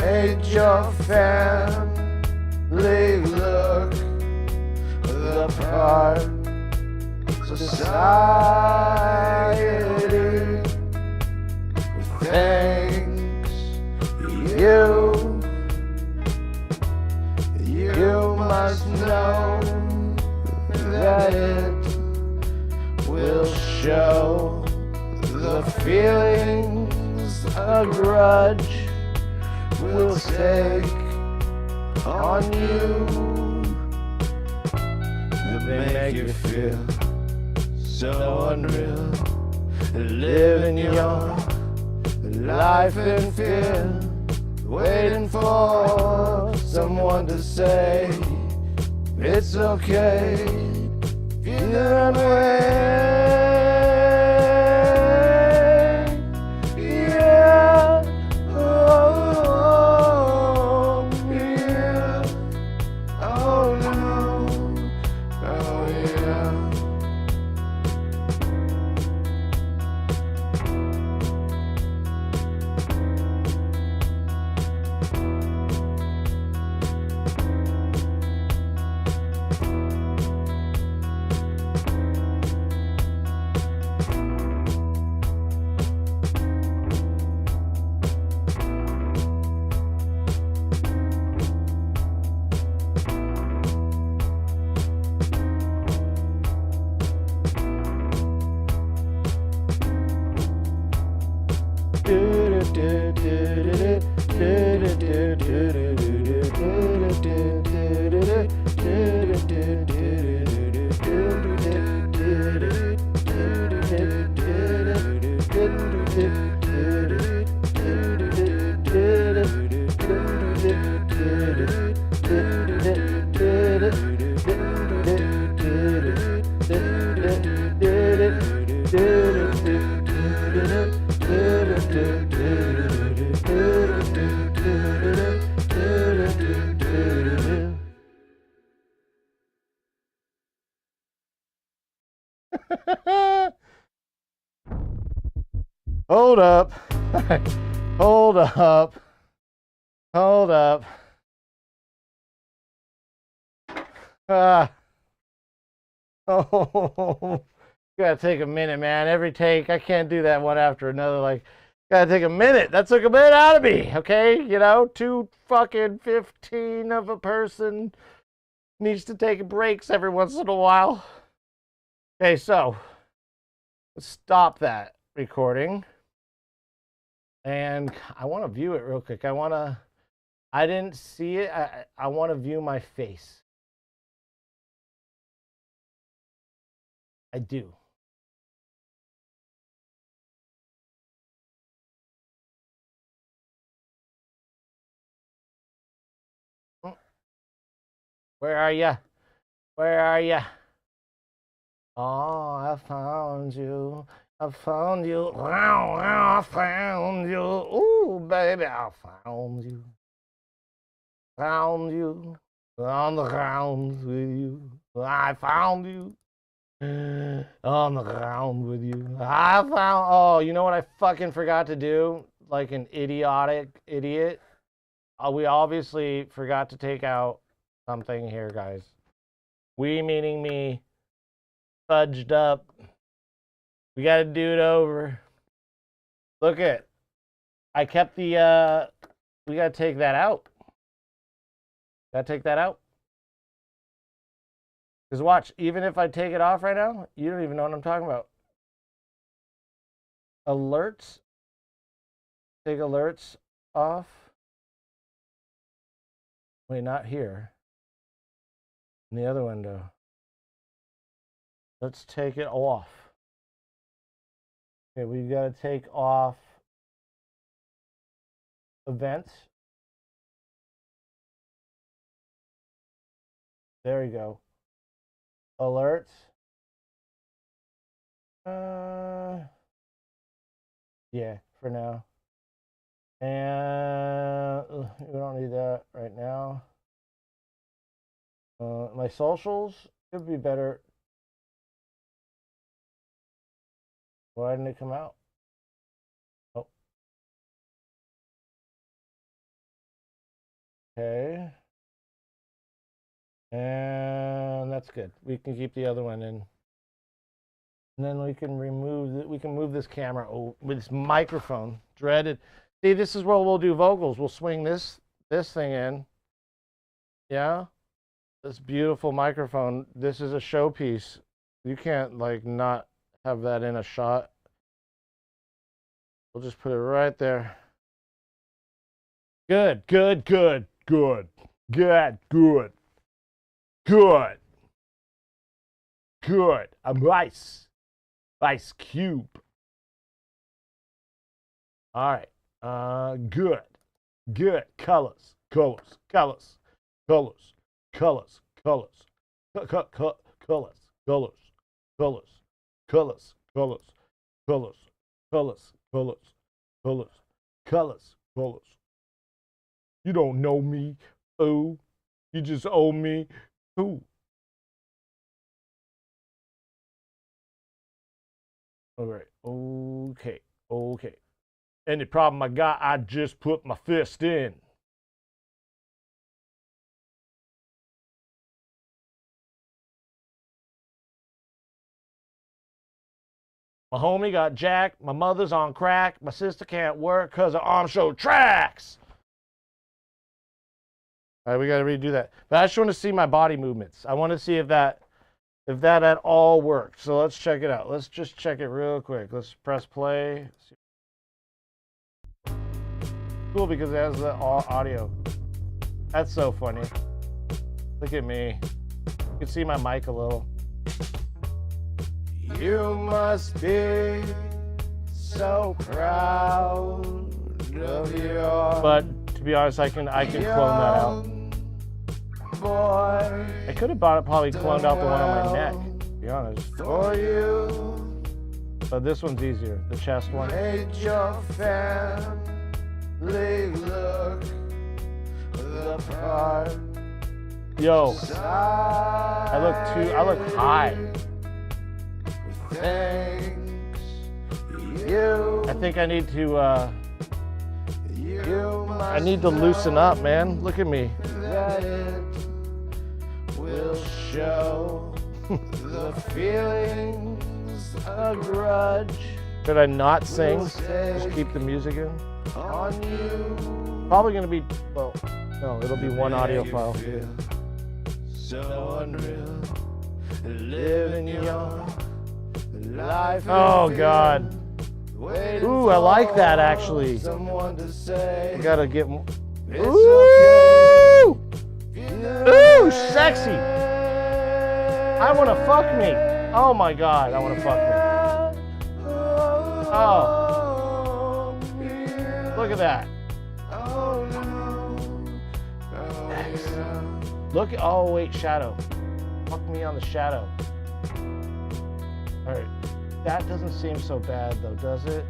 Speaker 2: Made your family look the part. Society thanks you. You must know that it will show the feelings a grudge will take on you. They make you feel so unreal, living your life in fear, waiting for someone to say it's okay. Feeling way, yeah, oh, yeah, oh no, oh yeah. Hold up. Hold up. Hold up. Oh, gotta take a minute, man. Every take, I can't do that one after another. Like, gotta take a minute. That took a minute out of me, okay? You know, 2 fucking 15 of a person needs to take breaks every once in a while. Okay, so let's stop that recording. And I want to view it real quick. I didn't see it. I want to view my face. I do. Where are you? Where are you? Oh, I found you. I found you. I found you. Ooh, baby, I found you. Found you on the ground with you. I found you on the ground with you. I found. Oh, you know what I fucking forgot to do? Like an idiotic idiot. We obviously forgot to take out something here, guys. We meaning me. Fudged up. We gotta do it over. Look at. I kept the. We gotta take that out. Gotta take that out. Because watch, even if I take it off right now, you don't even know what I'm talking about. Alerts. Take alerts off. Wait, not here. In the other window. Let's take it off. Okay, we gotta take off events. There we go. Alerts. Yeah, for now. And we don't need that right now. My socials could be better. Why didn't it come out? Oh. Okay. And that's good. We can keep the other one in. And then we can move this camera with this microphone. Dreaded. See, this is where we'll do vocals. We'll swing this thing in. Yeah. This beautiful microphone. This is a showpiece. You can't like not have that in a shot. We'll just put it right there. Good, good, good, good, good, good, good, good. I'm Ice Cube. All right. Good. Good. Colors. Colors. Colors. Colors. Colors. Colors. Colors. Colors. Colors. Colors. Colors. Colors. Colors. Colors. Colors. Colors. Colors. You don't know me. Oh. You just owe me. Ooh. All right. Okay. Okay. Any problem I got, I just put my fist in. My homie got jacked. My mother's on crack. My sister can't work because her arm showed tracks. All right, we got to redo that. But I just want to see my body movements. I want to see if that at all worked. So let's check it out. Let's just check it real quick. Let's press play. Cool because it has the audio. That's so funny. Look at me. You can see my mic a little.
Speaker 1: You must be so proud of your
Speaker 2: But to be honest, I can clone that out.
Speaker 1: boy.
Speaker 2: I could have probably cloned out the one on my neck, to be honest.
Speaker 1: For you
Speaker 2: But this one's easier, the chest one.
Speaker 1: made your family look the part.
Speaker 2: Yo, I look high.
Speaker 1: Thanks you.
Speaker 2: I think I need to
Speaker 1: You
Speaker 2: I need to loosen up, man. Look at me.
Speaker 1: that it will show the feelings a grudge
Speaker 2: Should I not sing? Just keep the music in?
Speaker 1: on you.
Speaker 2: Probably gonna be, well, no, it'll be one audio file.
Speaker 1: So unreal, living your life.
Speaker 2: Oh God.
Speaker 1: Waiting
Speaker 2: Ooh, I like that
Speaker 1: for
Speaker 2: actually.
Speaker 1: Someone to say
Speaker 2: I gotta get more.
Speaker 1: it's
Speaker 2: Ooh!
Speaker 1: okay.
Speaker 2: Ooh, sexy. I wanna fuck me. Oh my God, I wanna fuck me. Oh, look at that.
Speaker 1: Oh, no. Oh, yeah.
Speaker 2: Look at, oh wait, shadow. Fuck me on the shadow. All right, that doesn't seem so bad though, does it?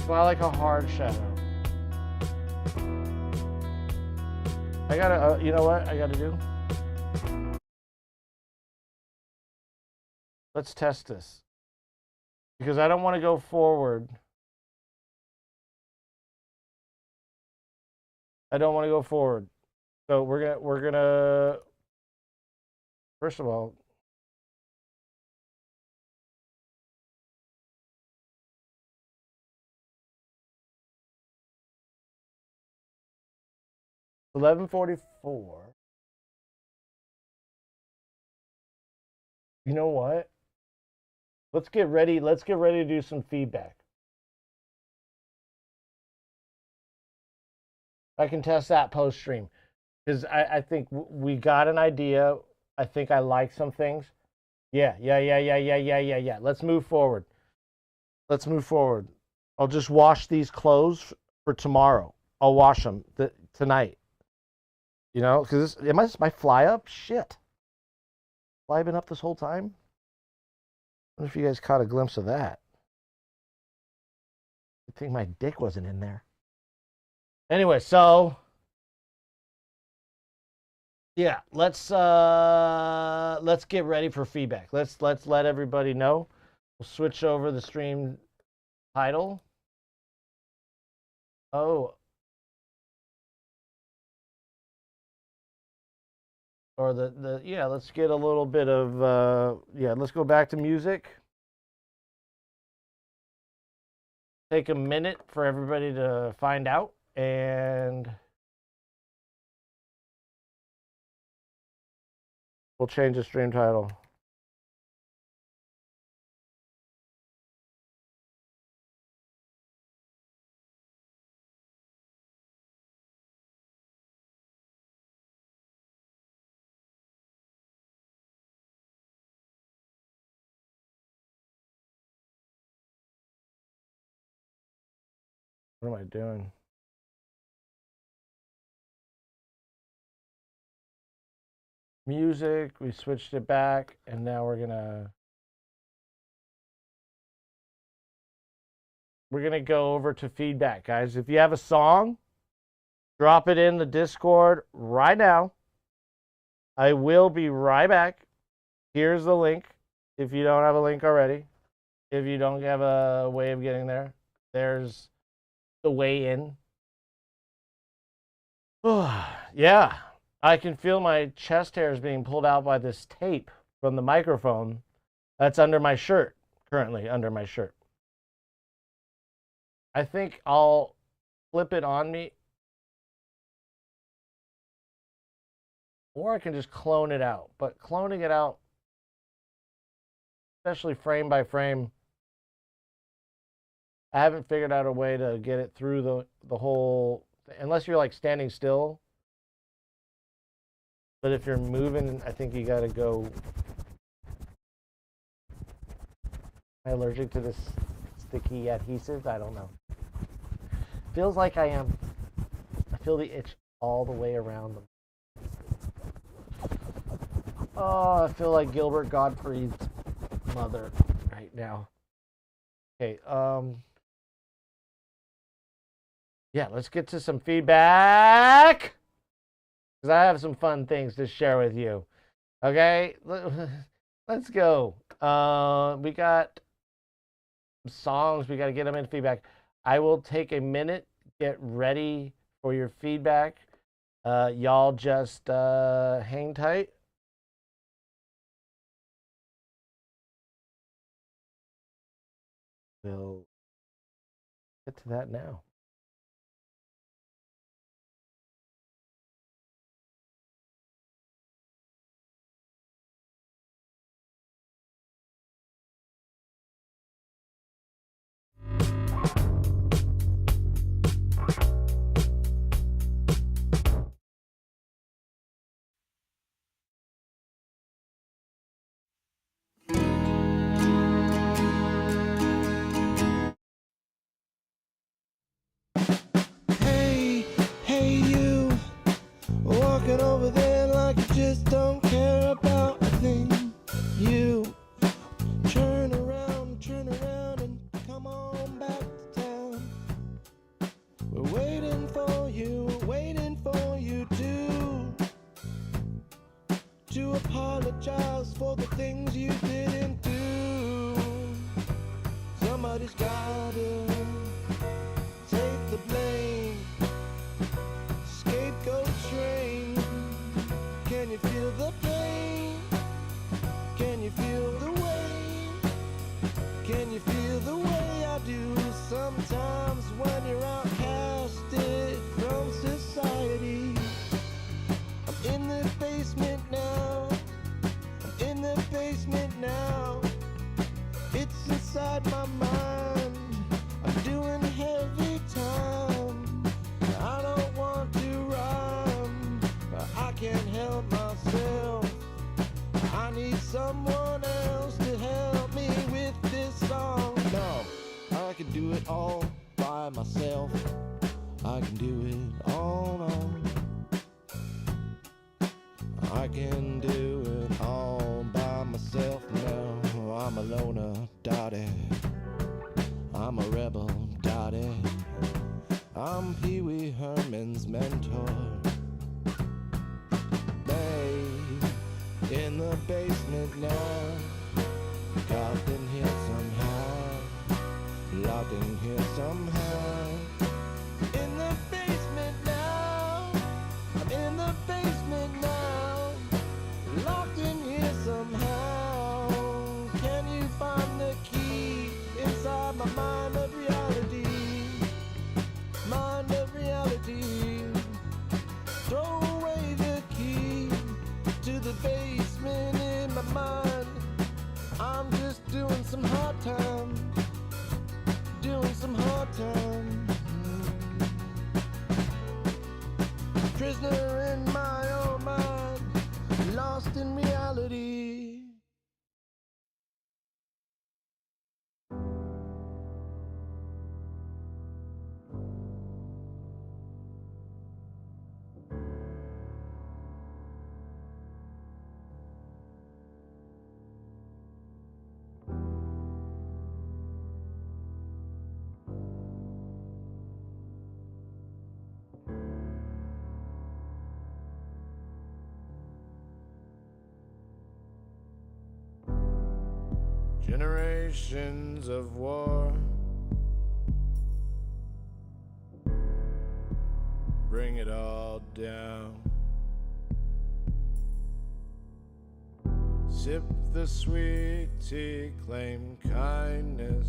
Speaker 2: So I like a hard shadow. I gotta, you know what I gotta do? Let's test this. Because I don't want to go forward. I don't want to go forward. So we're gonna first of all, $11:44. You know what? Let's get ready. Let's get ready to do some feedback. I can test that post stream because I think we got an idea. I think I like some things. Yeah. Let's move forward. Let's move forward. I'll just wash these clothes for tomorrow. I'll wash them tonight. You know, because am I my fly up? Shit. Fly been up this whole time? I wonder if you guys caught a glimpse of that. I think my dick wasn't in there. Anyway, so yeah, let's get ready for feedback. Let's let everybody know. We'll switch over the stream title. Oh. Or yeah, let's get a little bit of let's go back to music. Take a minute for everybody to find out, and we'll change the stream title. What am I doing? Music, we switched it back, and now we're gonna go over to feedback, guys. If you have a song, drop it in the Discord right now. I will be right back. Here's the link if you don't have a link already. If you don't have a way of getting there, there's the way in. Yeah, I can feel my chest hairs being pulled out by this tape from the microphone that's under my shirt, currently under my shirt. I think I'll flip it on me, or I can just clone it out. But cloning it out, especially frame by frame, I haven't figured out a way to get it through the whole, unless you're like standing still. But if you're moving, I think you gotta go. Am I allergic to this sticky adhesive? I don't know. Feels like I am. I feel the itch all the way around them. Oh, I feel like Gilbert Gottfried's mother right now. Okay, yeah, let's get to some feedback, because I have some fun things to share with you. Okay, let's go. We got songs. We got to get them in feedback. I will take a minute, get ready for your feedback. Y'all just hang tight. We'll get to that now.
Speaker 6: Hey you, walking over there like you just don't care about a thing. You turn around and come on back to town. We're waiting for you to apologize for the things you didn't do. Somebody's gotta take the blame. Scapegoat train. Can you feel the pain? Can you feel the way? Can you feel the way I do sometimes when you're outcasted from society? I'm in the basement now. I'm in the basement now. It's inside my mind. I'm doing heavy time. I don't want to rhyme, but I can't help myself. I need someone else to help me with this song. No, I can do it all by myself. I can do it all on. I can do it all by myself now. I'm a loner, daddy. I'm a rebel, daddy. I'm Pee Wee Herman's mentor. Babe, in the basement now, caught in here somehow, locked in here somehow. In the basement now, I'm in the basement now, locked in here somehow. Can you find the key inside my mind of reality? Mind of reality. Throw away the key to the basement in my mind. I'm just doing some hard time, doing some hard time. Prisoner in my own mind, lost in reality.
Speaker 2: Generations of war bring it all down. Sip the sweet tea, claim kindness.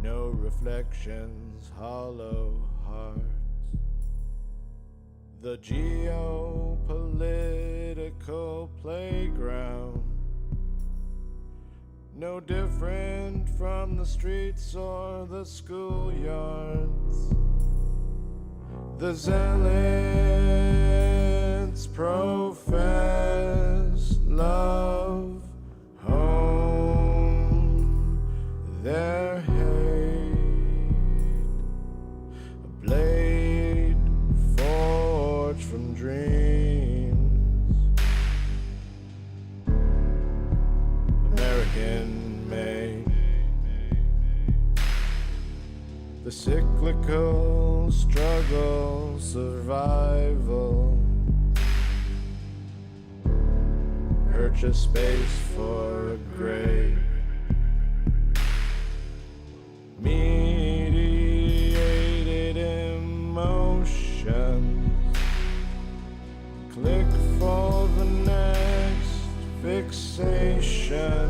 Speaker 2: No reflections, hollow hearts. The geopolitical playground, no different from the streets or the schoolyards. The zealots profess love, home their hate, a blade forged from dreams. American made. The cyclical struggle, survival. Purchase space for a grave. Mediated emotions. Click for the next fixation.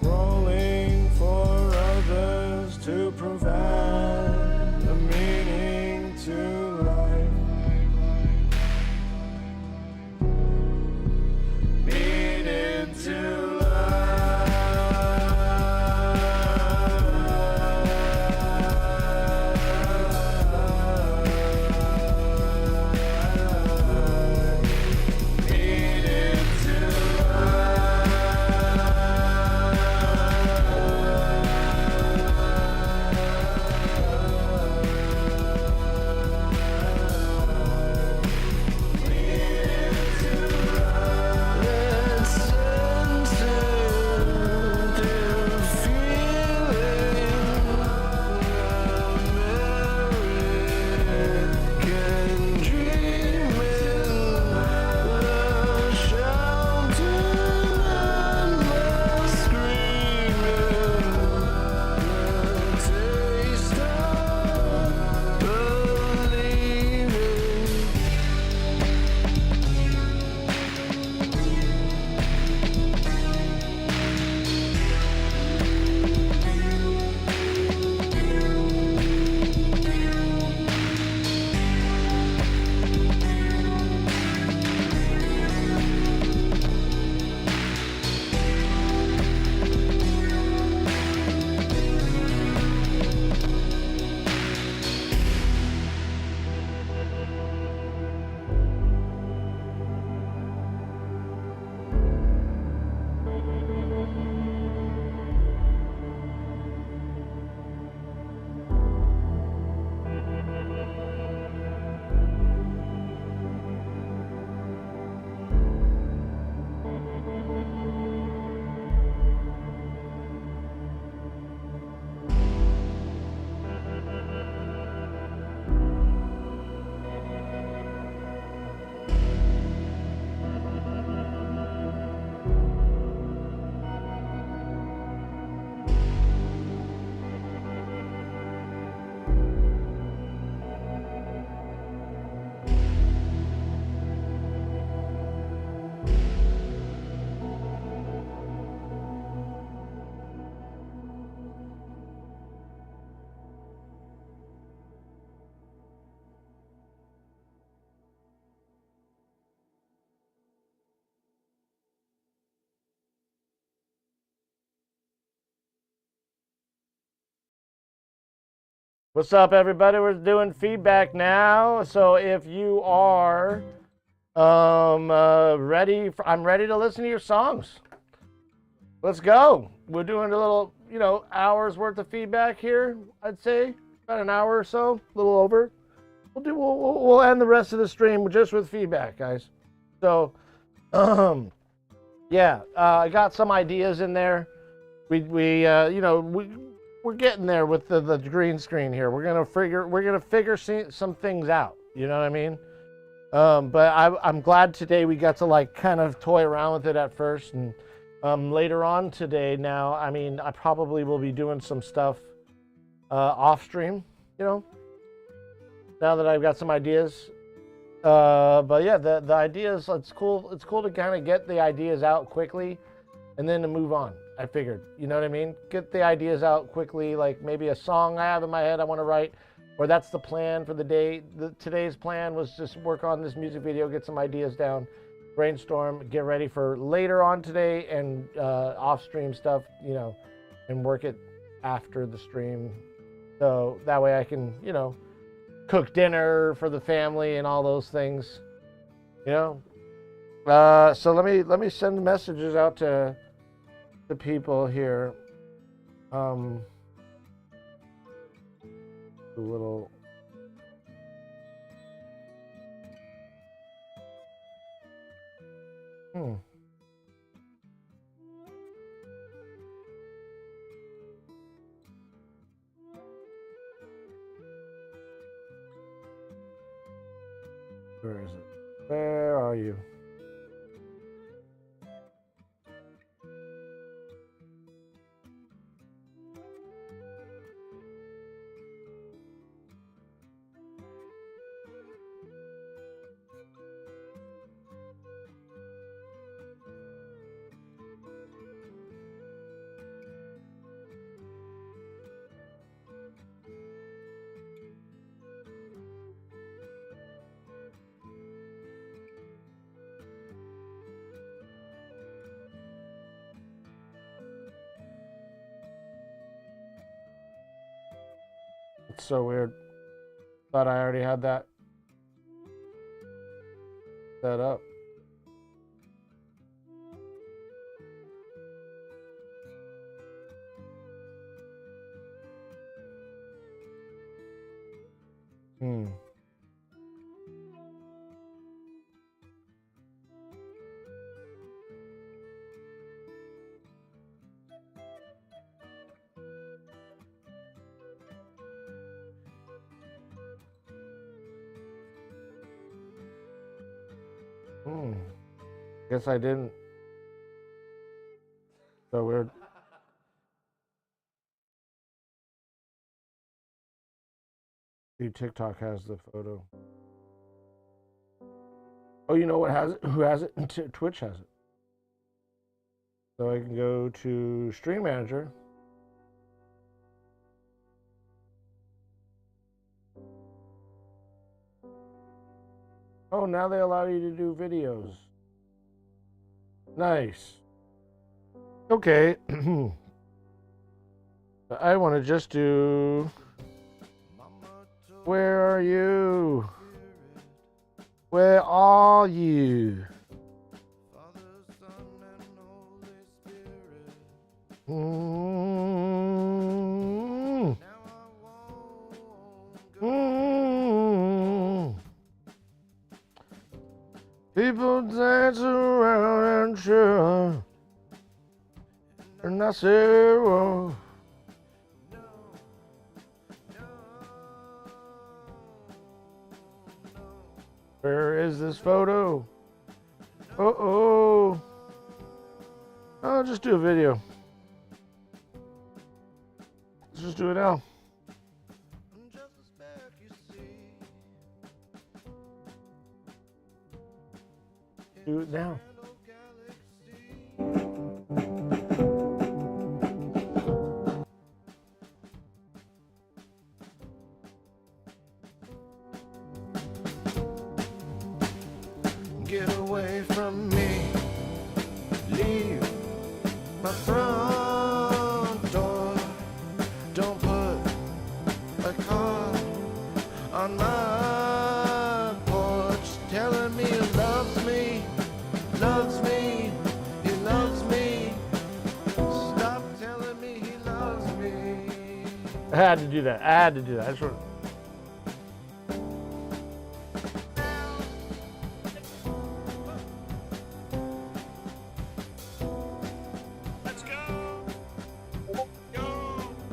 Speaker 2: Scrolling for others to provide a meaning to life. Meaning to What's up, everybody? We're doing feedback now. So if you are ready, I'm ready to listen to your songs. Let's go. We're doing a little, hour's worth of feedback here. I'd say about an hour or so, a little over. We'll end the rest of the stream just with feedback, guys. So, yeah, I got some ideas in there. We're getting there with the green screen here. We're gonna figure some things out. You know what I mean? But I'm glad today we got to like kind of toy around with it at first, and later on today. Now, I mean, I probably will be doing some stuff off stream. Now that I've got some ideas. But yeah, the ideas. It's cool. It's cool to kind of get the ideas out quickly, and then to move on. I figured, you know what I mean? Get the ideas out quickly, like maybe a song I have in my head I want to write, or that's the plan for the day. Today's plan was just work on this music video, get some ideas down, brainstorm, get ready for later on today and off-stream stuff, and work it after the stream. So that way I can, cook dinner for the family and all those things, So let me send messages out to the people here. A little. Where is it? Where are you? It's so weird. Thought I already had that set up. Guess I didn't. So weird. See, TikTok has the photo. Oh, you know what has it? Who has it? Twitch has it. So I can go to Stream Manager. Oh, now they allow you to do videos. Nice. Okay. I want to just do... Where are you? Where are you? People dance around and cheer, and I say, whoa. Where is this photo? Uh-oh. I'll just do a video. Let's just do it now. Do it now.
Speaker 1: Get away from me. Leave my front door. Don't put a car
Speaker 2: had to do that. I had to do that. I just want...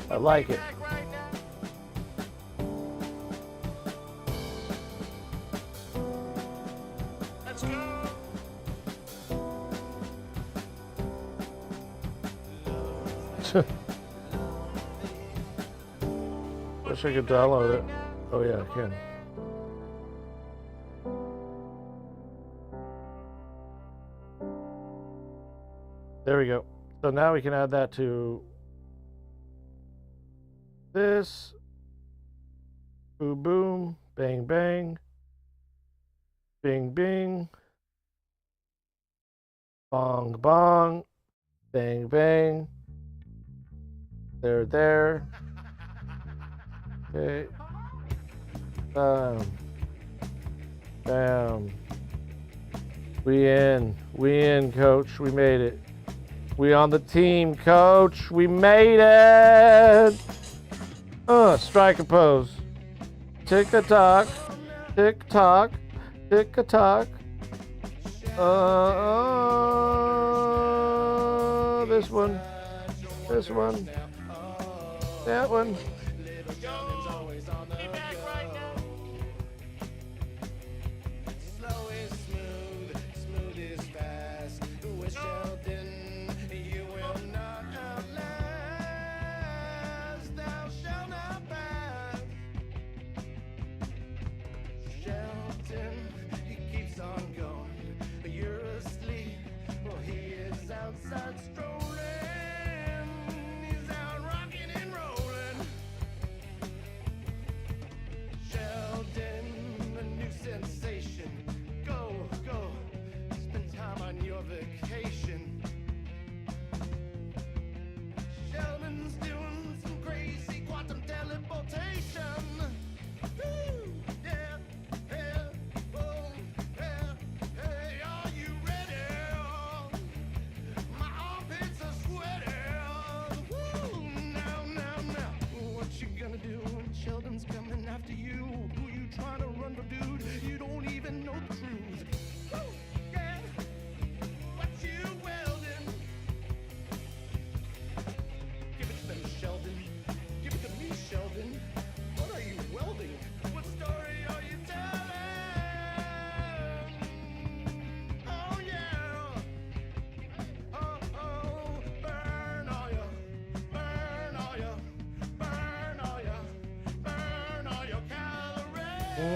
Speaker 2: I like it. Wish I could download it. Oh yeah, I can. There we go. So now we can add that to this. Boom, boom, bang, bang, bing, bing, bong, bong, bang, bang. There. Okay. Bam. We in, coach. We made it. We on the team, coach. We made it. Strike a pose. Tick a tock. Tick tock. Tick a tock. This one. This one. That one.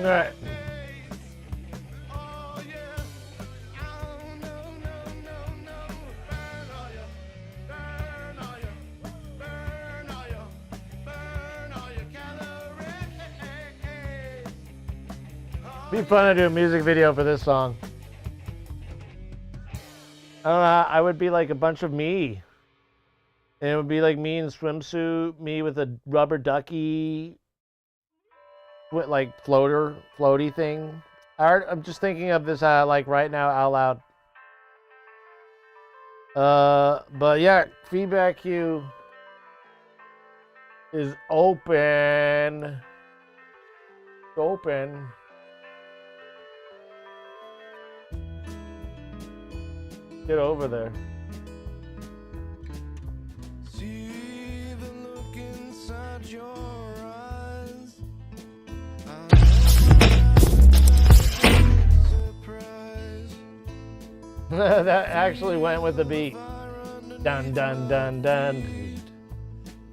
Speaker 2: Right. Be fun to do a music video for this song. I don't know. I would be like a bunch of me. And it would be like me in swimsuit, me with a rubber ducky, with like floaty thing. I'm just thinking of this like right now out loud. But yeah, feedback queue is open. It's open. Get over there.
Speaker 6: See the look inside your eyes.
Speaker 2: That actually went with the beat. Dun dun dun dun.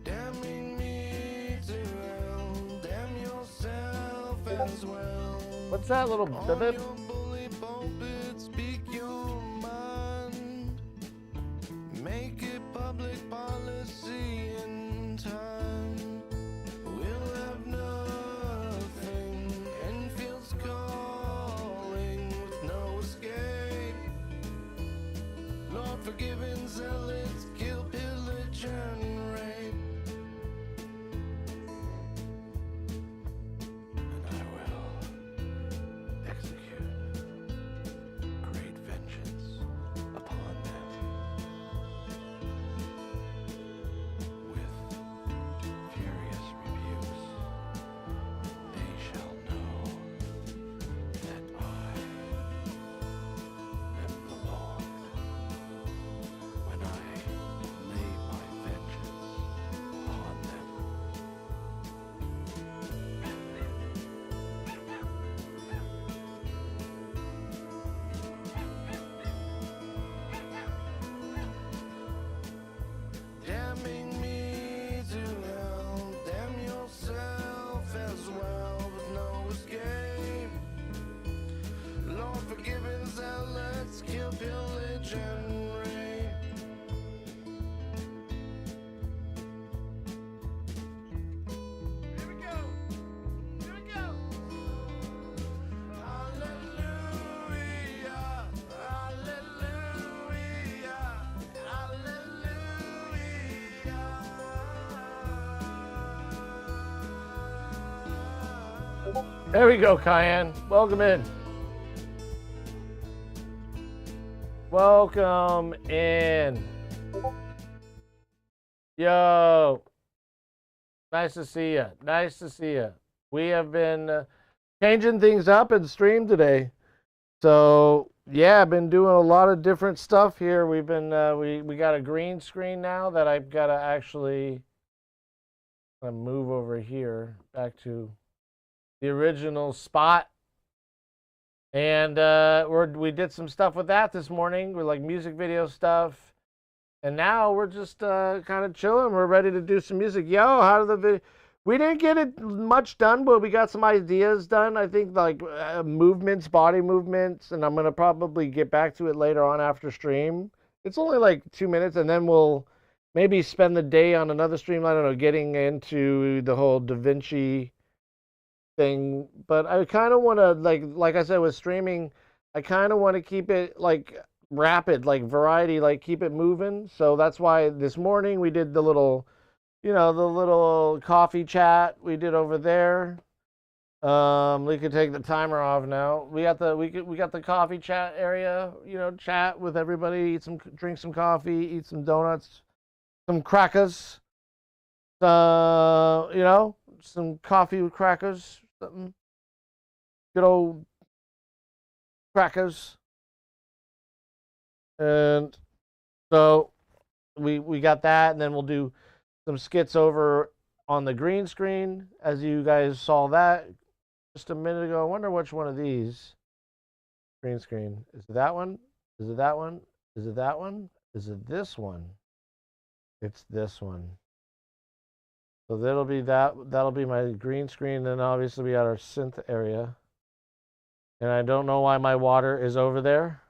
Speaker 6: Damning me to hell, damn yourself as well.
Speaker 2: What's that little bit?
Speaker 6: Your bully pulpit, speak your mind. Make it public policy in time. We'll have nothing. Enfield's calling with no escape. Lord forgiving zealots, kill, pillage, and rape. And I will execute.
Speaker 2: There we go, Cayenne. Welcome in. Welcome in. Yo. Nice to see you. Nice to see you. We have been changing things up in stream today. So, yeah, I've been doing a lot of different stuff here. We've been, we got a green screen now that I've got to actually move over here back to the original spot. And we did some stuff with that this morning. We're like music video stuff. And now we're just kind of chilling. We're ready to do some music. Yo, how did the video? We didn't get it much done, but we got some ideas done. I think like movements, body movements, and I'm gonna probably get back to it later on after stream. It's only like 2 minutes, and then we'll maybe spend the day on another stream. I don't know, getting into the whole Da Vinci thing. But I kind of want to like I said with streaming, I kind of want to keep it like rapid, like variety, like keep it moving. So that's why this morning we did the little, the little coffee chat we did over there. We could take the timer off now. We got the coffee chat area, chat with everybody, drink some coffee, eat some donuts, some crackers, some coffee with crackers, something. Good old crackers. And so we got that, and then we'll do some skits over on the green screen, as you guys saw that just a minute ago. I wonder which one of these green screen. Is it that one? Is it that one? Is it that one? Is it this one? It's this one. So that'll be my green screen. Then obviously we got our synth area. And I don't know why my water is over there.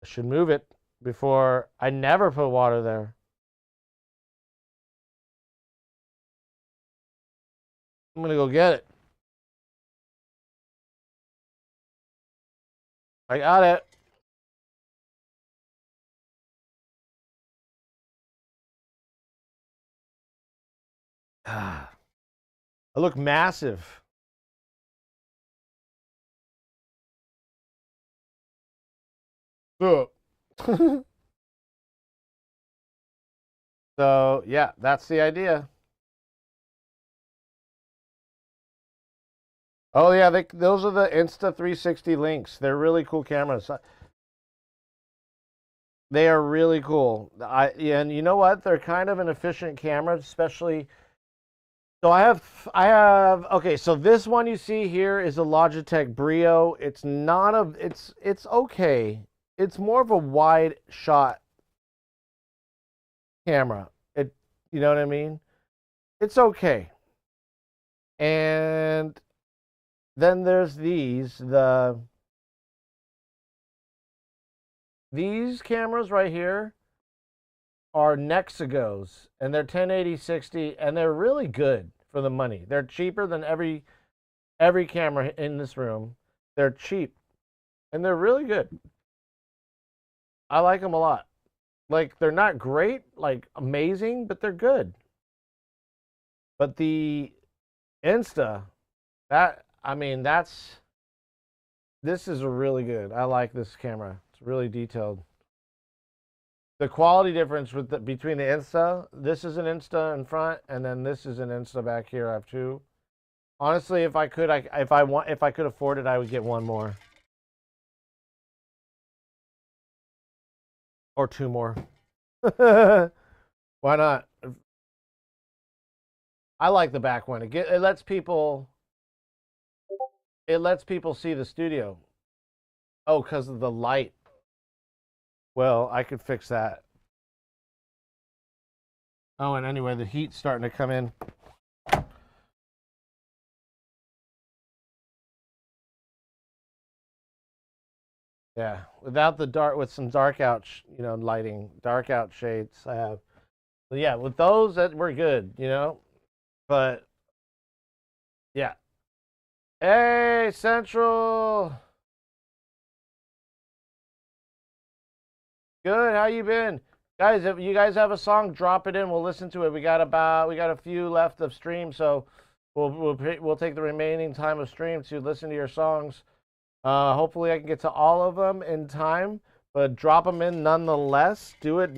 Speaker 2: I should move it before. I never put water there. I'm gonna go get it. I got it. I look massive. So, yeah, that's the idea. Oh yeah, those are the Insta360 Lynx. They're really cool cameras. They are really cool. And you know what? They're kind of an efficient camera, especially. So I have. Okay, so this one you see here is a Logitech Brio. It's not it's okay. It's more of a wide shot camera. You know what I mean? It's okay. And then there's these cameras right here are Nexigos, and they're 1080-60, and they're really good for the money. They're cheaper than every camera in this room. They're cheap, and they're really good. I like them a lot. Like, they're not great, like amazing, but they're good. But the Insta, this is really good. I like this camera. It's really detailed. The quality difference between the Insta, this is an Insta in front, and then this is an Insta back here. I have two. Honestly, if I could afford it, I would get one more. Or two more. Why not? I like the back one. It lets people see the studio. Oh, because of the light. Well, I could fix that. Oh, and anyway, the heat's starting to come in. Yeah, with some dark out, lighting, dark out shades I have. But yeah, with those, we're good, But yeah. Hey, Central. Good. How you been? Guys, if you guys have a song, drop it in. We'll listen to it. We got a few left of stream, so we'll take the remaining time of stream to listen to your songs. Hopefully, I can get to all of them in time, but drop them in nonetheless. Do it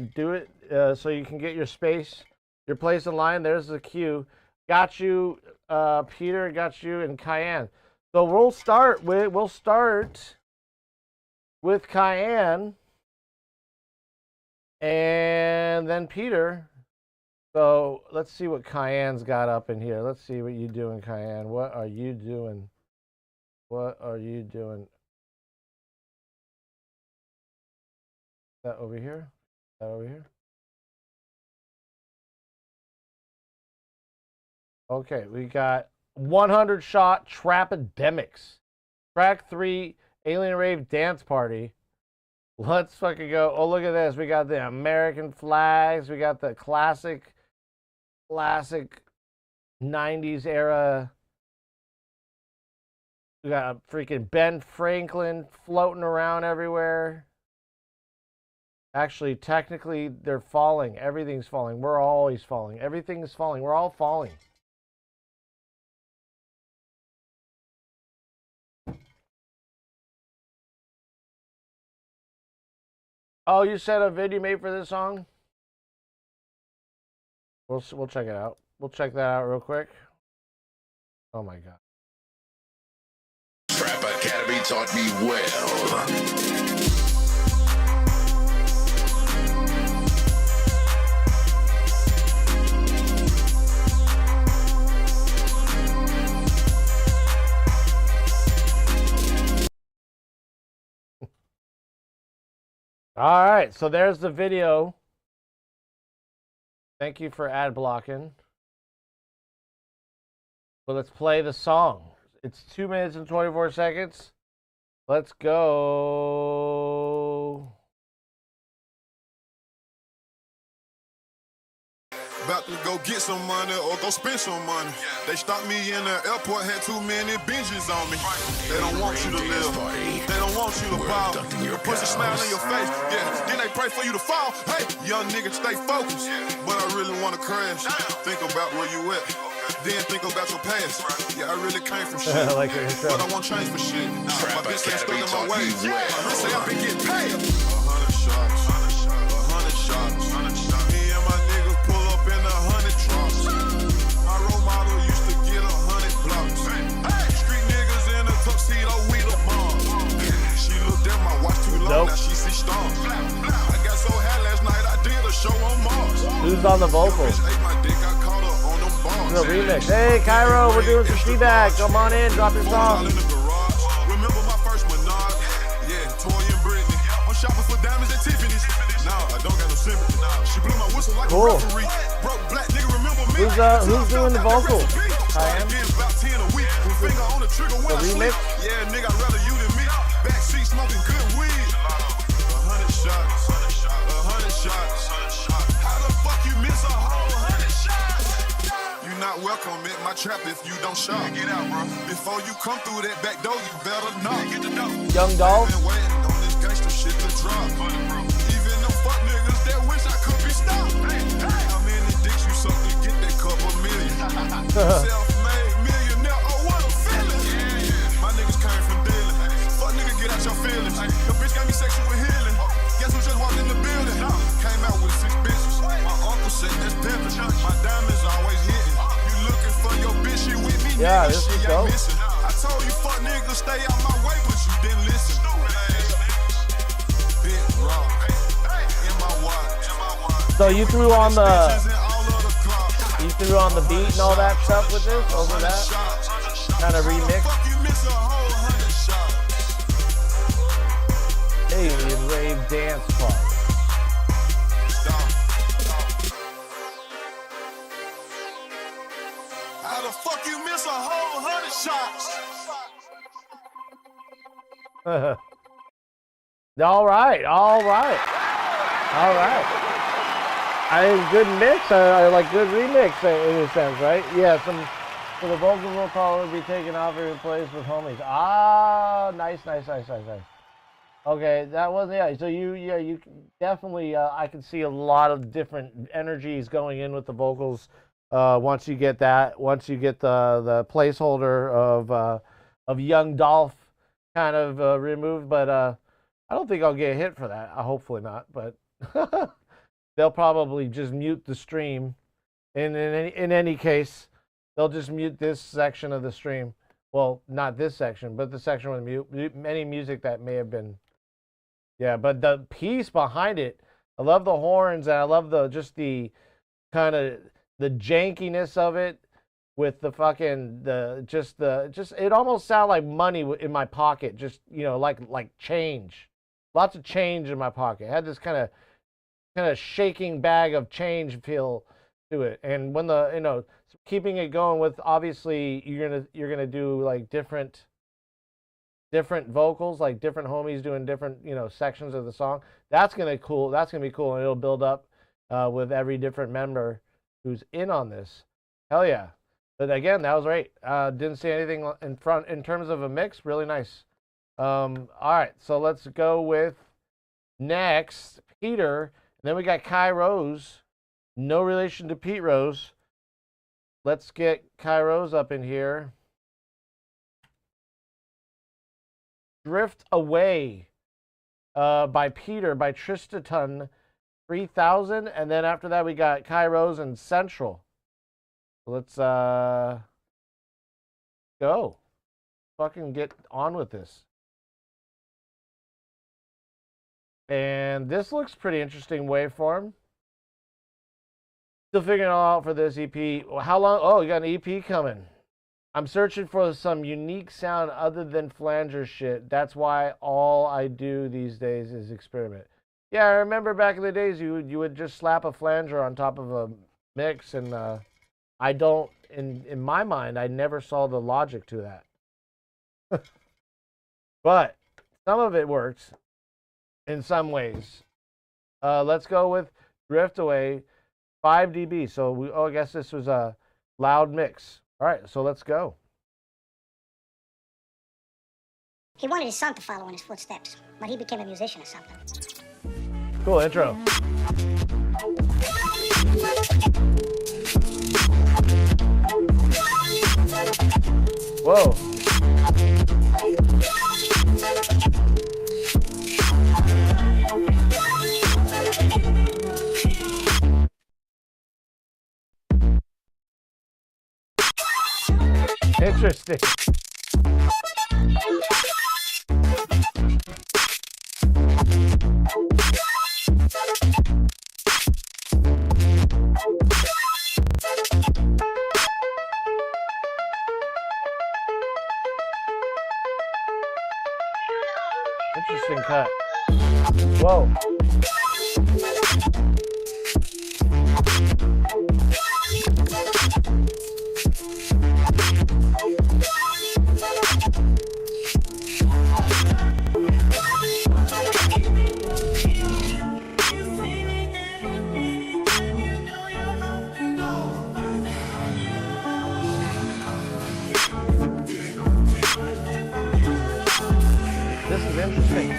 Speaker 2: so you can get your space, your place in line. There's the queue. Got you, Peter. Got you, and Cayenne. So we'll start with Cayenne. And then Peter. So let's see what Cayenne's got up in here. Let's see what you doing, Cayenne. What are you doing? What are you doing? That over here? That over here? Okay, we got 100 Shot Trapidemics. Track 3, Alien Rave Dance Party. Let's fucking go. Oh, look at this. We got the American flags. We got the classic 90s era. We got freaking Ben Franklin floating around everywhere. Actually, technically, they're falling. Everything's falling. We're always falling. Everything is falling. We're all falling. Oh, you said a vid you made for this song? We'll check it out. We'll check that out real quick. Oh my god.
Speaker 7: Trap Academy taught me well.
Speaker 2: All right, so there's the video. Thank you for ad blocking. But let's play the song. It's 2 minutes and 24 seconds. Let's go.
Speaker 8: About to go get some money or go spend some money. They stopped me in the airport, had too many binges on me. They don't want you to live. They don't want you to ball. The pussy smile in your face. Yeah, then they pray for you to fall. Hey, young nigga, stay focused. But I really want to crash. Think about where you at. Then think about your past. Yeah, I really came from shit.
Speaker 2: I like your intro.
Speaker 8: But I won't change for shit. My bitch ain't stuck in my ways. My wrist say I've been getting paid. 100 shots. 100 shots. Me and my niggas pull up in 100 drops. My role model used to get 100 blocks. Street niggas in a tuxedo, we the bomb. She looked at my watch too long, now she see stars. I got so high last night, I did a show on Mars.
Speaker 2: Who's on the vocals?
Speaker 8: Ate my dick, I caught her on them bars.
Speaker 2: No remix. Hey, Cairo, we're doing some feedback. Come on in, drop your song.
Speaker 8: Remember my first Menard? Yeah, Toy and Brittany. I'm shopping for diamonds at Tiffany's. Nah, I don't got no sympathy. She blew my whistle like a referee. Broke black nigga, remember me?
Speaker 2: Who's doing the vocals? I am.
Speaker 8: The
Speaker 2: remix?
Speaker 8: Yeah, nigga, I'd rather you than me. Backseat smoking good weed. 100 shots. 100 shots. How the fuck you miss a whole 100 shots? You not welcome at my trap if you don't shop. Get out, bro. Before you come through that back door, you better knock. Get the door.
Speaker 2: Young Dolph.
Speaker 8: Been waiting on this gangster shit to drop. Even them fuck niggas that wish I could be stopped. How many dicks you suck to get that couple million? Self-made millionaire, oh what a feeling. My niggas came from dealing. Fuck nigga, get out your feelings. Your bitch got me sexual healing. Guess who just walked in the building? Came out with 6 bitches. My uncle said that's pimping. My diamonds always hitting. You looking for your bitch, she with me,
Speaker 2: Yeah,
Speaker 8: nigga,
Speaker 2: this
Speaker 8: she
Speaker 2: is
Speaker 8: ain't
Speaker 2: dope.
Speaker 8: missing. I told you fuck niggas stay out my way, but you didn't listen. Big rock in my watch.
Speaker 2: So you threw on the
Speaker 8: Bitches and all of the clocks.
Speaker 2: you threw on the beat and all that stuff with this over that kind of remix.
Speaker 8: Fuck you miss a whole 100 shots.
Speaker 2: Alien Rave Dance Party.
Speaker 8: How the fuck you miss a whole 100 shots?
Speaker 2: All right. I think good mix. I like good remix in a sense, right? Yeah. So the vocals will probably be taken off and replaced with homies. Ah, nice. Okay, that was, yeah. So you definitely, I can see a lot of different energies going in with the vocals. Once you get the placeholder of Young Dolph kind of removed, but I don't think I'll get hit for that. Hopefully not, but they'll probably just mute the stream. In any case, they'll just mute this section of the stream. Well, not this section, but the section with mute any music that may have been. Yeah, but the piece behind it, I love the horns, and I love the kind of the jankiness of it with the fucking it almost sounded like money in my pocket, just like change, lots of change in my pocket. It had this kind of shaking bag of change feel to it, and when keeping it going with, obviously you're gonna do like different vocals, like different homies doing different sections of the song. That's gonna be cool, and it'll build up with every different member who's in on this. Hell yeah. But again, that was great. Didn't see anything in front in terms of a mix. Really nice. All right, so let's go with next Peter, and then we got Kai Rose. No relation to Pete Rose. Let's get Kai Rose up in here. Drift Away by Peter, by Tristan 3000. And then after that, we got Kai Rose and Central. Let's go. Fucking get on with this. And this looks pretty interesting waveform. Still figuring it all out for this EP. How long? Oh, you got an EP coming. I'm searching for some unique sound other than flanger shit. That's why all I do these days is experiment. Yeah, I remember back in the days you would just slap a flanger on top of a mix, and I don't, in my mind, I never saw the logic to that. But some of it works in some ways. Let's go with Drift Away, 5 dB. So I guess this was a loud mix. All right, so let's go.
Speaker 3: He wanted his son to follow in his footsteps, but he became a musician or something.
Speaker 2: Cool intro. Whoa. Interesting. Interesting cut. Whoa. This is interesting.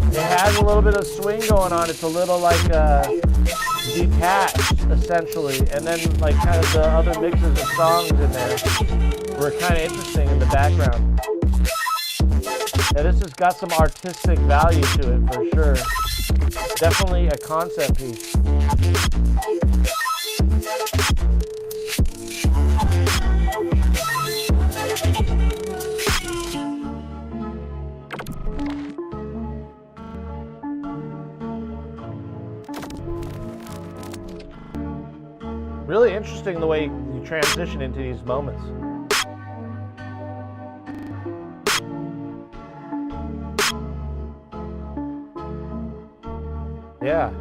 Speaker 2: It has a little bit of swing going on. It's a little like detached, essentially, and then like kind of the other mixes of songs in there were kind of interesting in the background. Yeah, this has got some artistic value to it for sure. Definitely a concept piece. Really interesting the way you transition into these moments. Yeah.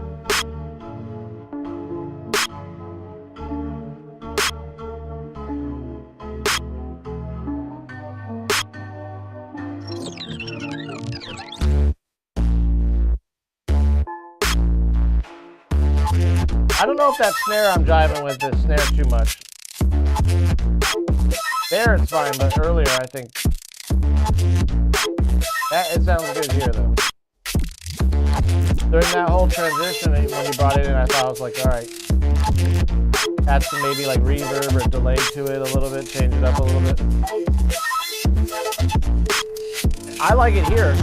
Speaker 2: I don't know if that snare I'm jiving with the snare too much. There it's fine, but earlier I think that it sounds good here though. During that whole transition, when you brought it in, I thought I was like, all right, add some maybe like reverb or delay to it a little bit, change it up a little bit. I like it here.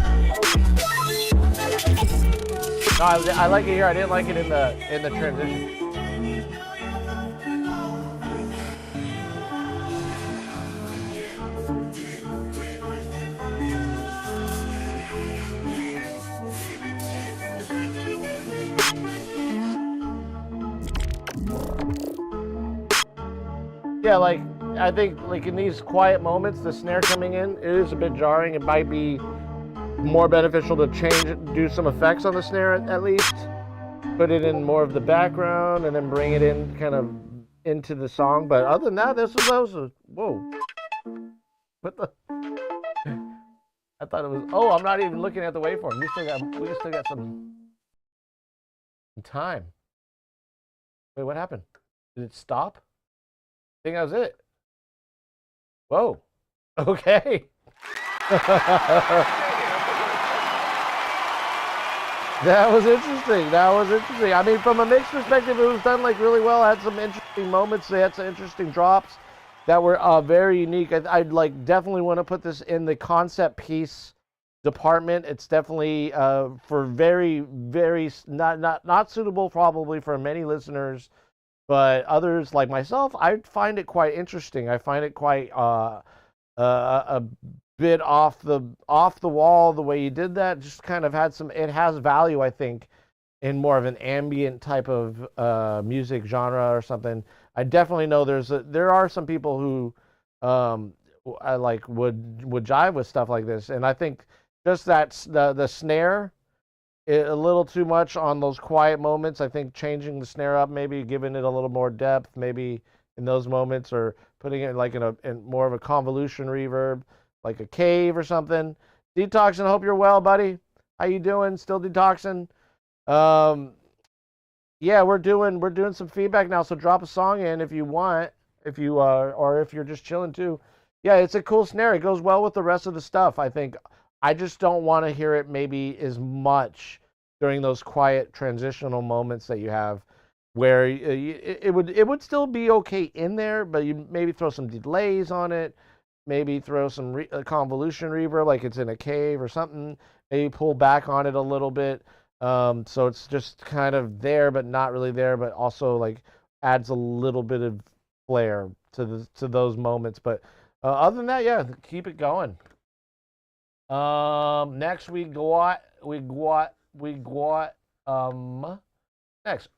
Speaker 2: No, I like it here. I didn't like it in the transition. Yeah, like I think like in these quiet moments, the snare coming in, it is a bit jarring. It might be more beneficial to change it, do some effects on the snare at least, put it in more of the background, and then bring it in kind of into the song. But other than that, this was whoa. What the? I thought it was. Oh, I'm not even looking at the waveform. We still got some time. Wait, what happened? Did it stop? I think that was it. Whoa. Okay. That was interesting. That was interesting. I mean, from a mix perspective, it was done like really well. Had some interesting moments. They had some interesting drops that were very unique. I'd like definitely want to put this in the concept piece department. It's definitely for very, very not suitable probably for many listeners. But others like myself, I find it quite interesting. I find it quite a bit off the wall the way you did that. Just kind of had some. It has value, I think, in more of an ambient type of music genre or something. I definitely know there are some people who I like would jive with stuff like this, and I think just that the snare. A little too much on those quiet moments. I think changing the snare up, maybe giving it a little more depth, maybe in those moments, or putting it like in more of a convolution reverb, like a cave or something. Detoxing, hope you're well, buddy. How you doing? Still detoxing? Yeah, we're doing some feedback now. So drop a song in if you want, if you or if you're just chilling too. Yeah, it's a cool snare. It goes well with the rest of the stuff, I think. I just don't want to hear it maybe as much during those quiet transitional moments that you have, where it would still be okay in there, but you maybe throw some delays on it, maybe throw some convolution reverb like it's in a cave or something. Maybe pull back on it a little bit, so it's just kind of there but not really there, but also like adds a little bit of flair to those moments. But other than that, yeah, keep it going. Next we got next.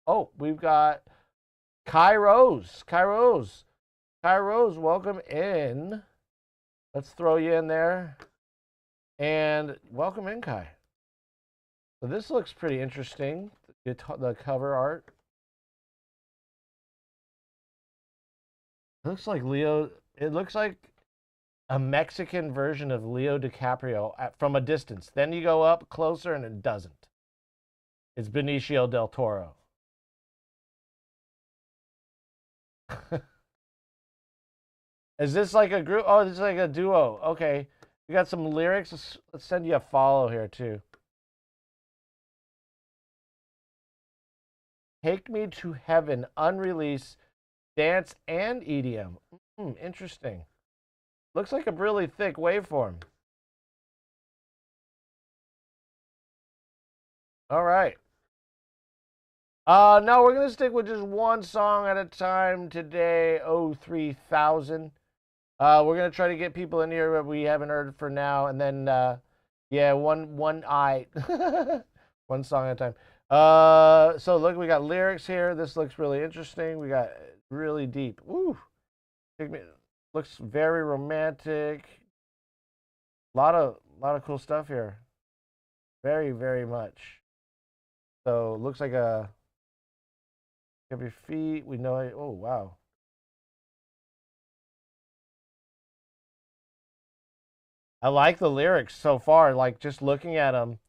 Speaker 2: Oh, we've got Kairos. Kairos, welcome in. Let's throw you in there. And welcome in, Kai. So this looks pretty interesting. The cover art. Looks like Leo. It looks like a Mexican version of Leo DiCaprio from a distance. Then you go up closer and it doesn't. It's Benicio del Toro. Is this like a group? Oh, this is like a duo. Okay. We got some lyrics. Let's send you a follow here too. Take Me to Heaven, unreleased, dance and EDM. Interesting. Looks like a really thick waveform. All right. No, we're going to stick with just one song at a time today. 3000. We're going to try to get people in here that we haven't heard for now. And then, yeah, one one song at a time. So look, we got lyrics here. This looks really interesting. We got really deep. Woo. Looks very romantic. A lot of cool stuff here. Very, very much. So looks like a have your feet. We know it. Oh wow. I like the lyrics so far. Like just looking at them.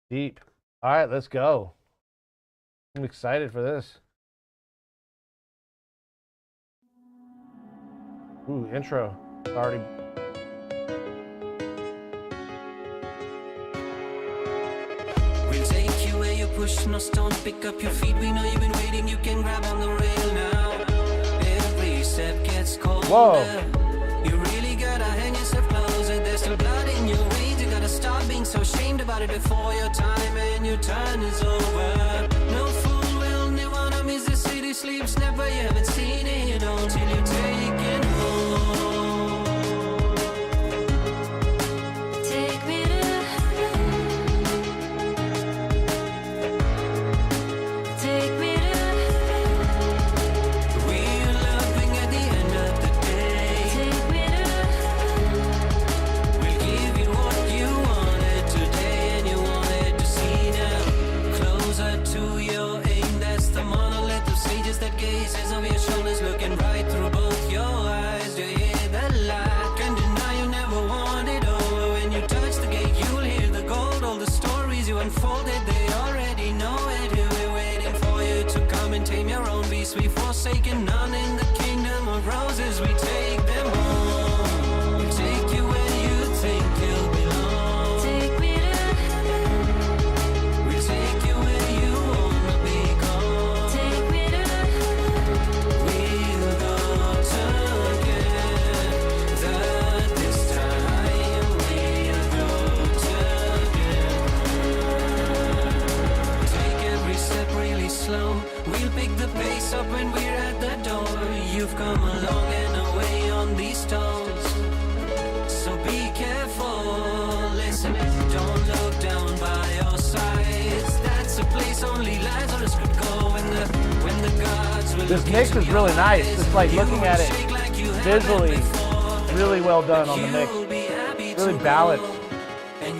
Speaker 2: Deep. All right, let's go. I'm excited for this. Ooh, intro. Already.
Speaker 9: We'll take you where you're push, no stone, pick up your feet. We know you've been waiting, you can grab on the rail now. Every step gets colder.
Speaker 2: Whoa.
Speaker 9: You really gotta hand yourself closer. There's still blood in your veins. You gotta stop being so ashamed about it before your time and your turn is over. No fool will never miss the city sleeps. Never, you haven't seen it until you take it home.
Speaker 3: Take me to Take me to
Speaker 9: Real loving at the end of the day.
Speaker 3: Take me
Speaker 9: We'll give you what you wanted today and you wanted to see now. Closer to your aim, that's the monolith of sages that gazes over your shoulders, looking right through both your eyes. You hear the light, can't deny you never wanted over. When you touch the gate, you'll hear the gold. All the stories you unfolded, they already know it. We're waiting for you to come and tame your own beast. We forsaken none in the kingdom of roses. We take them home. We take you where you think you'll belong.
Speaker 3: Take me
Speaker 9: We take you where you wanna be gone.
Speaker 3: Take me
Speaker 9: We'll go together this time. We'll go together. Take every step really slow. We'll pick the pace up when we're at the door. You've come a long and away on these stones, so be careful. Listen, don't look down by your sides. That's a place only Lazarus could go when the gods will.
Speaker 2: This mix is really nice. It's like looking at it visually, really well done on the mix. Really balanced.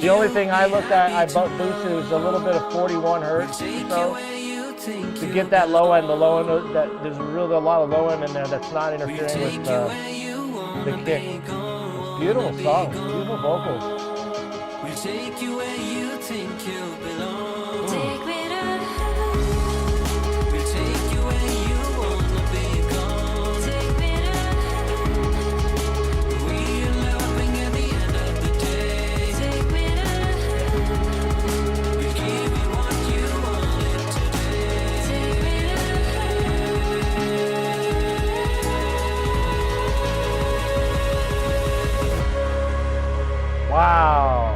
Speaker 2: The only thing I looked at, I boosted was a little bit of 41 hertz or so to get that low end. The low end, that there's really a lot of low end in there that's not interfering with the kick. Beautiful song, beautiful vocals.
Speaker 9: We'll take you where you think you belong.
Speaker 3: Take me
Speaker 9: We'll take you where you wanna be gone.
Speaker 3: Take me
Speaker 9: Real loving at the end of the day.
Speaker 3: Take me
Speaker 9: We'll give you what you wanted today.
Speaker 3: Take me
Speaker 2: Wow.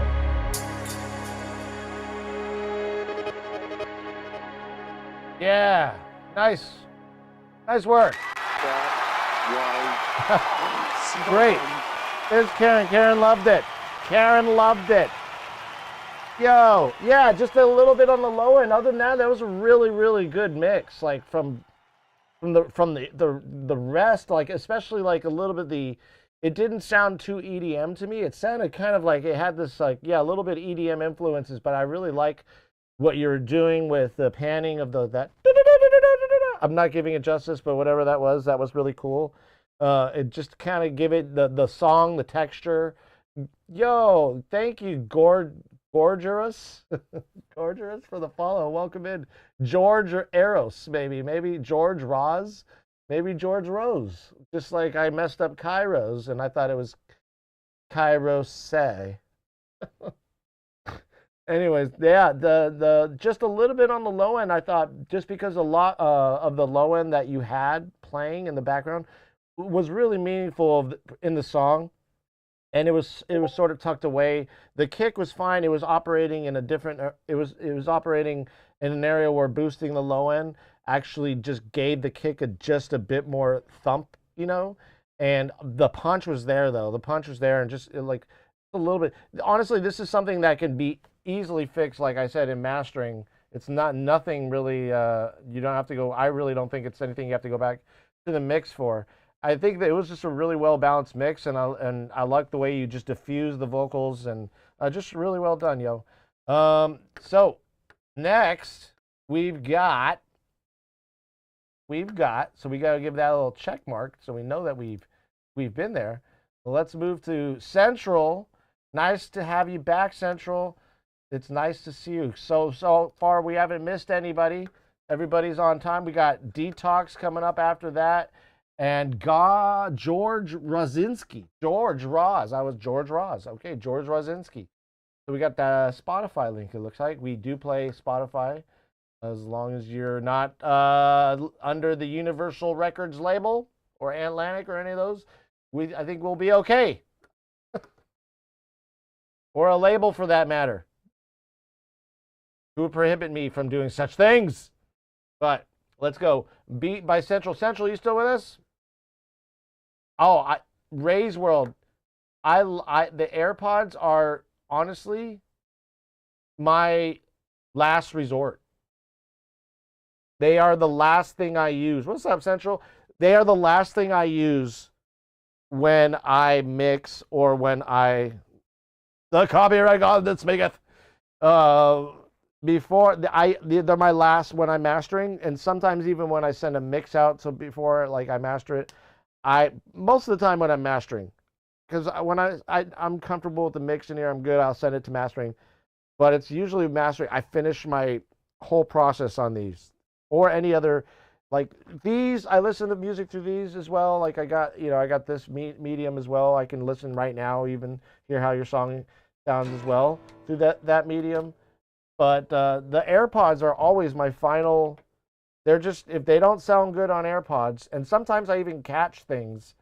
Speaker 2: Yeah, nice. Nice work. Great. There's Karen. Karen loved it. Karen loved it. Yo, yeah, just a little bit on the low end. Other than that, that was a really, really good mix. Like from the rest, like especially like a little bit it didn't sound too EDM to me. It sounded kind of like it had this like, yeah, a little bit EDM influences, but I really like what you're doing with the panning of that. I'm not giving it justice, but whatever that was really cool. It just kind of give it the song, the texture. Yo, thank you, Gorgerous. Gorgerous for the follow. Welcome in. George or Eros, maybe George Roz, maybe George Rose. Just like I messed up Kairos and I thought it was Kairos. Anyways, yeah, the just a little bit on the low end. I thought just because a lot of the low end that you had playing in the background was really meaningful in the song, and it was sort of tucked away. The kick was fine. It was operating in a different. It was operating in an area where boosting the low end actually just gave the kick just a bit more thump, you know. And the punch was there though. The punch was there, and just like a little bit. Honestly, this is something that can be easily fixed, like I said, in mastering. It's nothing really, you don't have to go, I really don't think it's anything you have to go back to the mix for. I think that it was just a really well balanced mix, and I like the way you just diffuse the vocals, and just really well done, yo. So next we've got, so we got to give that a little check mark so we know that we've been there. Let's move to Central. Nice to have you back, Central. It's nice to see you. So far, we haven't missed anybody. Everybody's on time. We got Detox coming up after that. And George Rosinski. George Roz. I was George Roz. Okay, George Rosinski. So we got the Spotify link, it looks like. We do play Spotify as long as you're not under the Universal Records label or Atlantic or any of those. I think we'll be okay. Or a label for that matter. Who would prohibit me from doing such things? But let's go. Beat by Central. Central, you still with us? Oh, Ray's World. The AirPods are honestly my last resort. They are the last thing I use. What's up, Central? They are the last thing I use when I mix or when the copyright God that speaketh. Before they're my last when I'm mastering, and sometimes even when I send a mix out. So before like I master it, most of the time when I'm mastering, because when I'm comfortable with the mix in here, I'm good. I'll send it to mastering, but it's usually mastering. I finish my whole process on these or any other like these. I listen to music through these as well. Like I got this medium as well. I can listen right now, even hear how your song sounds as well through that medium. But the AirPods are always my final. They're just, if they don't sound good on AirPods, and sometimes I even catch things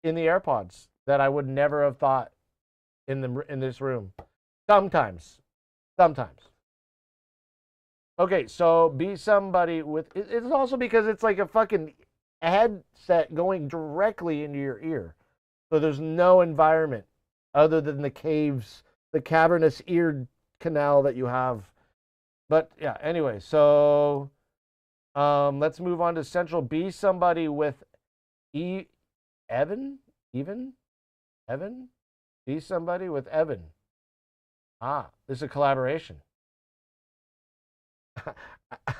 Speaker 2: in the AirPods that I would never have thought in this room. Sometimes. Okay, so be somebody with. It's also because it's like a fucking headset going directly into your ear, so there's no environment other than the cavernous ear canal that you have. But yeah, anyway, so let's move on to Central. Be somebody with Evan. Be somebody with Evan. This is a collaboration.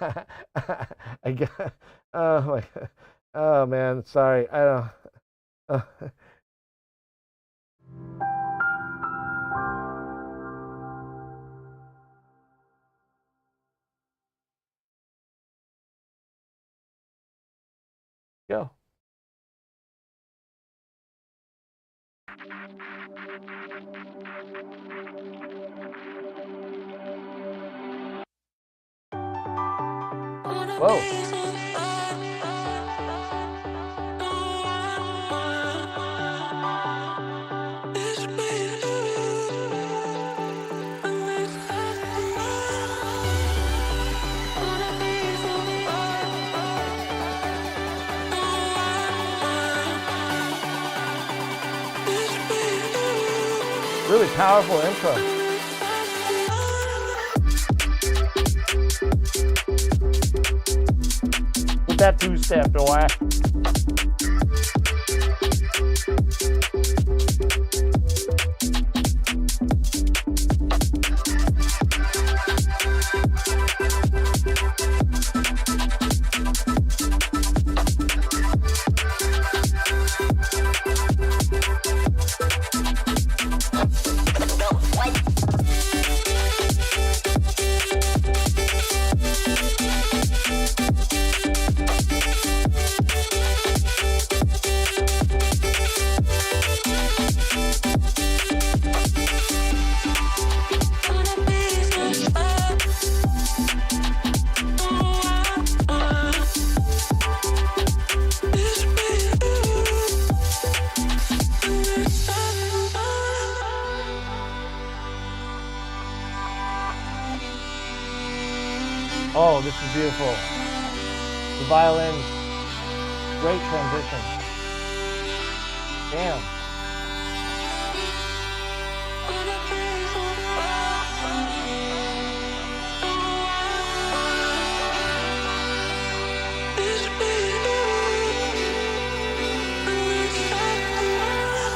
Speaker 2: I guess, oh man, sorry. I don't. Go. Whoa. Really powerful intro. With that two-step, do I? Oh, this is beautiful. The violins, great transition. Damn.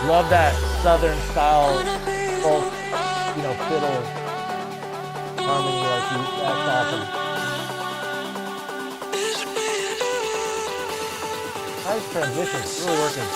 Speaker 2: Love that southern style folk, fiddle harmony like you. That's awesome. Nice transition, really working.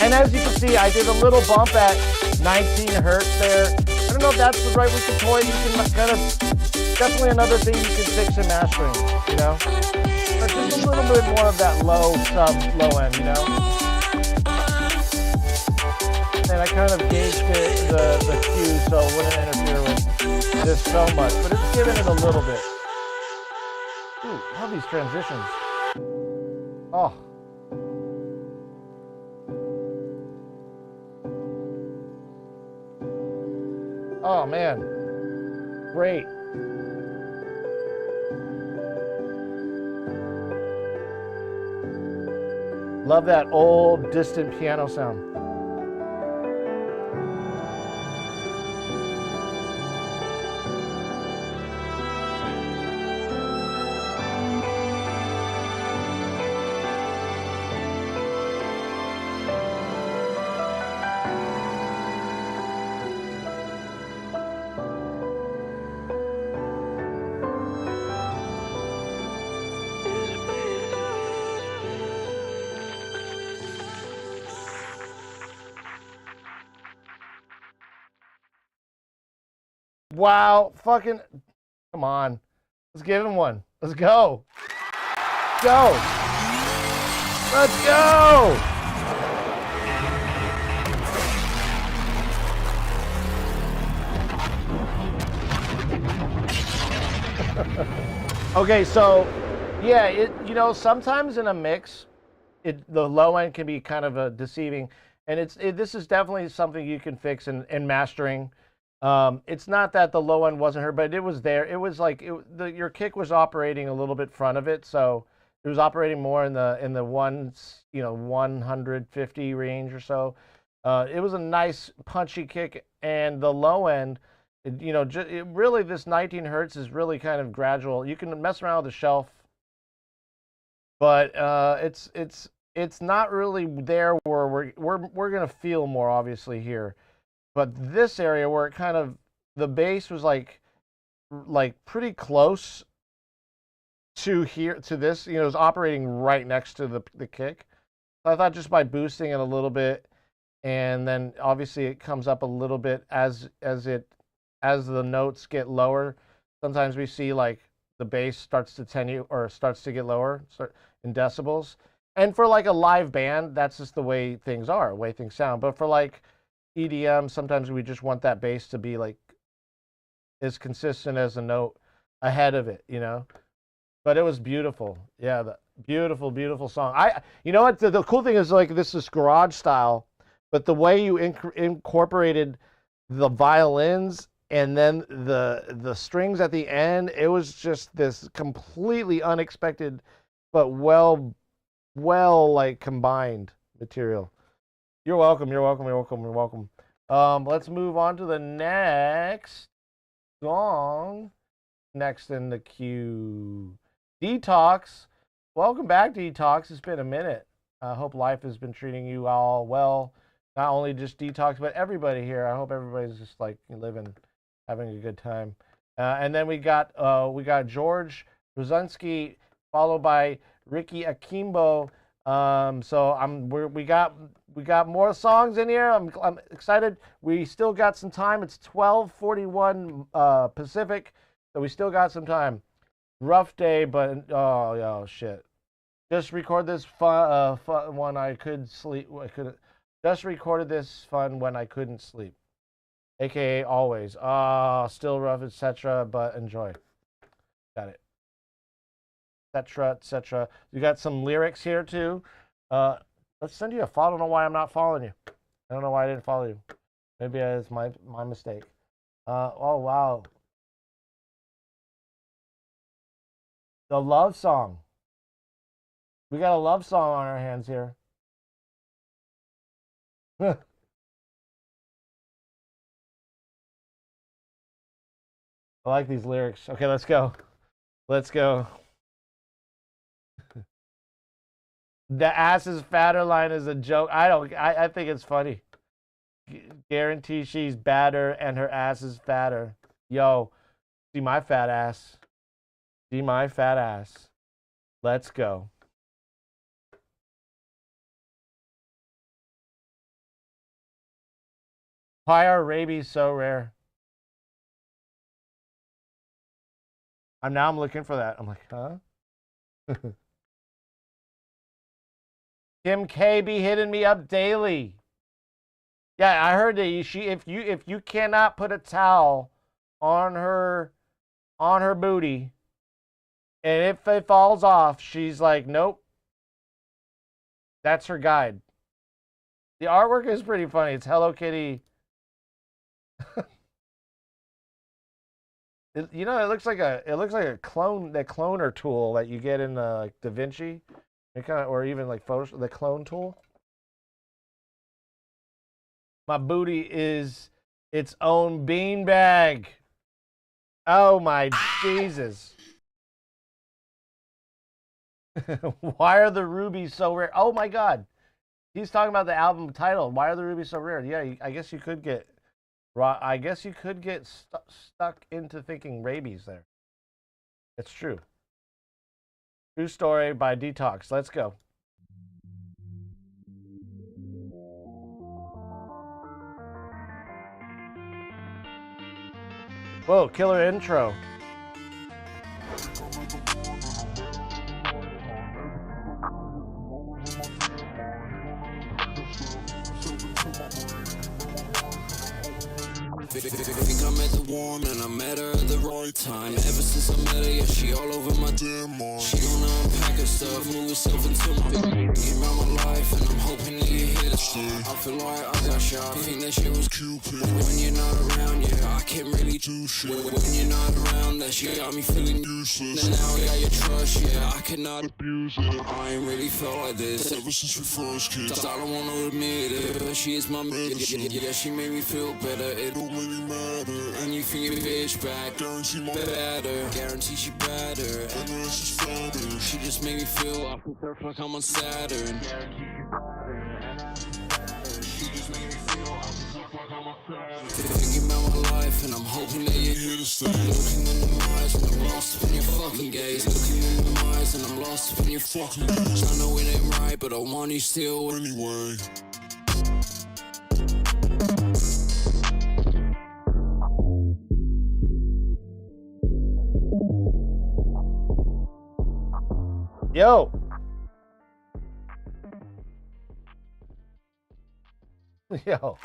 Speaker 2: And as you can see, I did a little bump at 19 hertz there. I don't know if that's the right way to toy. You can kind of, definitely another thing you can fix in mastering, you know? But just a little bit more of that low end, you know? And I kind of gauged the cue so it wouldn't interfere with this so much, but it's giving it a little bit. Ooh, I love these transitions. Oh. Oh man, great. Love that old distant piano sound. Wow, fucking, come on. Let's give him one. Let's go. Go. Let's go. Okay, so yeah, you know, sometimes in a mix, the low end can be kind of deceiving, and this is definitely something you can fix in mastering. It's not that the low end wasn't heard, but it was there. It was like your kick was operating a little bit front of it, so it was operating more in the 150 range or so. It was a nice punchy kick, and the low end, really this 19 hertz is really kind of gradual. You can mess around with the shelf, but it's not really there where we're gonna feel more obviously here. But this area where it kind of, the bass was like pretty close to here, to this, it was operating right next to the kick. So I thought just by boosting it a little bit, and then obviously it comes up a little bit as the notes get lower. Sometimes we see like the bass starts to get lower in decibels. And for like a live band, that's just the way things are, the way things sound. But for like EDM, sometimes we just want that bass to be like as consistent as a note ahead of it, But it was beautiful. Yeah, the beautiful, beautiful song. You know what? The cool thing is like this is garage style, but the way you incorporated the violins and then the strings at the end, it was just this completely unexpected, but well like combined material. You're welcome. You're welcome. You're welcome. You're welcome. Let's move on to the next song. Next in the queue, Detox. Welcome back, Detox. It's been a minute. I hope life has been treating you all well. Not only just Detox, but everybody here. I hope everybody's just like living, having a good time. And then we got George Brzezinski, followed by Ricky Akimbo. So we got more songs in here. I'm excited. We still got some time. It's 12:41 Pacific, so we still got some time. Rough day, but oh shit. Just record this fun when I could sleep. Just recorded this fun when I couldn't sleep. AKA always. Still rough, etc. But enjoy. Got it. Etc. You got some lyrics here too. Let's send you a follow. I don't know why I'm not following you. I don't know why I didn't follow you. Maybe it's my mistake. Oh wow. The love song. We got a love song on our hands here. I like these lyrics. Okay, let's go. Let's go. The ass is fatter line is a joke. I think it's funny. Guarantee she's badder and her ass is fatter. Yo, see my fat ass. See my fat ass. Let's go. Why are rabies so rare? I'm looking for that. I'm like, huh? Kim K be hitting me up daily. Yeah, I heard that if you cannot put a towel on her booty, and if it falls off, she's like, nope. That's her guide. The artwork is pretty funny. It's Hello Kitty. It looks like a clone, that cloner tool that you get in like Da Vinci, or even like Photoshop, the clone tool. My booty is its own beanbag. Oh my Jesus. Why are the rubies so rare? Oh my God. He's talking about the album title. Why are the rubies so rare? Yeah, I guess you could get stuck into thinking rabies there. It's true. True story by Detox. Let's go. Whoa, killer intro.
Speaker 9: Think I met the woman, I met her at the right time. Ever since I met her, yeah, she all over my damn mind. She gonna unpack her stuff, move herself into my game out my life, and I'm hoping that you hear the shit. I feel like I got shot, I think that shit was Cupid. When you're not around, yeah, I can't really do shit. When you're not around, that shit got me feeling useless. And now I got your trust, yeah, I cannot abuse it. I ain't really felt like this ever since we first kissed. I don't wanna admit it, but she is my medicine. Yeah, she made me feel better, it don't really matter. Anything you bitch back, guarantee my better. Guarantee she better, and the rest is fatter. She just made me feel I feel surf like I'm on Saturn. Thinking about my life, and I'm hoping that you're here to stay. Looking in the eyes, and I'm lost in your fucking gaze. Looking in the eyes, and I'm lost in your fucking gaze. I know it ain't right, but I want you still anyway.
Speaker 2: Yo. Yo.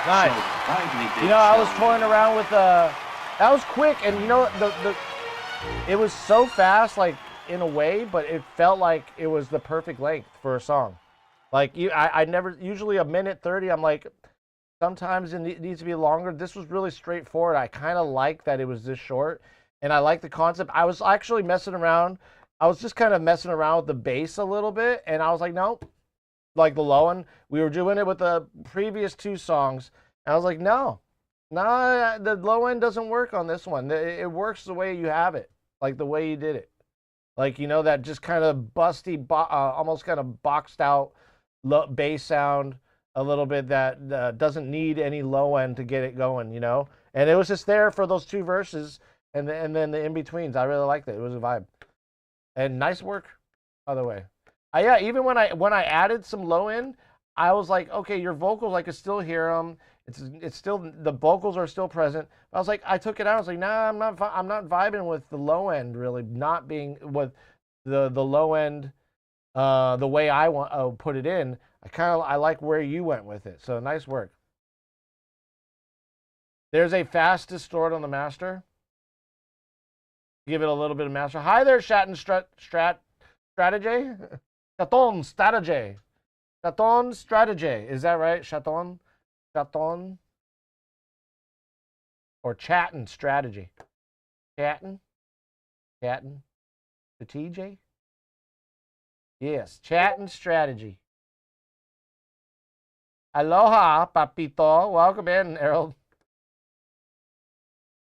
Speaker 2: Nice. I was toying around with that was quick, and it was so fast, like in a way, but it felt like it was the perfect length for a song. Like I never usually a minute 30. I'm like, sometimes it needs to be longer. This was really straightforward. I kind of like that it was this short. And I like the concept. I was actually messing around. I was just kind of messing around with the bass a little bit. And I was like, nope. Like the low end. We were doing it with the previous two songs. And I was like, no. The low end doesn't work on this one. It works the way you have it. Like the way you did it. Like, that just kind of busty, almost kind of boxed out bass sound a little bit that doesn't need any low end to get it going, And it was just there for those two verses. And then the in-betweens, I really liked it. It was a vibe. And nice work, by the way. Yeah, even when I added some low end, I was like, okay, your vocals, I could still hear them. It's still, the vocals are still present. I was like, I took it out. I was like, nah, I'm not vibing with the low end, really, not being with the low end the way I want put it in. I like where you went with it. So nice work. There's a fast distort on the master. Give it a little bit of master. Hi there, Chaton Strategy. Chaton Strategy. Chaton Strategy. Is that right? Chaton? Or Chaton Strategy. Chaton? The TJ? Yes, Chaton Strategy. Aloha, Papito. Welcome in, Errol.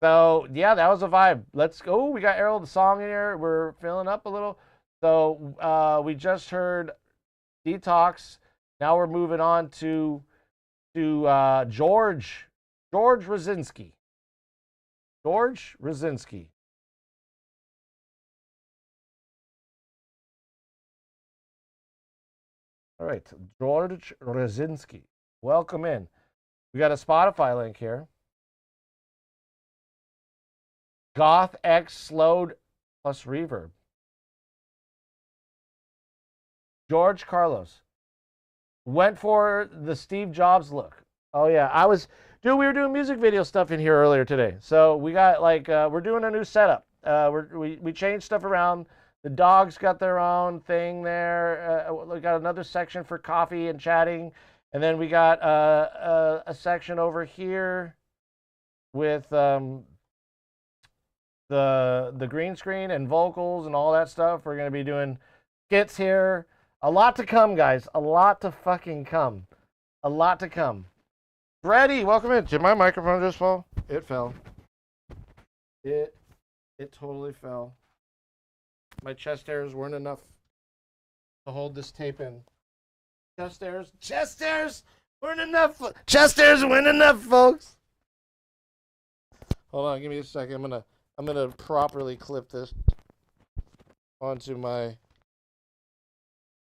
Speaker 2: So, yeah, that was a vibe. Let's go. We got Errol the song in here. We're filling up a little. So, we just heard Detox. Now we're moving on to George Rosinski. George Rosinski. All right, George Rosinski. Welcome in. We got a Spotify link here. Goth X slowed plus reverb. George Carlos went for the Steve Jobs look. Oh yeah, we were doing music video stuff in here earlier today. So we got like we're doing a new setup. We changed stuff around. The dogs got their own thing there. We got another section for coffee and chatting, and then we got a section over here with the green screen and vocals and all that stuff. We're gonna be doing skits here. A lot to come, guys. A lot to fucking come. A lot to come. Freddie, welcome in. Did my microphone just fall? It fell. It totally fell. My chest hairs weren't enough to hold this tape in. Chest hairs weren't enough. Chest hairs weren't enough, folks. Hold on, give me a second. I'm gonna properly clip this onto my.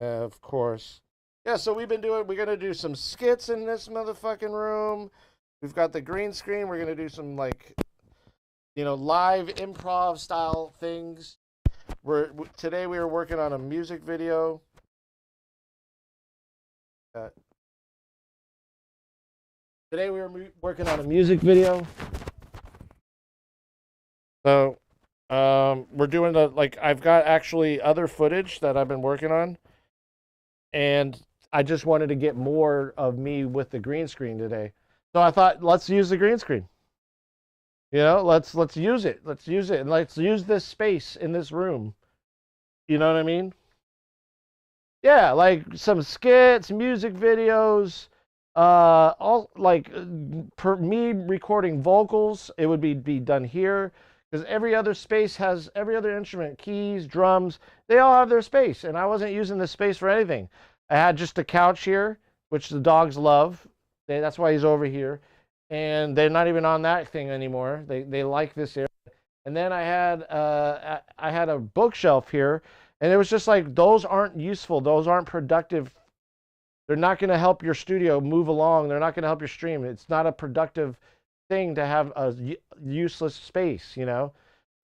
Speaker 2: Of course. Yeah, so we're gonna do some skits in this motherfucking room. We've got the green screen. We're gonna do some live improv style things. Today we were working on a music video. Today we were working on a music video. So, we're doing I've got actually other footage that I've been working on. And I just wanted to get more of me with the green screen today. So I thought, let's use the green screen. Let's use it. Let's use it. And let's use this space in this room. You know what I mean? Yeah, like some skits, music videos, me recording vocals, it would be done here. Because every other space has every other instrument, keys, drums, they all have their space. And I wasn't using this space for anything. I had just a couch here, which the dogs love. That's why he's over here. And they're not even on that thing anymore. They like this area. And then I had a bookshelf here. And it was just like, those aren't useful. Those aren't productive. They're not going to help your studio move along. They're not going to help your stream. It's not a productive thing to have a useless space,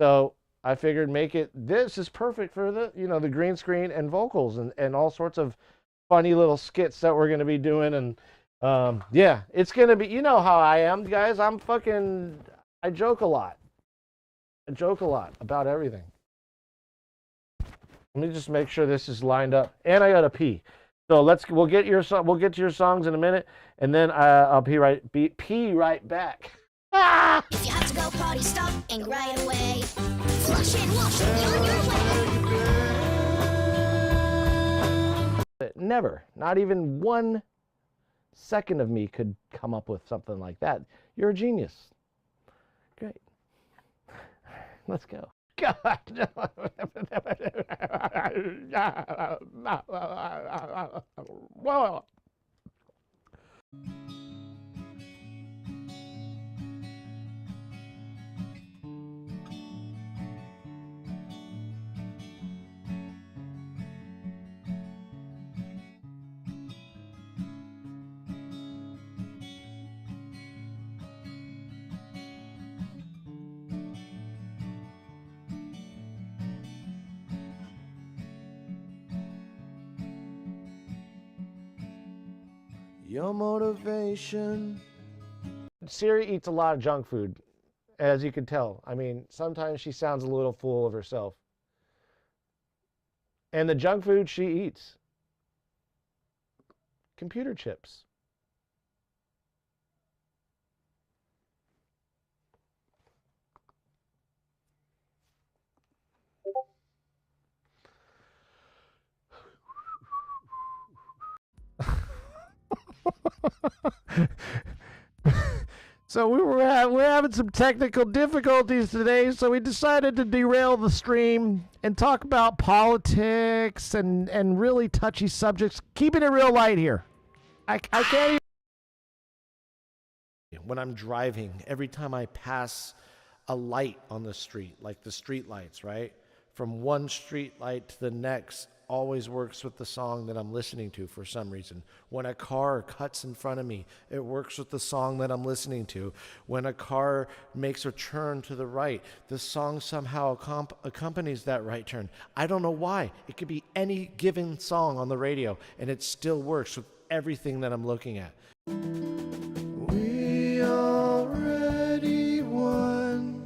Speaker 2: So I figured this is perfect for the green screen and vocals and all sorts of funny little skits that we're going to be doing. And yeah, it's going to be, you know how I am, guys. I joke a lot. I joke a lot about everything. Let me just make sure this is lined up. And I got to pee. So we'll get to your songs in a minute, and then I'll pee right back.
Speaker 3: If you have to go party, stop and right away. Flush it, wash it, on your way.
Speaker 2: Never, not even 1 second of me could come up with something like that. You're a genius. Great. Let's go. God. Whoa.
Speaker 6: Your motivation.
Speaker 2: Siri eats a lot of junk food, as you can tell. I mean, sometimes she sounds a little full of herself. And the junk food she eats, computer chips. So we're having some technical difficulties today, so we decided to derail the stream and talk about politics and really touchy subjects, keeping it real light here. I can't even... When I'm driving, every time I pass a light on the street, like the street lights, right? from one street light to the next always works with the song that I'm listening to for some reason. When a car cuts in front of me, it works with the song that I'm listening to. When a car makes a turn to the right, the song somehow accompanies that right turn. I don't know why. It could be any given song on the radio, and it still works with everything that I'm looking at.
Speaker 1: We already won.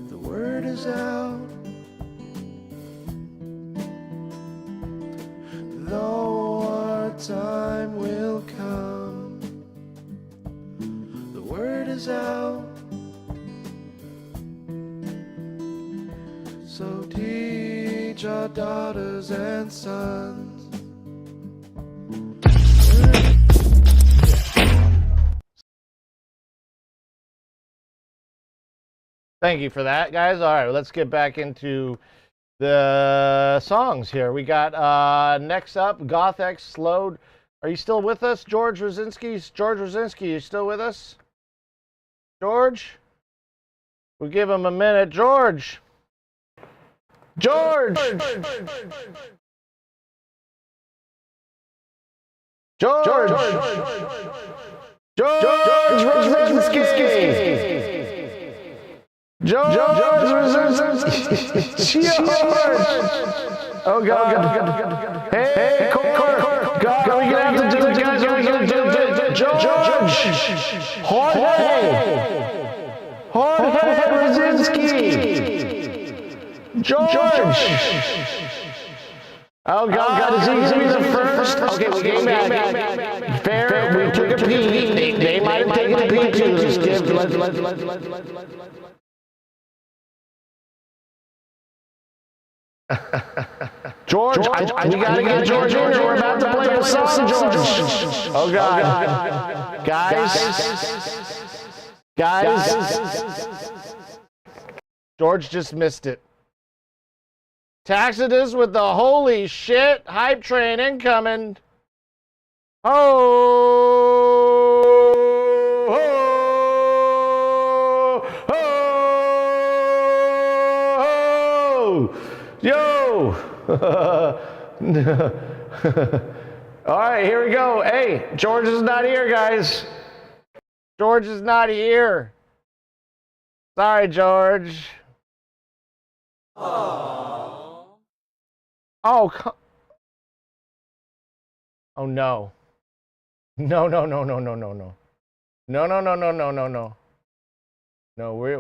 Speaker 1: The word is out. Though our time will come, the word is out. So teach our daughters and sons.
Speaker 2: Thank you for that, guys. All right, let's get back into the songs here. We got next up, Gothx Slowed. Are you still with us, George Rosinski? George Rosinski, you still with us? George? We'll give him a minute. George! George! George! George Rosinski! George! Oh God! Hey, Core! God, we gonna have to do it, guys. We're gonna do it. George! Jorge Rosinski! George! Oh God! Is he gonna be the first? Okay, we came back. Fair. We took a peek. They might have taken a peek too. Let's give. George, we gotta get George in here. We're about to play a song, George. Oh God. Guys. George just missed it. Tacitus with the holy shit hype train incoming. Yo! All right, here we go. Hey, George is not here, guys. George is not here. Sorry, George. Oh, oh no. No. No, we're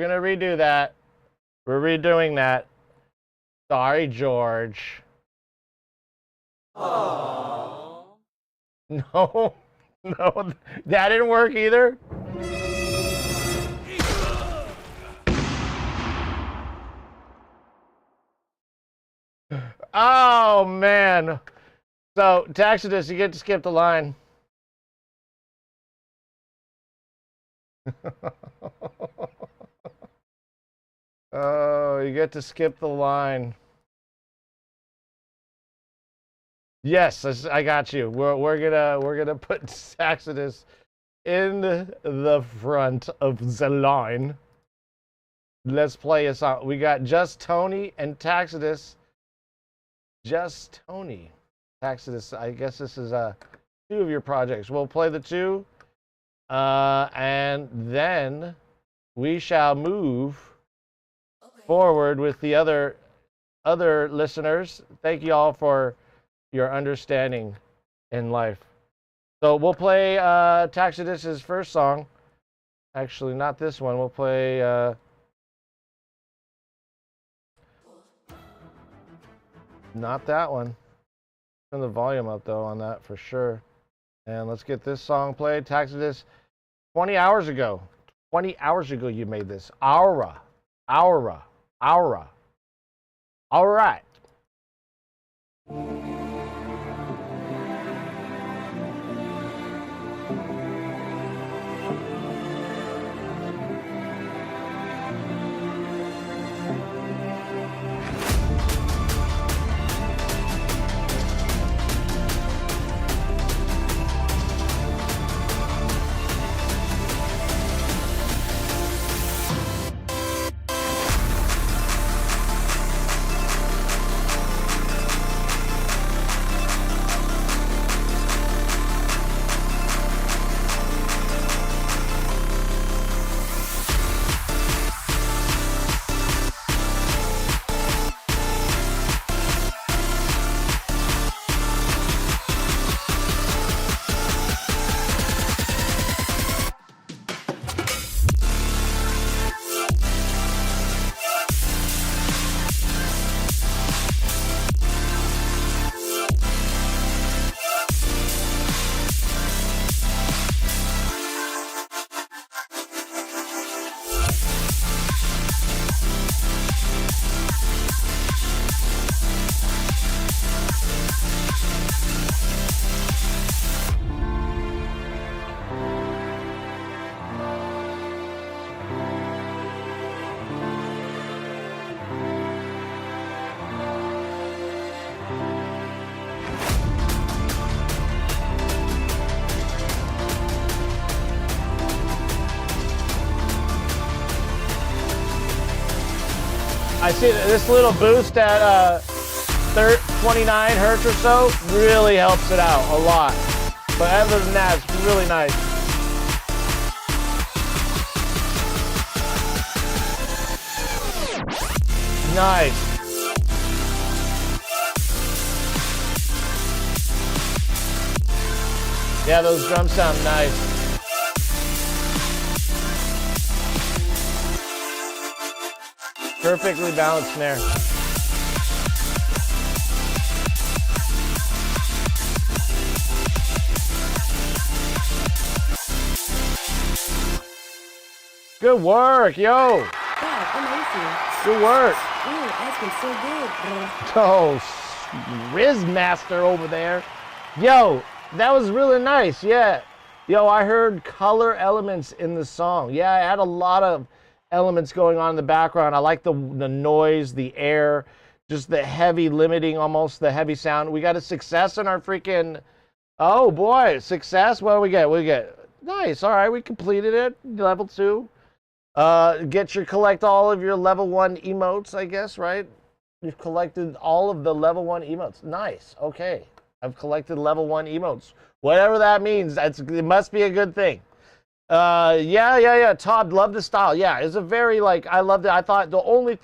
Speaker 2: gonna redo that. We're redoing that. Sorry, George. Oh. No, that didn't work either. Oh man. So, Tacitus, you get to skip the line. Oh, you get to skip the line. Yes, I got you. We're gonna put Tacitus in the front of the line. Let's play a song. We got Just Tony and Tacitus. Just Tony. Tacitus, I guess this is two of your projects. We'll play the two, and then we shall move forward with the other listeners. Thank you all for your understanding in life. So we'll play Tacitus's first song. Actually, not this one. We'll play not that one. Turn the volume up though on that for sure. And let's get this song played. Tacitus, 20 hours ago. 20 hours ago you made this. Aura. All right. I see this little boost at 29 hertz or so really helps it out a lot. But other than that, it's really nice. Nice. Yeah, those drums sound nice. Perfectly balanced snare. Good work, yo.
Speaker 10: Yeah, amazing.
Speaker 2: Good work.
Speaker 10: Ooh, that's been so good.
Speaker 2: Oh, Riz Master over there. Yo, that was really nice, yeah. Yo, I heard color elements in the song. Yeah, I had a lot of elements going on in the background. I like the noise, the air, just the heavy limiting, almost the heavy sound. We got a success in our freaking, oh boy, success. What do we get? We get, nice, all right, we completed it, level 2. Collect all of your level 1 emotes, I guess, right? You've collected all of the level 1 emotes. Nice, okay. I've collected level 1 emotes. Whatever that means, it must be a good thing. Yeah. Todd, love the style. Yeah, it's a very, like, I loved it. I thought the only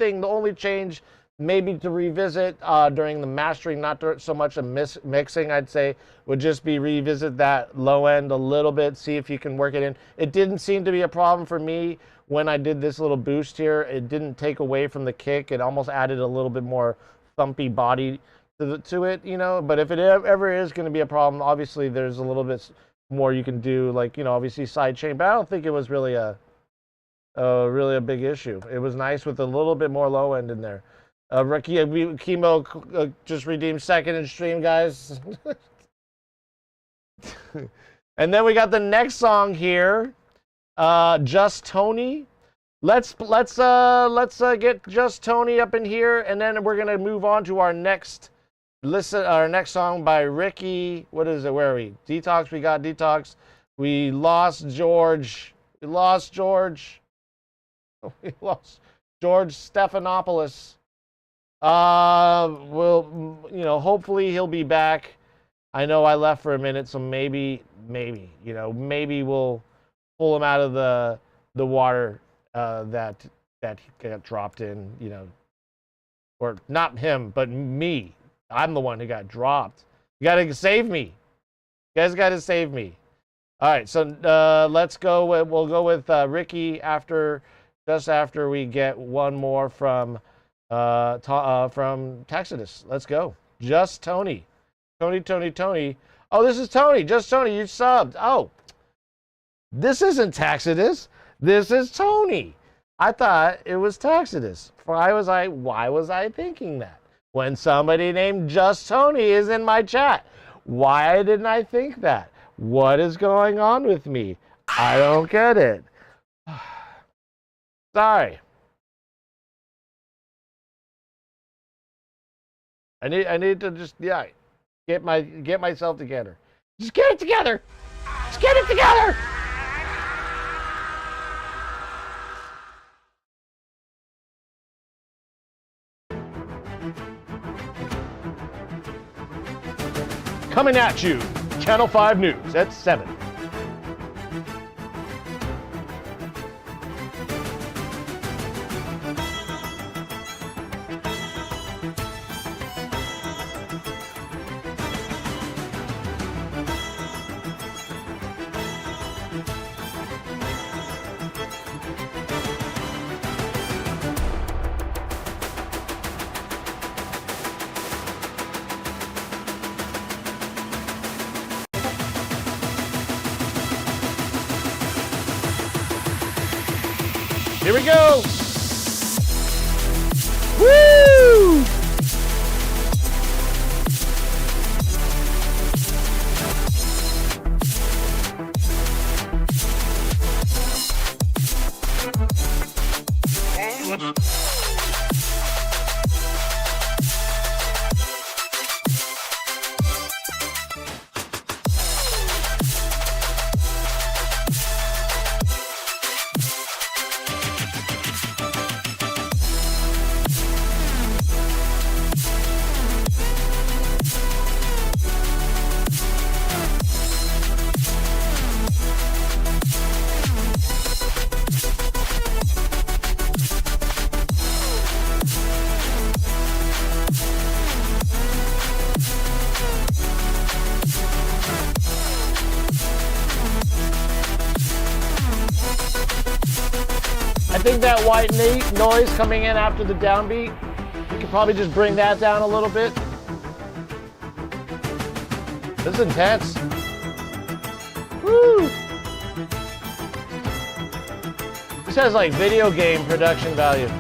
Speaker 2: change maybe to revisit during the mastering, not so much a mixing, I'd say, would just be revisit that low end a little bit, see if you can work it in. It didn't seem to be a problem for me when I did this little boost here. It didn't take away from the kick. It almost added a little bit more thumpy body to it, you know. But if it ever is going to be a problem, obviously there's a little bit more you can do, like, you know, obviously side chain. But I don't think it was really a big issue. It was nice with a little bit more low end in there. Ricky, Chemo just redeemed second in stream, guys. And then we got the next song here, Just Tony. Let's get Just Tony up in here, and then we're gonna move on to our next song by Ricky. What is it? Where are we? Detox. We got Detox. We lost George. We lost George Stephanopoulos. Well, you know, hopefully he'll be back. I know I left for a minute, so maybe, you know, maybe we'll pull him out of the water that he got dropped in, you know, or not him, but me. I'm the one who got dropped. You gotta save me. You guys gotta save me. All right, so let's go. We'll go with Ricky just after we get one more from Taxidus. Let's go. Just Tony. Tony. Oh, this is Tony. Just Tony. You subbed. Oh, this isn't Taxidus. This is Tony. I thought it was Taxidus. Why was I thinking that? When somebody named Just Tony is in my chat. Why didn't I think that? What is going on with me? I don't get it. Sorry. I need to just get myself together. Just get it together. Just get it together. Coming at you, Channel 5 News at 7. Here we go. Woo! think that white noise coming in after the downbeat, you could probably just bring that down a little bit. This is intense. Woo! This has like video game production value.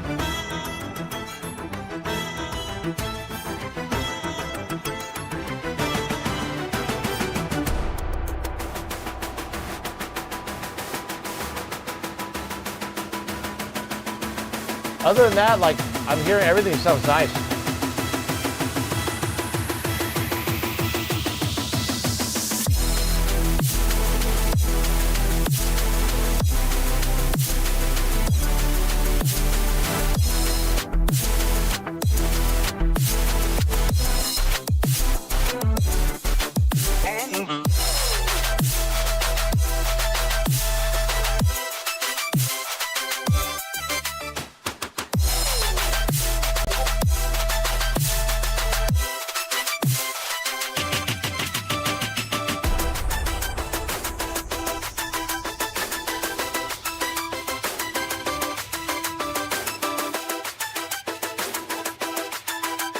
Speaker 2: Other than that, like, I'm hearing everything sounds nice.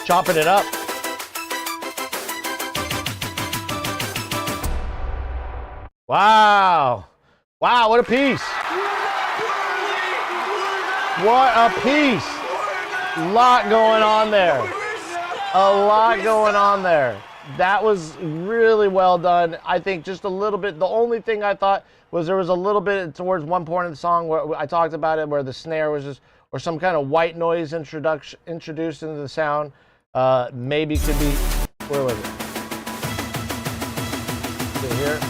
Speaker 2: Chopping it up. Wow. Wow, what a piece. What a piece. Lot going on there. A lot going on there. That was really well done. I think just a little bit, the only thing I thought was there was a little bit towards one point in the song where I talked about it, where the snare was just, or some kind of white noise introduced into the sound. Maybe could be, where was it? Is it here?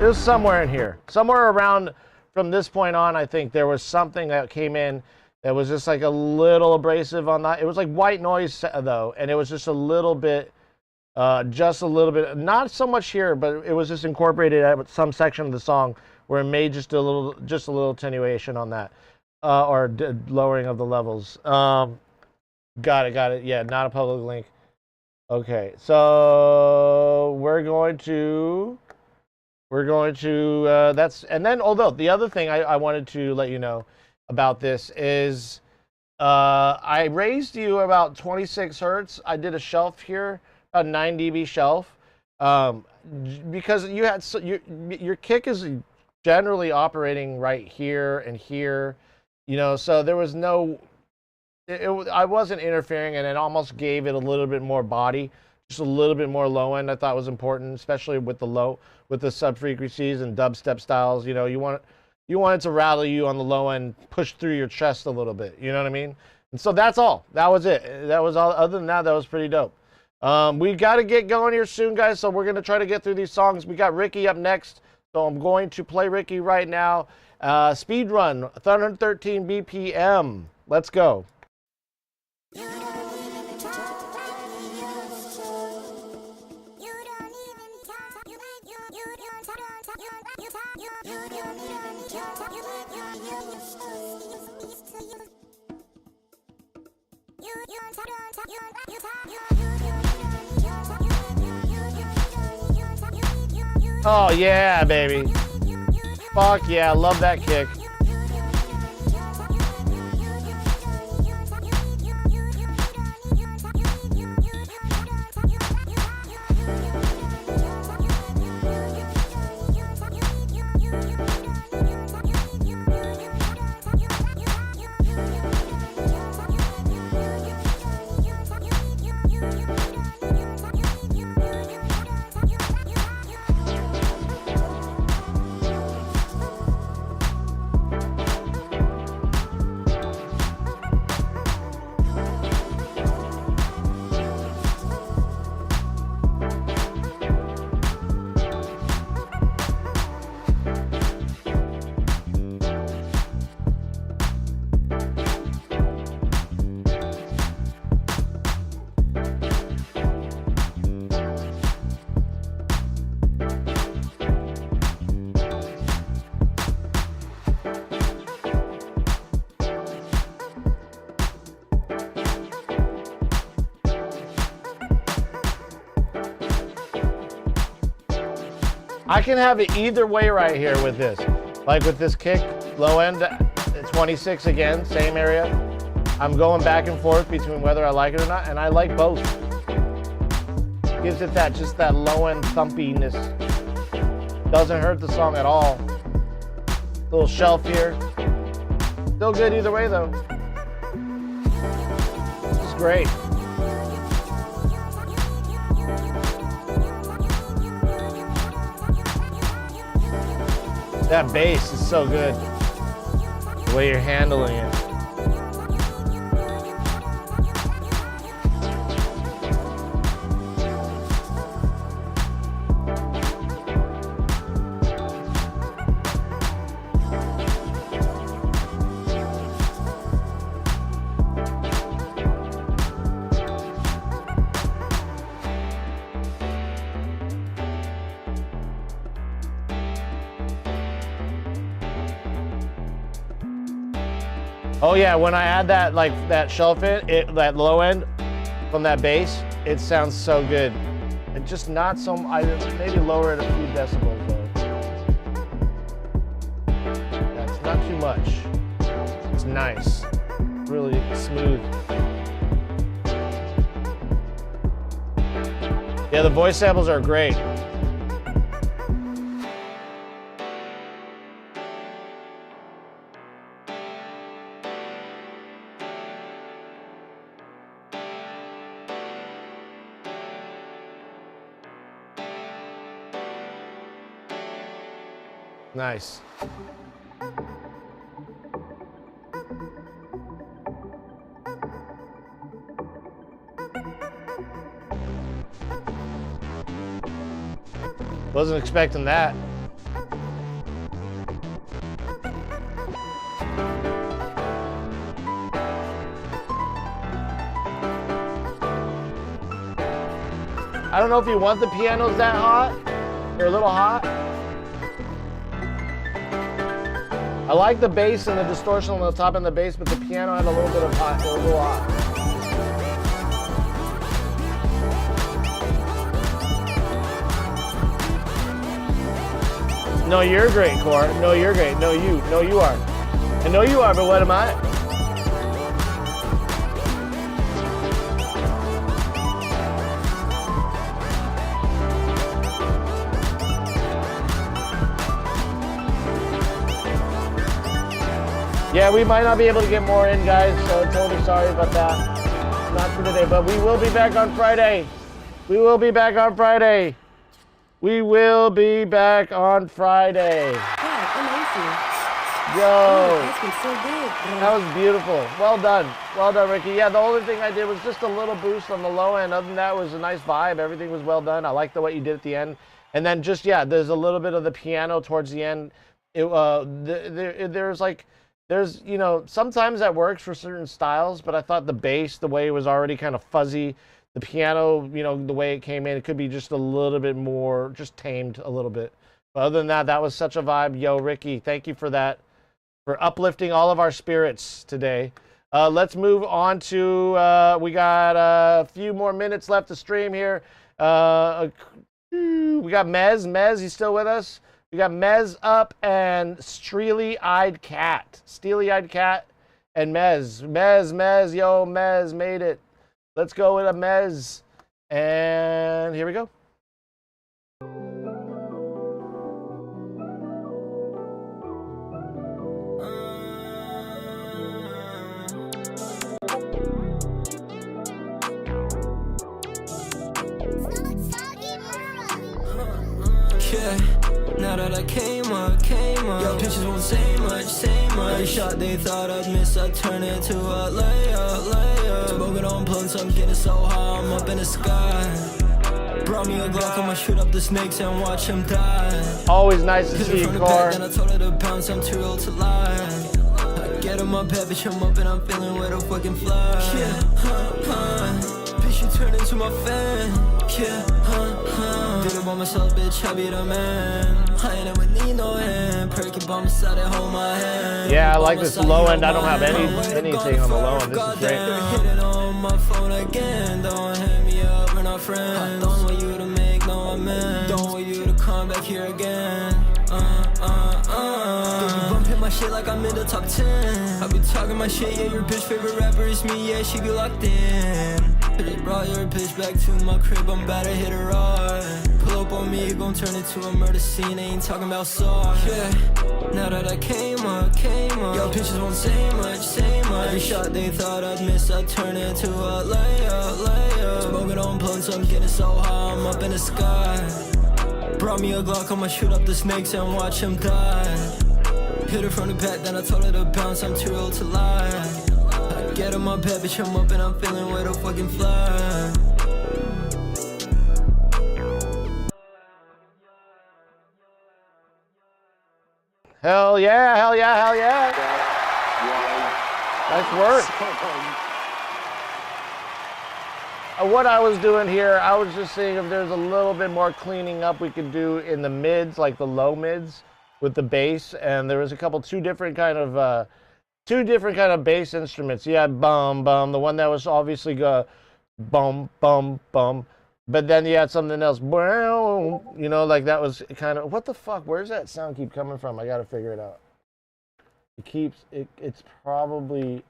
Speaker 2: It was somewhere in here. Somewhere around, from this point on, I think there was something that came in that was just like a little abrasive on that. It was like white noise though, and it was just a little bit, not so much here, but it was just incorporated at some section of the song where it made just a little attenuation on that, or lowering of the levels. Got it. Yeah, not a public link. Okay, so we're going to that's, and then, although the other thing I wanted to let you know about this is, I raised you about 26 hertz. I did a shelf here, a 9 dB shelf, because you had, your kick is generally operating right here and here, you know, so there was no, I wasn't interfering, and it almost gave it a little bit more body, just a little bit more low end. I thought was important, especially with the sub frequencies and dubstep styles. You know, you want it to rattle you on the low end, push through your chest a little bit. You know what I mean? And so that's all. That was it. That was all. Other than that, that was pretty dope. We got to get going here soon, guys. So we're gonna try to get through these songs. We got Ricky up next, so I'm going to play Ricky right now. Speed run, 113 BPM. Let's go. Oh yeah, baby. Fuck yeah, love that kick. I can have it either way right here with this. Like with this kick, low end, 26 again, same area. I'm going back and forth between whether I like it or not, and I like both. Gives it that, just that low end thumpiness. Doesn't hurt the song at all. Little shelf here. Still good either way though. It's great. That bass is so good. The way you're handling it. Oh yeah, when I add that like that shelf in, that low end from that bass, it sounds so good. And just not so, maybe lower it a few decibels though. That's not too much. It's nice, really smooth. Yeah, the voice samples are great. Nice. Wasn't expecting that. I don't know if you want the pianos that hot. They're a little hot. I like the bass and the distortion on the top and the bass, but the piano had a little bit of hot. It was a little hot. No, you're great, Core. No, you're great. No, you are. I know you are, but what am I? Yeah, we might not be able to get more in, guys, so totally sorry about that. Not for today, but we will be back on Friday. We will be back on Friday. We will be back on Friday.
Speaker 10: God, amazing.
Speaker 2: Yo.
Speaker 10: That's been so good.
Speaker 2: That was beautiful. Well done. Well done, Ricky. Yeah, the only thing I did was just a little boost on the low end. Other than that, it was a nice vibe. Everything was well done. I like the way you did at the end. And then just, yeah, there's a little bit of the piano towards the end. There's, you know, sometimes that works for certain styles, but I thought the bass, the way it was already kind of fuzzy, the piano, you know, the way it came in, it could be just a little bit more, just tamed a little bit. But other than that, that was such a vibe. Yo, Ricky, thank you for that, for uplifting all of our spirits today. Let's move on to, we got a few more minutes left to stream here. We got Mez. Mez, you still with us? We got Mez up and Steely-Eyed Cat. Steely-Eyed Cat and Mez. Mez, yo, Mez made it. Let's go with a Mez. And here we go.
Speaker 9: Yeah, now that I came up, your pictures won't say much, Every shot they thought I'd miss, I turn it to a layup. Smoking on blunts, I'm getting so high, I'm up in the sky. Brought me a Glock, I'ma shoot up the snakes and watch them die.
Speaker 2: Always nice to see you, Car.
Speaker 9: Then I told her to bounce, I'm too old to lie. I get in my bed, bitch, I'm up and I'm feeling where the fucking fly. Yeah, bitch, you turned into my fan. Yeah, did it by myself, bitch, I be the man. I ain't never need no hand. Perky by my side and hold my hand.
Speaker 2: Yeah, I like this low end. I don't have anything on the low end. This is great.
Speaker 9: Hitting on my phone again. Don't hit me up, we're not friends. I don't want you to make no amends. Don't want you to come I'm back here again. Don't be bumping my shit like I'm in the top 10. I be talking my shit, yeah, your bitch favorite rapper is me, yeah, she be locked in. Just brought your bitch back to my crib, I'm about to hit her hard. Pull up on me, gon' turn it to a murder scene, ain't talking about sauce. Yeah, now that I came up, y'all bitches won't say much. Every shot they thought I'd miss, I turn it to a layup. Smoking on blunts, I'm getting so high, I'm up in the sky. Brought me a Glock, I'ma shoot up the snakes and watch them die. Hit her from the back, then I told her to bounce, I'm too old to lie. I get on my bed, bitch, I'm up and I'm feeling way to fucking fly.
Speaker 2: Hell yeah, hell yeah, hell yeah. Nice work. What I was doing here, I was just seeing if there's a little bit more cleaning up we could do in the mids, like the low mids with the bass. And there was a couple, two different kind of bass instruments. You had bum, bum, the one that was obviously bum, bum, bum. But then you had something else, you know, like that was kind of, what the fuck? Where's that sound keep coming from? I got to figure it out. It's probably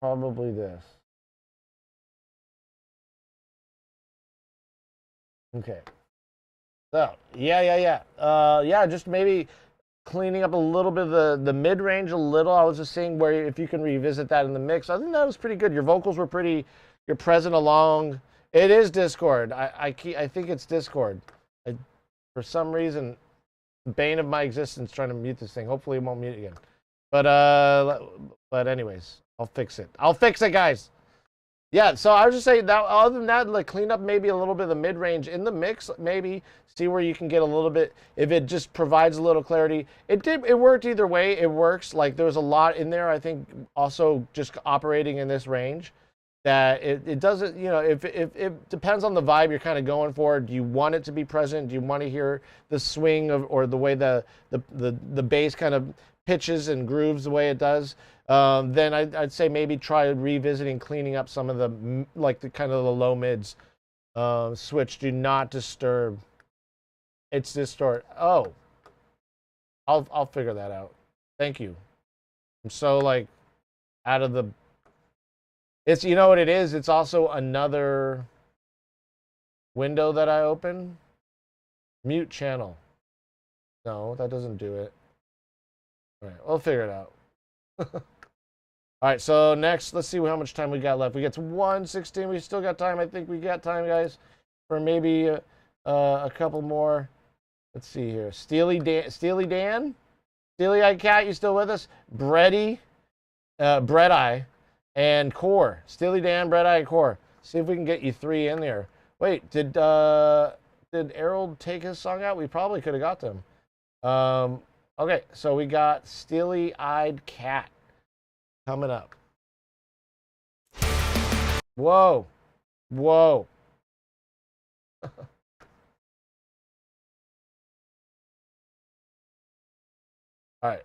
Speaker 2: this. Okay. So, yeah, just maybe cleaning up a little bit of the mid-range a little. I was just seeing where if you can revisit that in the mix. I think that was pretty good. Your vocals were you're present along. It is Discord. I think it's Discord. For some reason, bane of my existence trying to mute this thing. Hopefully it won't mute again. But anyways, I'll fix it. I'll fix it, guys. Yeah, so I was just saying that other than that, like clean up maybe a little bit of the mid-range in the mix, maybe see where you can get a little bit, if it just provides a little clarity. It worked either way. It works. Like there was a lot in there, I think, also just operating in this range that it doesn't, you know, if it depends on the vibe you're kind of going for. Do you want it to be present? Do you want to hear the swing of, or the way the bass kind of pitches and grooves the way it does? Then I'd say maybe try revisiting, cleaning up some of the, like the kind of the low mids. Switch, do not disturb. It's distort. Oh, I'll figure that out. Thank you. I'm so like out of the. It's, you know what it is? It's also another window that I open. Mute channel. No, that doesn't do it. All right, we'll figure it out. All right, so next, let's see how much time we got left. We get to 1:16. We still got time. I think we got time, guys, for maybe a couple more. Let's see here. Steely Dan, Steely-Eyed Cat, you still with us? Bready, Bread-Eye, and Core. Steely Dan, Bread-Eye, and Core. See if we can get you three in there. Wait, did Errol take his song out? We probably could have got them. Okay, so we got Steely-Eyed Cat coming up. Whoa. Whoa. All right,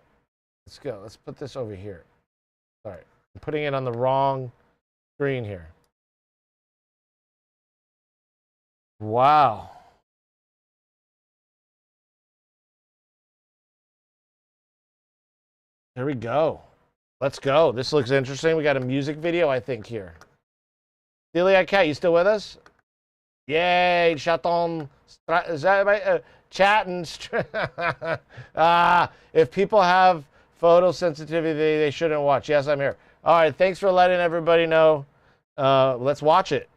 Speaker 2: let's go. Let's put this over here. All right, I'm putting it on the wrong screen here. Wow. There we go. Let's go. This looks interesting. We got a music video, I think, here. Steely-Eyed Cat, you still with us? Yay, Chaton. Is that right? Chatting. If people have photosensitivity, they shouldn't watch. Yes, I'm here. All right, thanks for letting everybody know. Let's watch it.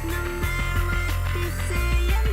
Speaker 3: No matter what they say,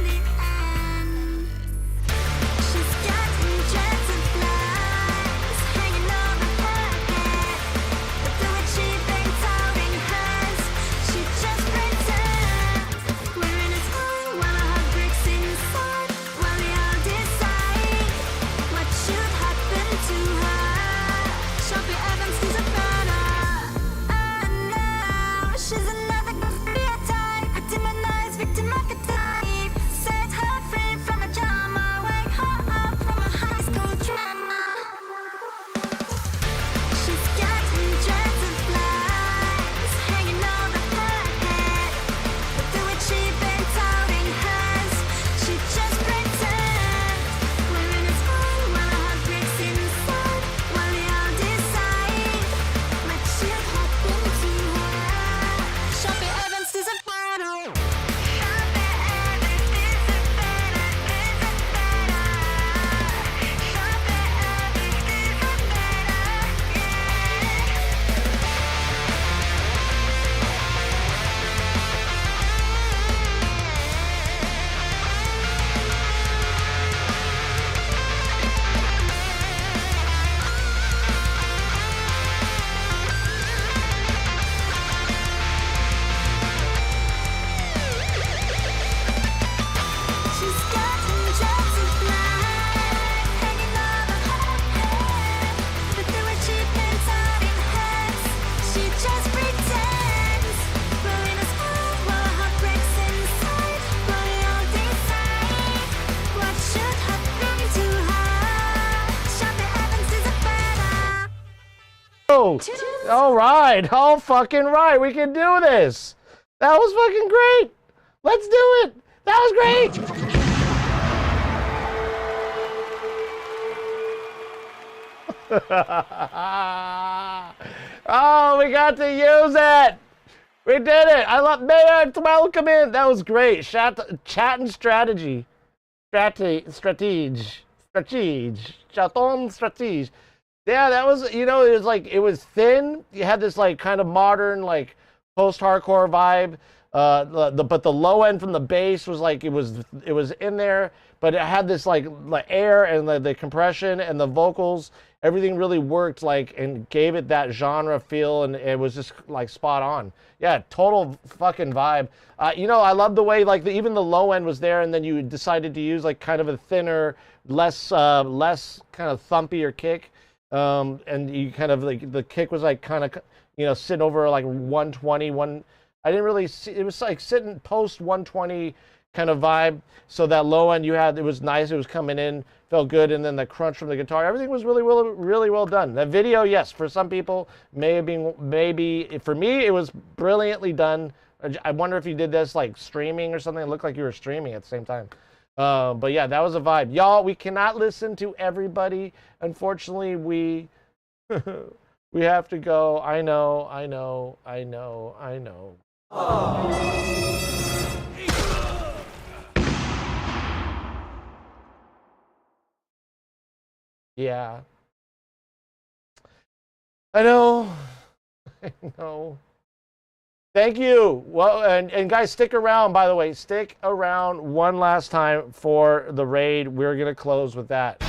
Speaker 2: All right, all fucking right. We can do this. That was fucking great. Let's do it. That was great. Oh, we got to use it. We did it. I love Mayor. Welcome in. That was great. Chat and strategy. Strategy. Chaton strategy. Yeah, that was, you know, it was like, it was thin. You had this like kind of modern, like post-hardcore vibe. But the low end from the bass was like, it was in there, but it had this like air and the compression and the vocals. Everything really worked like and gave it that genre feel, and it was just like spot on. Yeah, total fucking vibe. You know, I love the way like even the low end was there, and then you decided to use like kind of a thinner, less kind of thumpier kick, and you kind of like the kick was like kind of, you know, sitting over like 120. I didn't really see, it was like sitting post 120 kind of vibe. So that low end you had, it was nice. It was coming in, felt good. And then the crunch from the guitar, everything was really well done. That video, yes, for some people maybe for me, it was brilliantly done. I wonder if you did this like streaming or something. It looked like you were streaming at the same time. But yeah, that was a vibe. Y'all, we cannot listen to everybody. Unfortunately, we have to go. I know. Yeah. I know. I know. Thank you. Well, and guys, stick around, by the way. Stick around one last time for the raid. We're going to close with that.